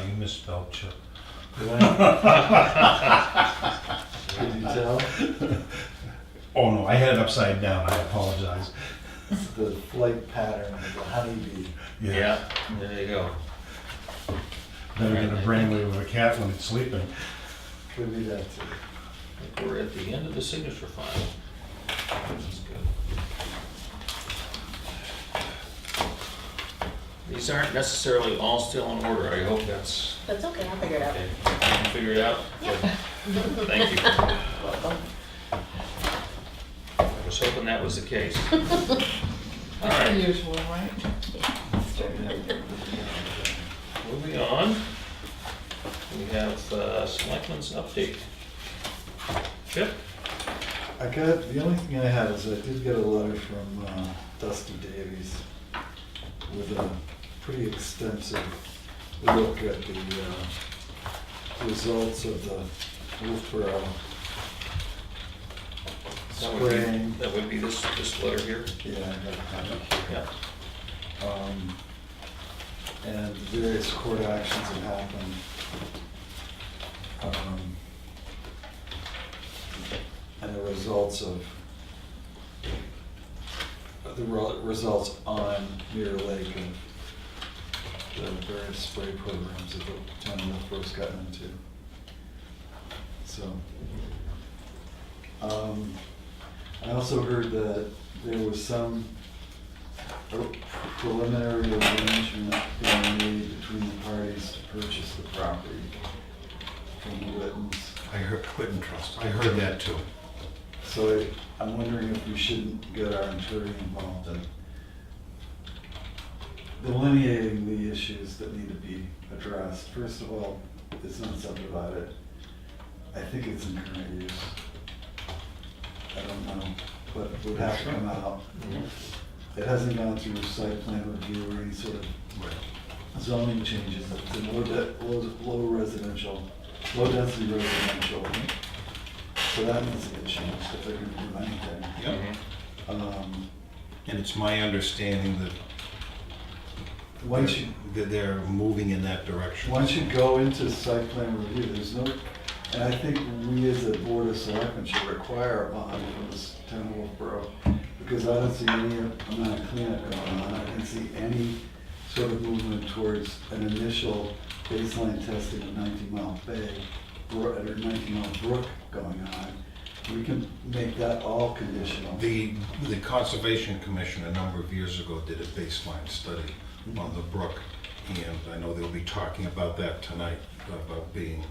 You misspelled Chip. Could you tell? Oh, no, I had it upside down, I apologize. It's the flight pattern of the honeybee. Yeah, there you go. Better get a brainwave of a cat when it's sleeping. Could be that too. I think we're at the end of the signature file. That's good. These aren't necessarily all still in order. I hope that's, That's okay, I'll figure it out. okay. You can figure it out? Yeah. Good. Thank you. Welcome. I was hoping that was the case. All That's the right, usual, right? moving on. We have Selectmen's update. Chip? I got, the only thing I had is I did get a letter from Dusty Davies with a pretty extensive look at the results of the Wolfboro spraying. That would be this letter here? Yeah, I got a copy here. Yeah. And the various court actions that happened. And the results of, results on Mirror Lake and the various spray programs that the town of Wolfboro's gotten into. So, I also heard that there was some preliminary arrangement being made between the parties to purchase the property from the Whittens. I heard Quitting Trust, I heard that too. So I'm wondering if we shouldn't get our attorney involved in delineating the issues that need to be addressed. First of all, it's not subdivided. I think it's in current use. I don't know, but it would have to come out. It hasn't gone through site plan review or any sort of zoning changes. It's a low residential, low density residential. So that needs to get changed if they're gonna do anything. Yep. And it's my understanding that Once you, that they're moving in that direction. once you go into site plan review, there's no, and I think we as a board of selectmen should require a bond from this town of Wolfboro, because I don't see any amount of cleanup going on. I didn't see any sort of movement towards an initial baseline testing of 19 Mile Bay, or 19 Mile Brook going on. We can make that all conditional. The Conservation Commission a number of years ago did a baseline study on the brook, and I know they'll be talking about that tonight, about being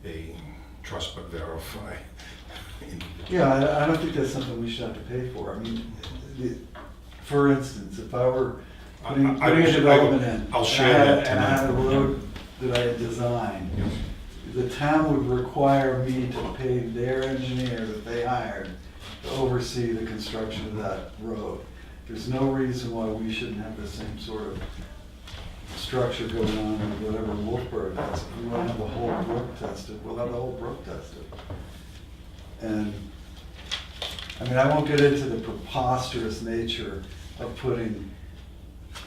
a trust but verify. Yeah, I don't think that's something we should have to pay for. I mean, for instance, if I were putting a development in. I'll share that And I had a tonight. road that I had designed, the town would require me to pay their engineer that they hired to oversee the construction of that road. There's no reason why we shouldn't have the same sort of structure going on with whatever Wolfboro does. If we want to have the whole brook tested, we'll have the whole brook tested. And, I mean, I won't get into the preposterous nature of putting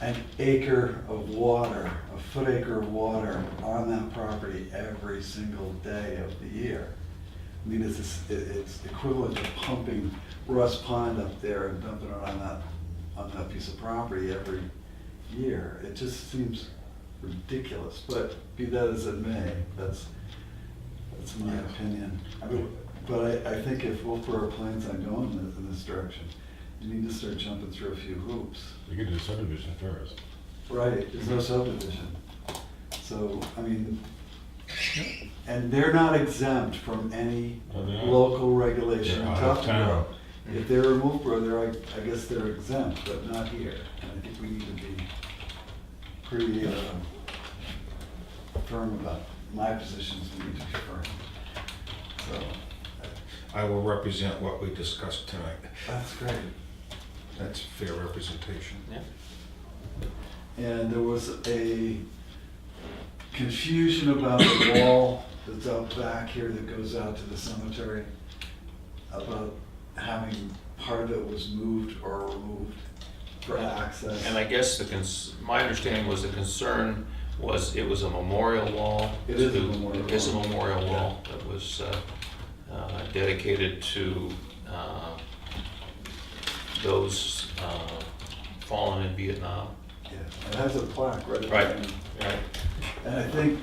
an acre of water, a foot acre of water on that property every single day of the year. I mean, it's equivalent to pumping Russ Pond up there and dumping it on that piece of property every year. It just seems ridiculous, but be that as it may, that's my opinion. But I think if Wolfboro plans on going in this direction, you need to start jumping through a few hoops. You could do subdivision first. Right, there's no subdivision. So, I mean, and they're not exempt from any Oh, they are. local regulation in They're out of Tuftonboro. town. If they're in Wolfboro, I guess they're exempt, but not here. And I think we need to be pretty firm about, my positions need to be firm. So, I will represent what we discussed tonight. that's great. That's fair representation. Yeah. And there was a confusion about the wall that's out back here that goes out to the cemetery, about having part of it was moved or removed for access. And I guess my understanding was the concern was it was a memorial wall. It is a memorial It is a wall. memorial wall that was dedicated to those fallen in Vietnam. Yeah, it has a plaque right at the Right. end. Right. And I think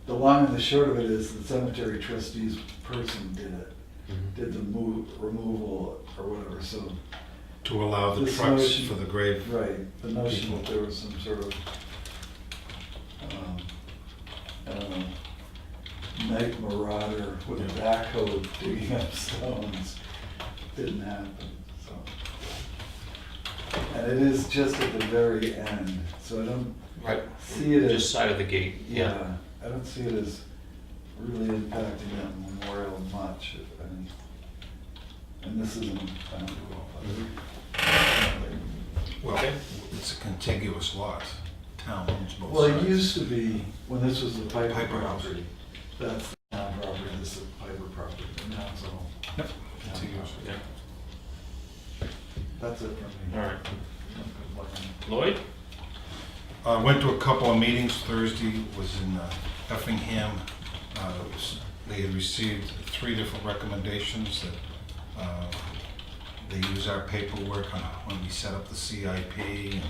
the long and the short of it is the cemetery trustees person did it, did the removal or whatever, so. To allow the This trucks notion- for the grave. Right, the notion that there was some sort of, I don't know, night marauder with a backhoe digging up stones didn't happen, so. And it is just at the very end, so I don't Right. see it Just as, side of the gate. yeah, I don't see it as really impacting that memorial much, if any. And this isn't, I don't know. Well, Okay. it's a contiguous lot. Town owns both Well, sides. it used to be, when this was the Piper Piper House. property, that's the town property, this is the Piper property, and now it's all. Yep, town contiguous. property. Yeah. That's it for me. All right. Lloyd? Went to a couple of meetings. Thursday was in Effingham. They had received 3 different recommendations that they use our paperwork on when we set up the CIP and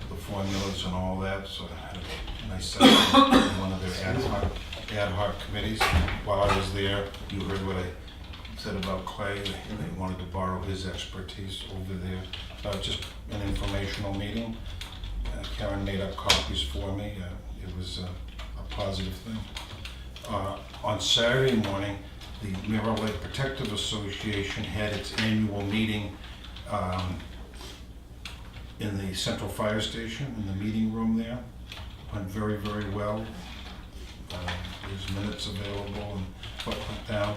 the formulas and all that. So I had a nice session in one of their ad hoc committees. While I was there, you heard what I said about Clay. They wanted to borrow his expertise over there. Just an informational meeting. Karen made up copies for me. It was a positive thing. On Saturday morning, the Mirror Lake Protective Association had its annual meeting in the Central Fire Station, in the meeting room there. Went very, very well. There's minutes available and what went down.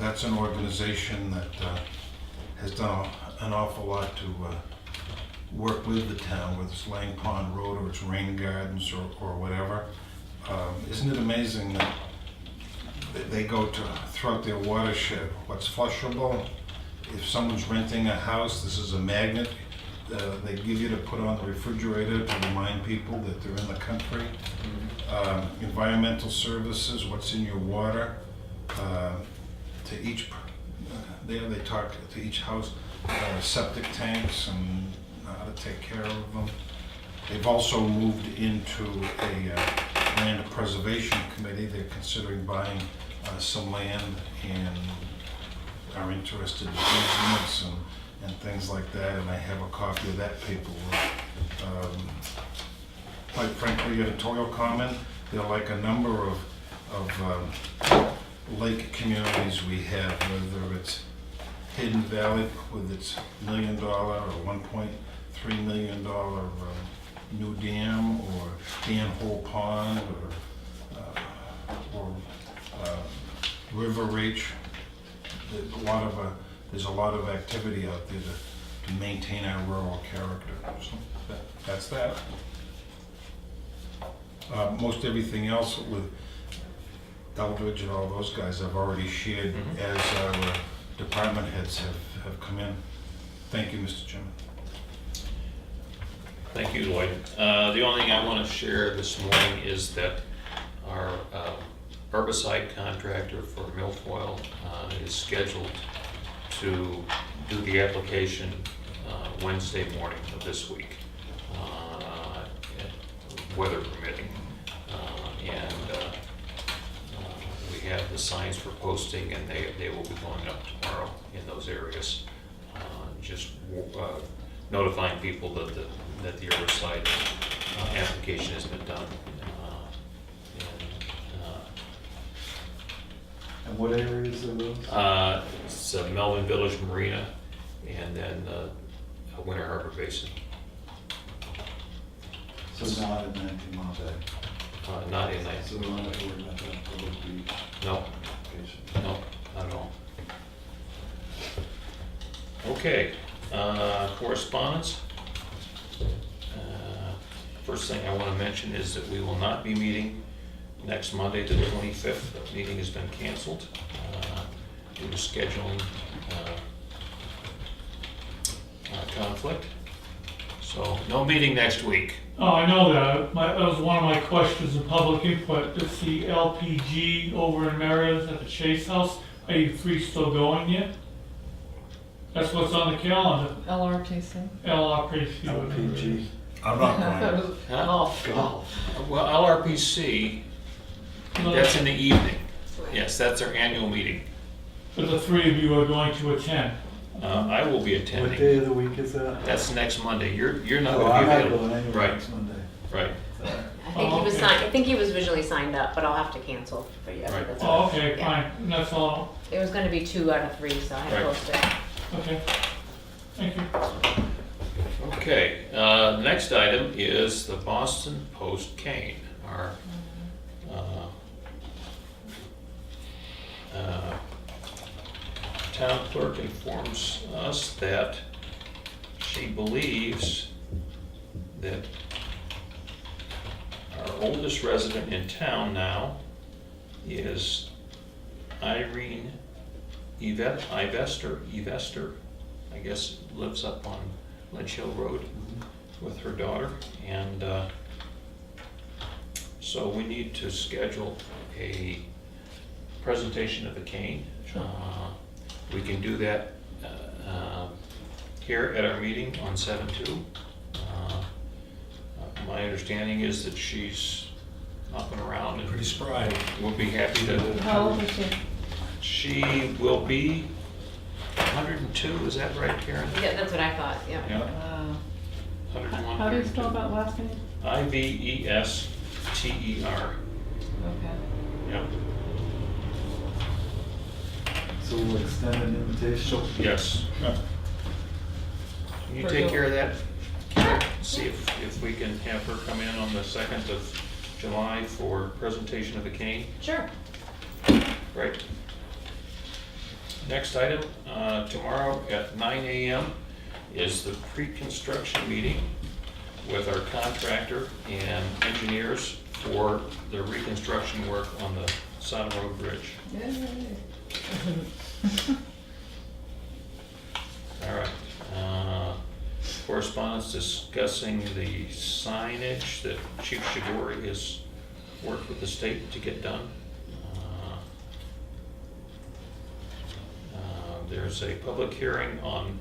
That's an organization that has done an awful lot to work with the town, whether it's Lang Pond Road or it's Rain Gardens or whatever. Isn't it amazing that they go throughout their watershed, what's flushable? If someone's renting a house, this is a magnet they give you to put on the refrigerator to remind people that they're in the country. Environmental services, what's in your water, to each, there they talk to each house about septic tanks and how to take care of them. They've also moved into a land preservation committee. They're considering buying some land and are interested in easements and things like that, and I have a copy of that paperwork. Quite frankly, editorial comment, they're like a number of lake communities we have, whether it's Hidden Valley with its $1 million or $1.3 million new dam, or Dan Hole Pond, or River Reach. There's a lot of activity out there to maintain our rural character. So that's that. Most everything else with Eldridge and all those guys I've already shared as our department heads have come in. Thank you, Mr. Chairman. Thank you, Lloyd. The only thing I want to share this morning is that our herbicide contractor for milfoil is scheduled to do the application Wednesday morning of this week, weather permitting. We have the signs for posting, and they will be going up tomorrow in those areas. Just notifying people that the herbicide application has been done. And what areas are those? It's Melvin Village Marina, and then Winter Harbor Basin. So not in 19 Mile Bay? Not in So we don't have to worry about that public beach No, application? no, not at all. Okay, correspondence. First thing I want to mention is that we will not be meeting next Monday, the 25th. The meeting has been canceled due to scheduling conflict. So no meeting next week. Oh, I know that. That was one of my questions in public input. It's the LPG over in Meredith at the Chase House. Are you three still going yet? That's what's on the calendar. LRTC. LRPC. LPG. I'm not That going. was Huh? golf. Golf. Well, LRPC, that's in the evening. Yes, that's our annual meeting. But the three of you are going to attend. I will be What day attending. of the week is that? That's next Monday. You're not Oh, going I'm to not be going available. anywhere Right, next Monday. right. So, I think he was visually signed up, but I'll have to cancel for you. Right. That's Oh, all. okay, Yeah. fine. That's all. It was gonna be 2 out of 3, so I Right. posted it. Okay. Thank you. Okay, the next item is the Boston Post-Cane. Our town clerk informs us that she believes that our oldest resident in town now is Irene Ivester, I guess lives up on Lynch Hill Road with her daughter, and so we need to schedule a presentation of the cane. We can do that here at our meeting on 7/2. My understanding is that she's up and around and Pretty spry. we'll be happy to. How old is she? She will be 102, is that right, Karen? Yeah, that's what I thought, yeah. Yeah, Wow. 101. How do you spell that last name? Ivester. Okay. Yeah, So we'll extend an invitation. yes. Yeah. Can you take care of that? See if we can have her come in on the 2nd of July for presentation of the cane. Sure. Right. Next item, tomorrow at 9 a.m. is the pre-construction meeting with our contractor and engineers for the reconstruction work on the Sodom Road Bridge. Yay. All right. Correspondence discussing the signage that Chief Shigori has worked with the state to get done. there's a public hearing on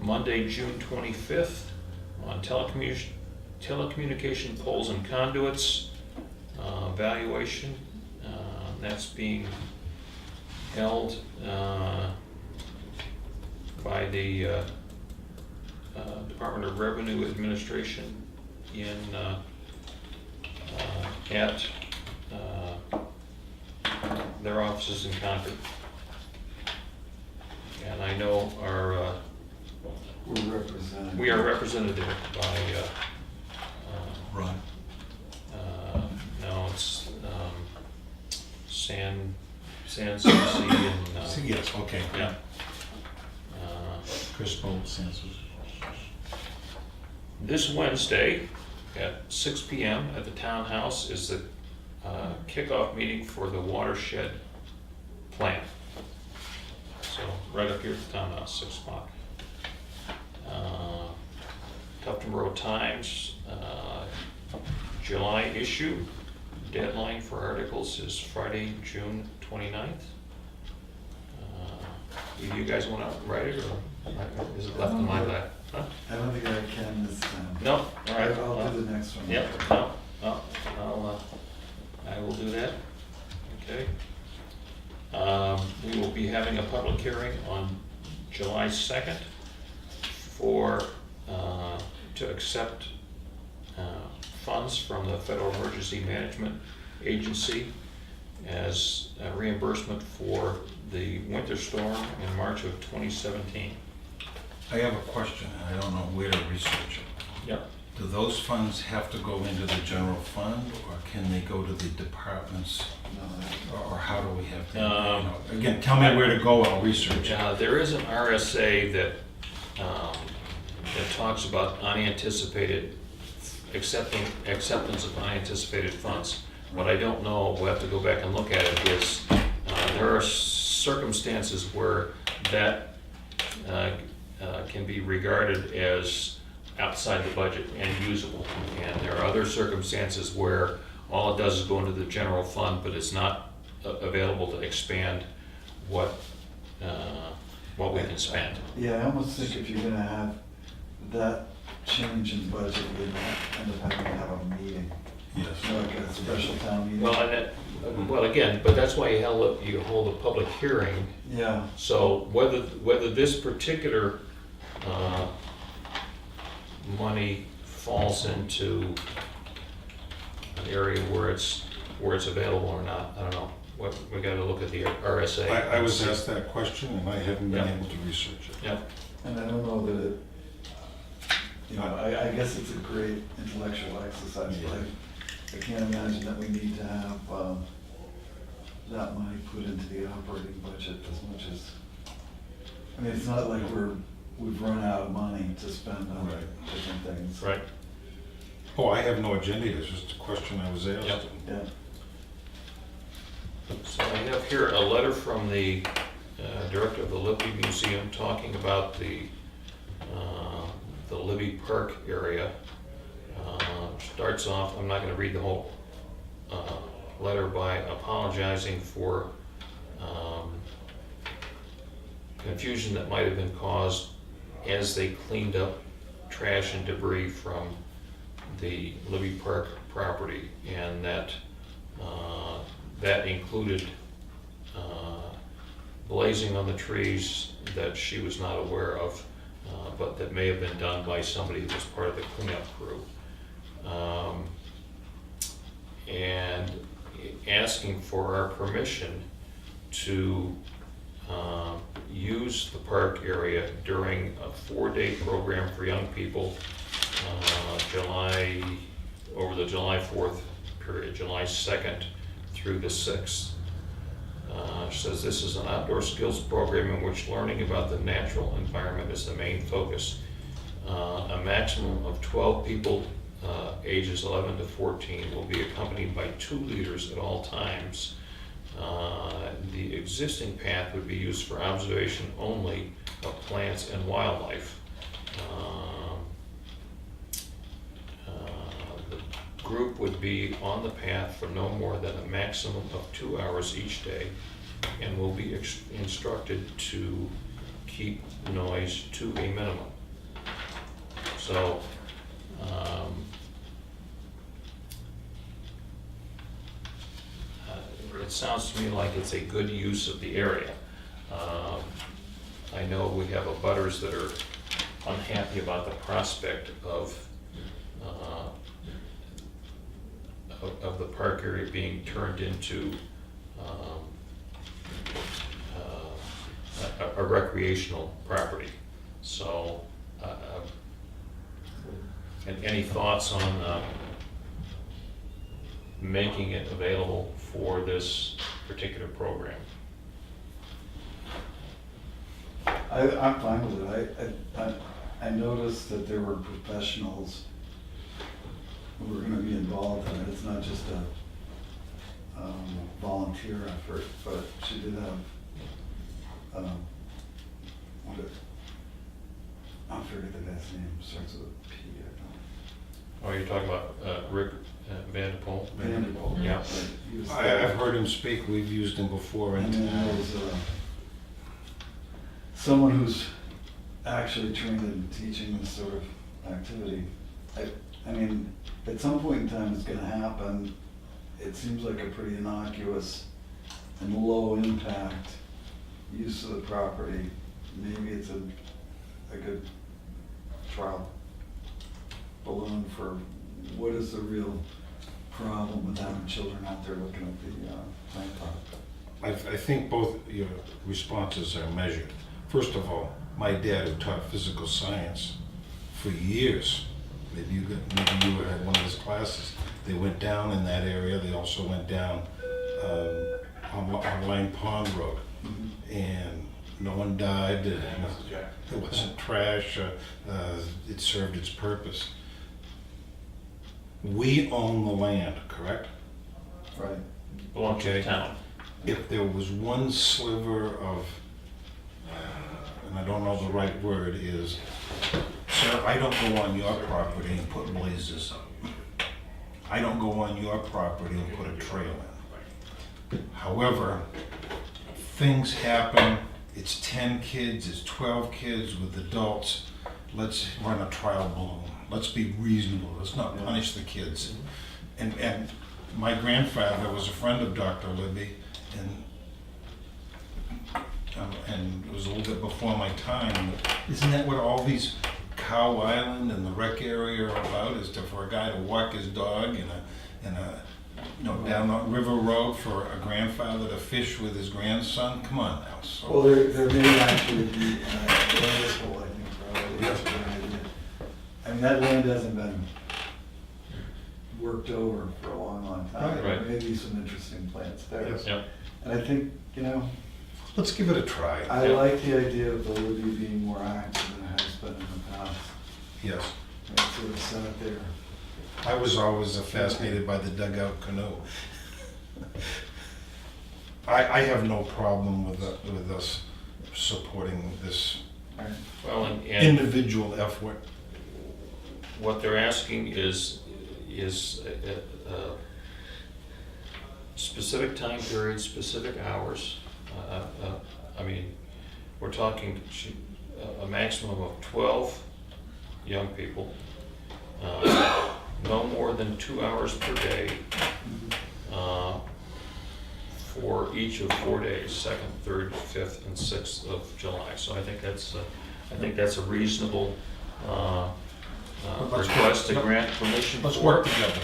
Monday, June 25th on telecommunication poles and conduits valuation. That's being held by the Department of Revenue Administration at their offices in Concord. And I know we are represented there by Ron. no, it's San Souci and Yes, okay. yeah. Chris Bolt, Sansos. This Wednesday at 6 p.m. at the townhouse is the kickoff meeting for the watershed plan. So right up here at the townhouse, 6 o'clock. Tufton Borough Times, July issue. Deadline for articles is Friday, June 29th. Either you guys want to write it, or is it left in my lap? Huh? I don't think I can this time. No? All right. I'll do the next one. Yep, no, I will do that, okay. We will be having a public hearing on July 2nd to accept funds from the Federal Emergency Management Agency as a reimbursement for the winter storm in March of 2017. I have a question, and I don't know where to research it. Yep. Do those funds have to go into the general fund, or can they go to the departments? Or how do we have to, again, tell me where to go, I'll research it. There is an RSA that talks about unanticipated, acceptance of unanticipated funds. What I don't know, we'll have to go back and look at it, is there are circumstances where that can be regarded as outside the budget and usable. And there are other circumstances where all it does is go into the general fund, but it's not available to expand what we can spend. Yeah, I almost think if you're gonna have that change in budget, you'd end up having to have a meeting. Yes. Like a special town meeting. Well, again, but that's why you hold a public hearing. Yeah, So whether this particular money falls into an area where it's available or not, I don't know. We got to look at the RSA. I was asked that question, and I haven't been Yeah. able to research it. Yeah. and I don't know that it, I guess it's a great intellectual exercise, but I can't imagine that we need to have that money put into the operating budget as much as, I mean, it's not like we've run out of money to spend on different things. Right. Oh, I have no agenda, it's just a question I was asked. Yep. Yeah. So I have here a letter from the director of the Libby Museum talking about the Libby Park area. Starts off, I'm not going to read the whole letter, by apologizing for confusion that might have been caused as they cleaned up trash and debris from the Libby Park property, and that included blazing on the trees that she was not aware of, but that may have been done by somebody who was part of the cleanup crew. And asking for our permission to use the park area during a 4-day program for young people, over the July 4th period, July 2nd through the 6th. Says this is an outdoor skills program in which learning about the natural environment is the main focus. A maximum of 12 people ages 11 to 14 will be accompanied by 2 leaders at all times. The existing path would be used for observation only of plants and wildlife. The group would be on the path for no more than a maximum of 2 hours each day, and will be instructed to keep noise to a minimum. So, it sounds to me like it's a good use of the area. I know we have abutters that are unhappy about the prospect of the park area being turned into a recreational property. So, and any thoughts on making it available for this particular program? I'm fine with it. I noticed that there were professionals who were gonna be involved in it. It's not just a volunteer effort, but she did have, I forget the guy's name, starts with a P, I Oh, you're talking about Rick Vanderpool? don't know. Vanderbilt. Yeah. But he was I've heard him speak, we've used him before, And and then there was someone who's actually trained in teaching this sort of activity. I mean, at some point in time, it's gonna happen. It seems like a pretty innocuous and low impact use of the property. Maybe it's a good trial balloon for what is the real problem with having children out there looking at the plant pot. I think both your responses are measured. First of all, my dad, who taught physical science for years, maybe you had one of his classes, they went down in that area. They also went down on Lang Pond Road, and no one died. It wasn't trash. It served its purpose. We own the land, correct? Right. Belongs to the Okay. town. If there was one sliver of, and I don't know the right word is, sir, I don't go on your property and put blazers up. I don't go on your property and put a trail in. However, things happen, it's 10 kids, it's 12 kids with adults. Let's run a trial balloon. Let's be reasonable, let's not punish the kids. And my grandfather was a friend of Dr. Libby, and it was a little bit before my time. Isn't that what all these Cow Island and the rec area are about, is for a guy to walk his dog down the river road, for a grandfather to fish with his grandson? Come on now. So, Well, there may actually be noticeable, I think, probably, that's a good idea. I mean, that land hasn't been worked over for a long, long time. Right. There may be some interesting plants there. Yes. Yep. And I think, let's give it a try. I like the idea of the Libby being more active than it has been in the past. Yes. It sort of sat there. I was always fascinated by the dugout canoe. I have no problem with us supporting this Well, and individual effort. what they're asking is specific time periods, specific hours. I mean, we're talking a maximum of 12 young people, no more than 2 hours per day, for each of 4 days, 2nd, 3rd, 5th, and 6th of July. So I think that's a reasonable request to grant permission Let's for work it, together.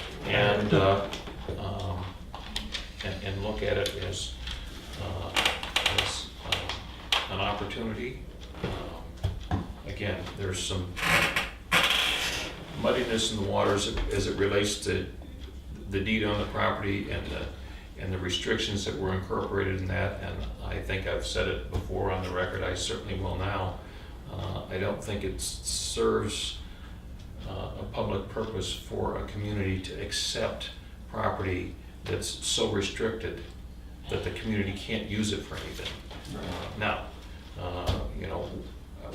and look at it as an opportunity. Again, there's some muddiness in the waters as it relates to the deed on the property and the restrictions that were incorporated in that, and I think I've said it before on the record, I certainly will now. I don't think it serves a public purpose for a community to accept property that's so restricted that the community can't use it for anything. Now,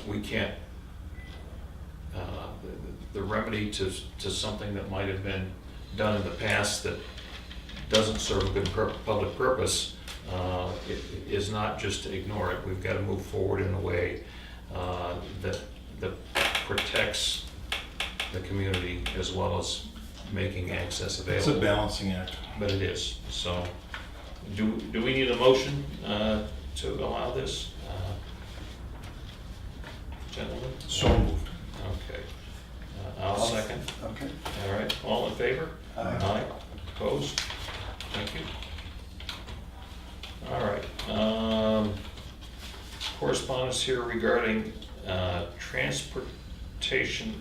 we can't, the remedy to something that might have been done in the past that doesn't serve a good public purpose, is not just to ignore it. We've got to move forward in a way that protects the community as well as making access It's available. a balancing act. But it is, so, do we need a motion to allow this? Gentlemen? So moved. Okay. I'll second. Okay. All right, all in favor? Aye. Opposed? Thank you. All right. Correspondence here regarding transportation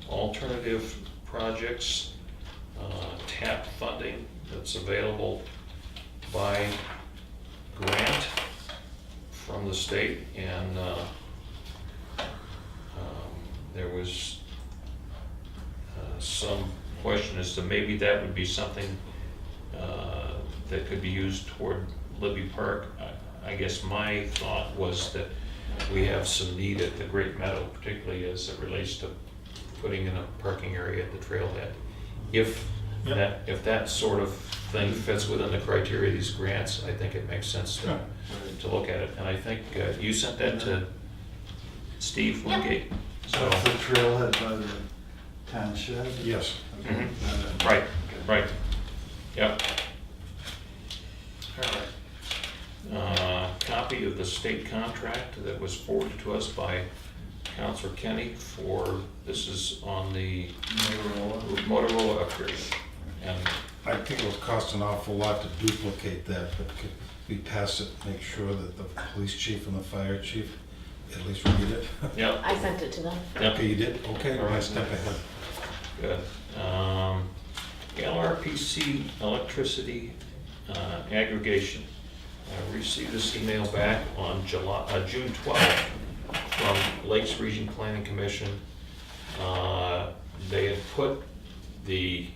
alternative projects, TAP funding that's available by grant from the state, and there was some question as to maybe that would be something that could be used toward Libby Park. I guess my thought was that we have some need at the Great Meadow, particularly as it relates to putting in a parking area at the trailhead. If that sort of thing fits within the criteria of these grants, I think it makes sense to look at it. And I think you sent that to Steve Wingate. So, That's the trailhead by the town shed? Yes. Okay. right, right. Yep. All right. Copy of the state contract that was forwarded to us by Councilor Kenny for, this is on the Motorola upgrade. And I think it would cost an awful lot to duplicate that, but could we pass it, make sure that the police chief and the fire chief at least read it? yep, I sent it to them. yep. Okay, you did? Okay, All right. one step ahead. Good. LRPC electricity aggregation. I received this email back on June 12th from Lakes Region Planning Commission. They had put the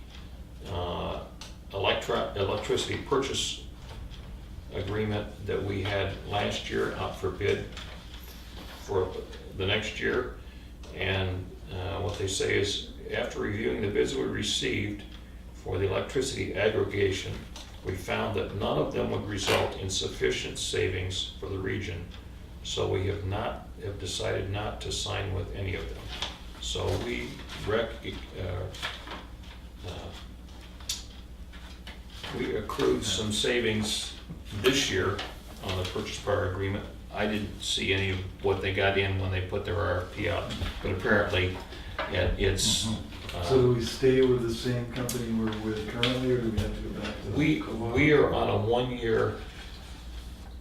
electricity purchase agreement that we had last year out for bid for the next year. And what they say is, after reviewing the bids we received for the electricity aggregation, we found that none of them would result in sufficient savings for the region. So we have decided not to sign with any of them. So we accrued some savings this year on the purchase power agreement. I didn't see any of what they got in when they put their RFP out, but apparently it's. So do we stay with the same company we're with currently, or do we have to go back to? We are on a 1-year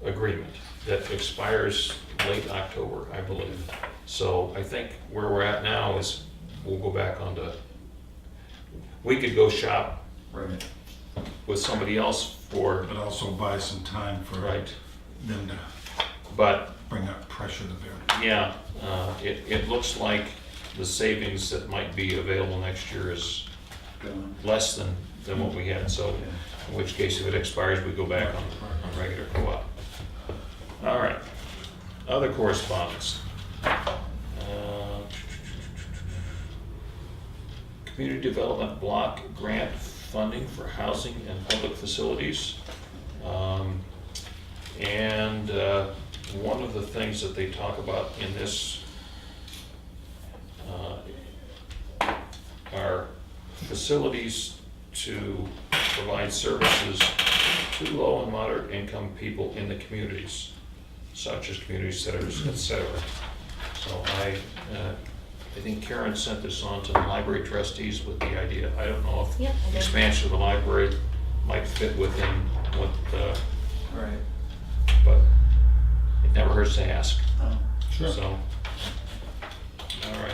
agreement that expires late October, I believe. So I think where we're at now is we'll go back onto, we could go shop Right. with somebody else for, But also buy some time for right, them to but bring up pressure to bear. yeah, it looks like the savings that might be available next year is Gone. less than what we had. So in which case, if it expires, we go back on regular co-op. All right, other correspondence. Community Development Block Grant funding for housing and public facilities. And one of the things that they talk about in this are facilities to provide services to low and moderate income people in the communities, such as community centers, etc. So I think Karen sent this on to the library trustees with the idea. I don't know if Yep, I did. expansion of the library might fit within what, Right. but it never hurts to ask. Oh. So, all right.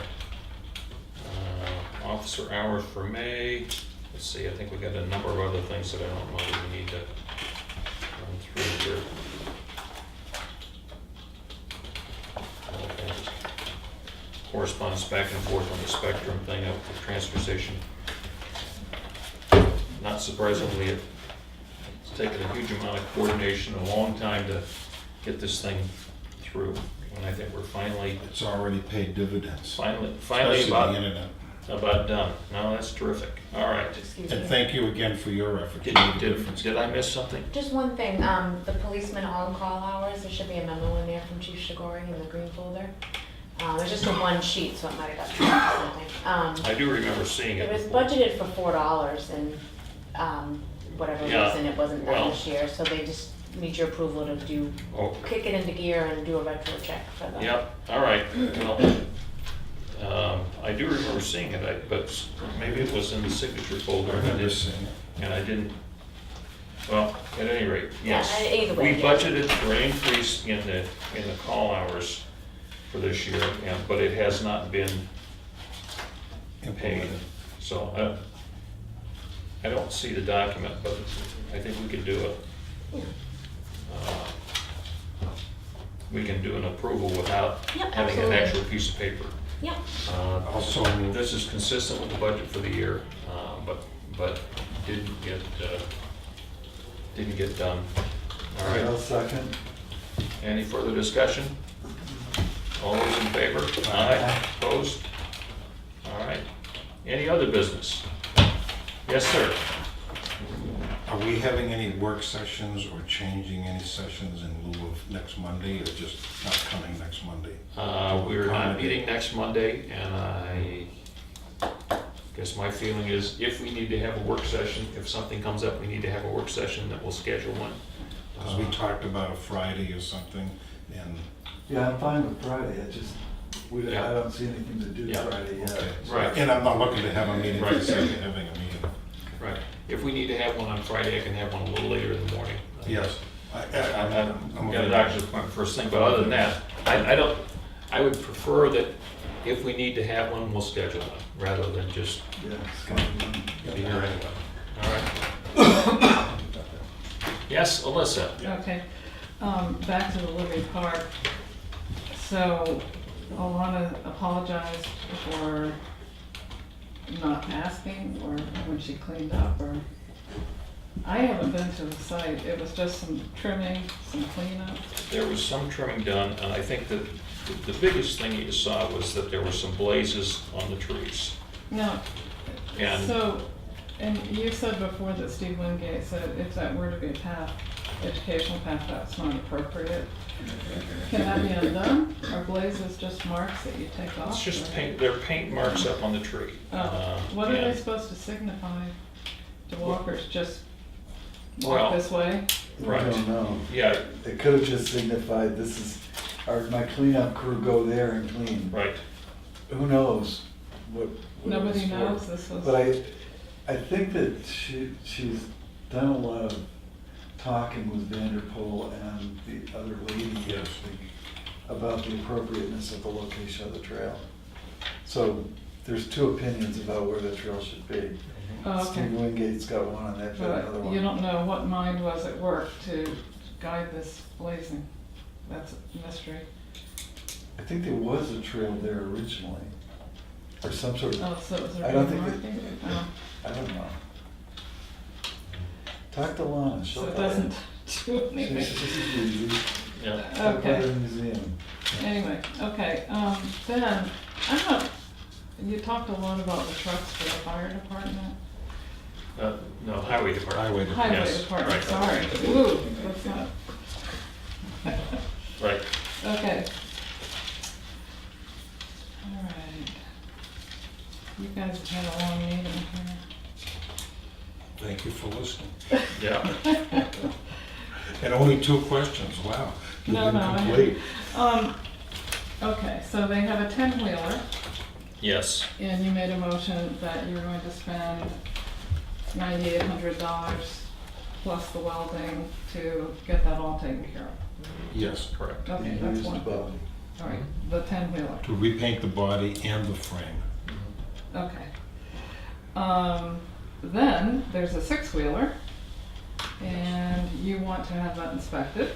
Officer hours for May. Let's see, I think we got a number of other things that I don't know that we need to run through here. Okay. Correspondence back and forth on the spectrum thing up at the transfer station. Not surprisingly, it's taken a huge amount of coordination, a long time to get this thing through. And I think we're finally It's already paid dividends. finally Especially about the internet. About done. No, that's terrific. All right. Excuse And me. thank you again for your effort. You made a difference. Did I miss something? Just one thing, the policeman on-call hours, there should be a memo in there from Chief Shigori in the green folder. It's just a one sheet, so it might have got dropped or something. I do remember seeing it It was before. budgeted for $4 and, whatever Yeah, reason, it wasn't well- done this year, so they just need your approval to do, Oh, kick it into gear and do a retro check for the. yep, all right. Well, I do remember seeing it, but maybe it was in the signature folder I and I remember didn't, seeing it. and I didn't. Well, at any rate, Yeah, yes. either way, We yeah. budgeted for an increase in the call hours for this year, but it has not been paid. So I don't see the document, but I think we could do it. We can do an approval without Yep, having an absolutely. actual piece of paper. Yeah, Also, This is consistent with the budget for the year, but didn't get done. All I'll right, second. any further discussion? All those in favor? Aye. Opposed? All right. Any other business? Yes, sir. are we having any work sessions or changing any sessions in lieu of next Monday, or just not coming next Monday? We're not meeting next Monday, and I guess my feeling is if we need to have a work session, if something comes up, we need to have a work session, that we'll schedule one. Because we talked about a Friday or something, and, Yeah, I'm fine with Friday, I Yeah. don't see anything to do Yeah. Friday yet. okay. Right. And I'm not looking to have a meeting for Right. the sake of having a meeting. Right. If we need to have one on Friday, I can have one a little later in the morning. Yes. I've got a doctor's appointment first thing, but other than that, I would prefer that if we need to have one, we'll schedule one, rather than just Yeah, it's gonna be. be here anyway. All right. Yes, Alyssa? Okay, back to the Libby Park. So Alana apologized for not asking, or when she cleaned up, or, I haven't been to the site, it was just some trimming, some cleanup. There was some trimming done, and I think that the biggest thing you saw was that there were some blazes on the trees. Now, And so, and you said before that Steve Wingate said if that were to be a path, educational path, that's not appropriate. Can that be undone? Are blazes just marks that you take off? it's just or- paint, they're paint marks up on the tree. Oh, what are they And- supposed to signify to walkers? Just Well, walk this way? I Right. don't know. Yeah, It could have just signified this is, my cleanup crew go there and clean. right. Who knows what it was Nobody for. knows this was. But I think that she's done a lot of talking with Vanderpool and the other lady, I Yes. think, about the appropriateness of the location of the trail. So there's two opinions about where the trail should be. Oh, okay. Steve Wingate's got one and they've got another But one. you don't know what mind was at work to guide this blazing. That's a mystery. I think there was a trail there originally, or some sort of, Oh, so it was a I don't think remarking? Oh, I don't know. Talk to Lana, she'll so it tell you. doesn't do anything. She's easy. Yeah. Talk about Okay. the museum. Anyway, okay, then, I don't know, you talked a lot about the trucks for the fire department. No, highway department. Highway department. Highway Yes, department, right. sorry. Ooh, that's not. Right. Okay. All right. You guys have had a long meeting here. thank you for listening. Yeah. And only 2 questions, wow. You've No, been no, I complete. Okay, so they have a 10-wheeler, Yes. and you made a motion that you're going to spend $9,800 plus the welding to get that all taken care of. Yes, Correct. Okay, You that's used one. above. All right, the 10-wheeler, to repaint the body and the frame. okay. Then there's a 6-wheeler, and you want to have that inspected,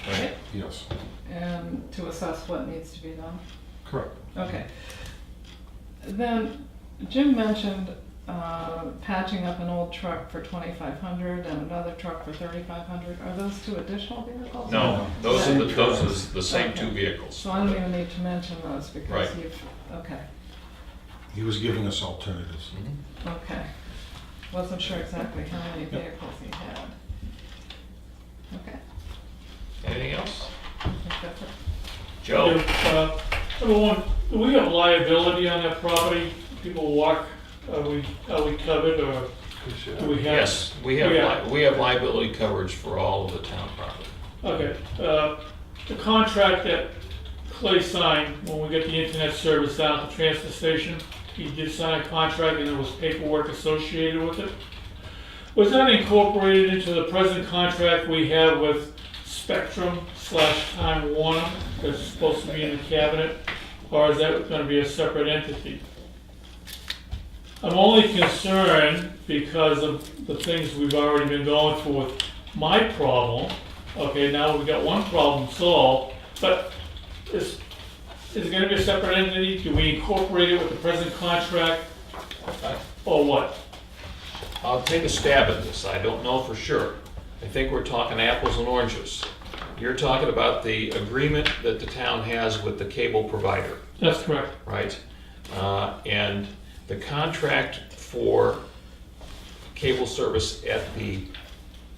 right? Yes, And to assess what needs to be done. correct. Okay. Then Jim mentioned patching up an old truck for $2,500 and another truck for $3,500. Are those 2 additional vehicles? No, those are Same those trucks. are the same Okay. 2 vehicles. So I don't even need to mention those because Right. you've, okay. He was giving us alternatives. Okay. Wasn't sure exactly how many vehicles he had. Okay, Anything else? I think that's it. Joe? Number one, do we have liability on that property? People walk, are we covered, or do we have? Yes, we have liability coverage for all of the town property. Okay, the contract that Clay signed when we get the internet service down at the transfer station, he did sign a contract and there was paperwork associated with it. Was that incorporated into the present contract we have with Spectrum/Time Warner that's supposed to be in the cabinet? Or is that gonna be a separate entity? I'm only concerned because of the things we've already been going through with my problem. Okay, now we've got one problem solved, but is it gonna be a separate entity? Do we incorporate it with the present contract, or what? I'll take a stab at this. I don't know for sure. I think we're talking apples and oranges. You're talking about the agreement that the town has with the cable provider, That's correct. right? And the contract for cable service at the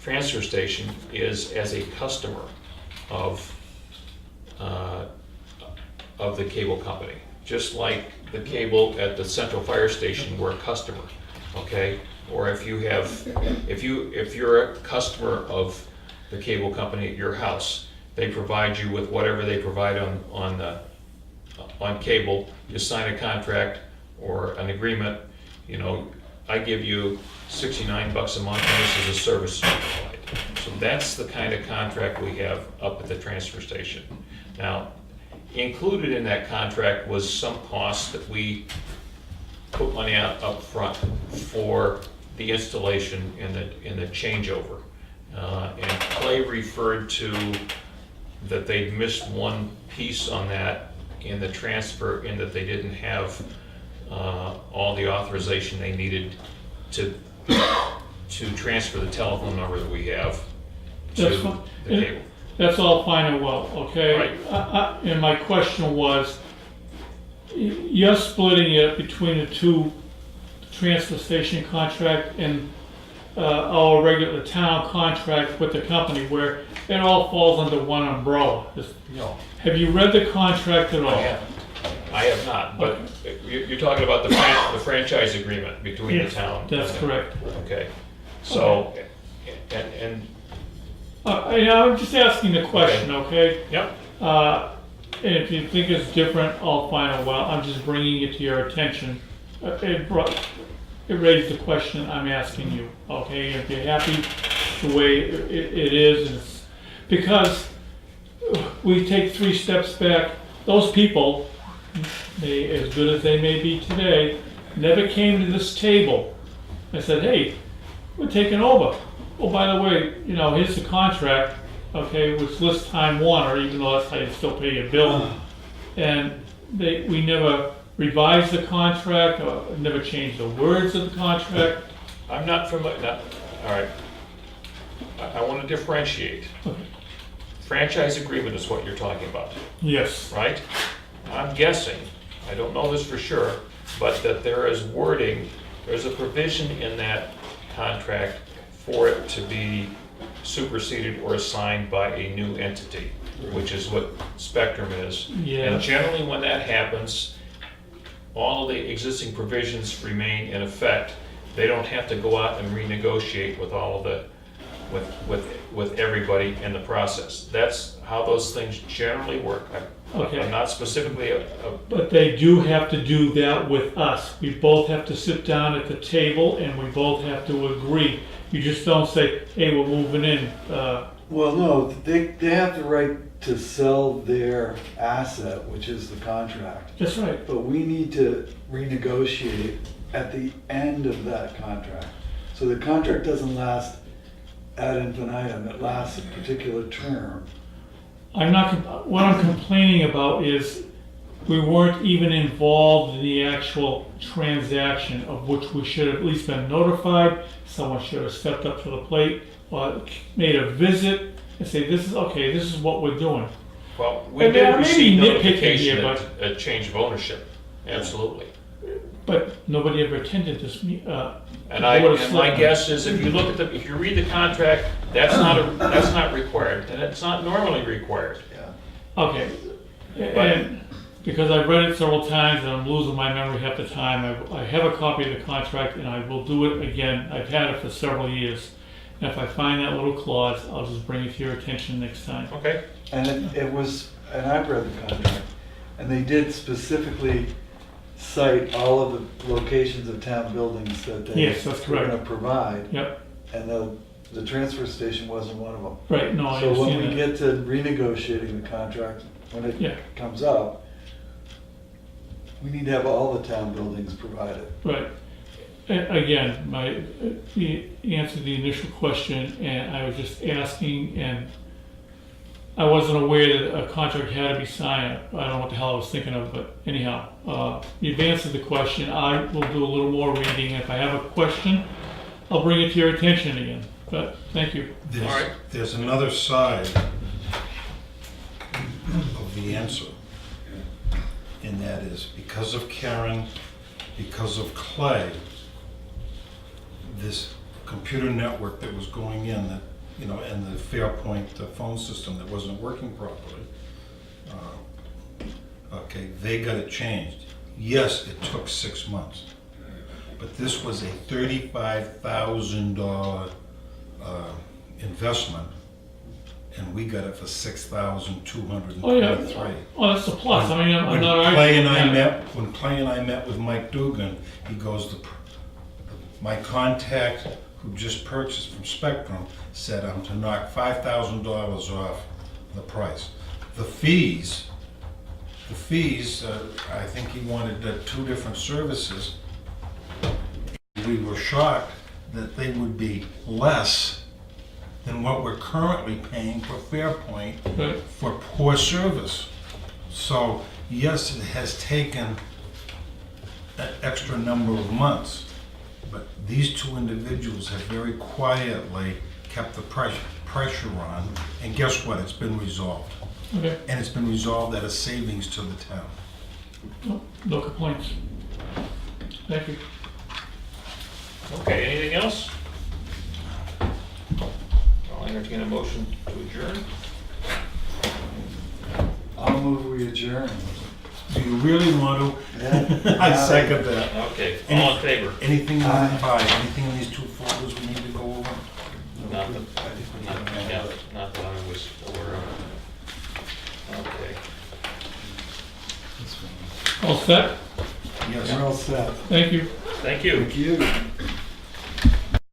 transfer station is as a customer of the cable company. Just like the cable at the central fire station, we're a customer, okay? Or if you're a customer of the cable company at your house, they provide you with whatever they provide on cable. You sign a contract or an agreement, you know, I give you $69 a month and this is a service you provide. So that's the kind of contract we have up at the transfer station. Now, included in that contract was some cost that we put money out up front for the installation and the changeover. And Clay referred to that they'd missed one piece on that in the transfer, in that they didn't have all the authorization they needed to transfer the telephone number that we have to That's the fine. cable. That's all fine and well, okay? Right. And my question was, you're splitting it between the two transfer station contract and our regular town contract with the company, where it all falls under one umbrella. No, Have you read the contract at all? I have not, but you're talking about the franchise agreement between the Yes, town. that's correct. Okay, so, and, I'm just asking the question, okay? yep, And if you think it's different, all fine and well, I'm just bringing it to your attention. It raised the question I'm asking you, okay? If you're happy the way it is, it's because we take 3 steps back, those people, they, as good as they may be today, never came to this table and said, hey, we're taking over. Oh, by the way, you know, here's the contract, okay, which lists Time Warner, even though that's how you still pay your bill. And we never revised the contract, or never changed the words of the contract. I'm not familiar, all right. I want to differentiate. Franchise agreement is what you're talking about, Yes. right? I'm guessing, I don't know this for sure, but that there is wording, there's a provision in that contract for it to be superseded or assigned by a new entity, which is what Spectrum is. Yeah. And generally when that happens, all of the existing provisions remain in effect. They don't have to go out and renegotiate with all of the, with everybody in the process. That's how those things generally work. Okay. I'm not specifically But they do have to do that with us. We both have to sit down at the table and we both have to agree. You just don't say, hey, we're moving in. Well, no, they have the right to sell their asset, which is the contract. That's right. But we need to renegotiate at the end of that contract. So the contract doesn't last ad infinitum, it lasts a particular term. What I'm complaining about is we weren't even involved in the actual transaction, of which we should have at least been notified. Someone should have stepped up to the plate or made a visit and say, this is what we're doing. Well, we And did I may be receive nitpicking notification here, of a change of ownership, absolutely. But nobody ever attended this, And Board of my Selectmen. guess is if you look at if you read the contract, that's not required, and it's not normally required. Yeah. Okay, and because I've read it several times and I'm losing my memory half the time, I have a copy of the contract and I will do it again. I've had it for several years. And if I find that little clause, I'll just bring it to your attention next time. Okay? And it was, and I've read the contract, and they did specifically cite all of the locations of town buildings that they Yes, that's were correct. gonna provide, Yep, and the transfer station wasn't one of them. right, no, I So when we understand that. get to renegotiating the contract, when Yeah. it comes up, we need to have all the town buildings provided. Right. Again, the answer to the initial question, and I was just asking, and I wasn't aware that a contract had to be signed. I don't know what the hell I was thinking of, but anyhow, you've answered the question. I will do a little more reading. If I have a question, I'll bring it to your attention again. But thank you. There's, All right. there's another side of the answer. And that is because of Karen, because of Clay, this computer network that was going in that, you know, and the Fairpoint phone system that wasn't working properly, okay, they got it changed. Yes, it took 6 months, but this was a $35,000 investment, and we got it for $6,223. Oh, yeah. Oh, that's a plus. I mean, I'm When not Clay arguing. and I that. when Clay and I met with Mike Dugan, he goes, my contact who just purchased from Spectrum said I'm to knock $5,000 off the price. The fees, I think he wanted 2 different services. We were shocked that they would be less than what we're currently paying for Fairpoint Right. for poor service. So yes, it has taken an extra number of months, but these 2 individuals have very quietly kept the pressure on, and guess what? It's been resolved. Okay, And it's been resolved at a savings to the town. no complaints. Thank you. Okay, anything else? I'll entertain a motion to adjourn. I'll move we adjourn. Do you really want to? Yeah. I second that. Okay, all in favor? Anything in Aye. anything in these 2 folders we need to go over? Not that, I think we not, can. yeah, not that I was aware of. Okay. This one. All set? Yes. We're all set. Thank you. Thank you. Thank you.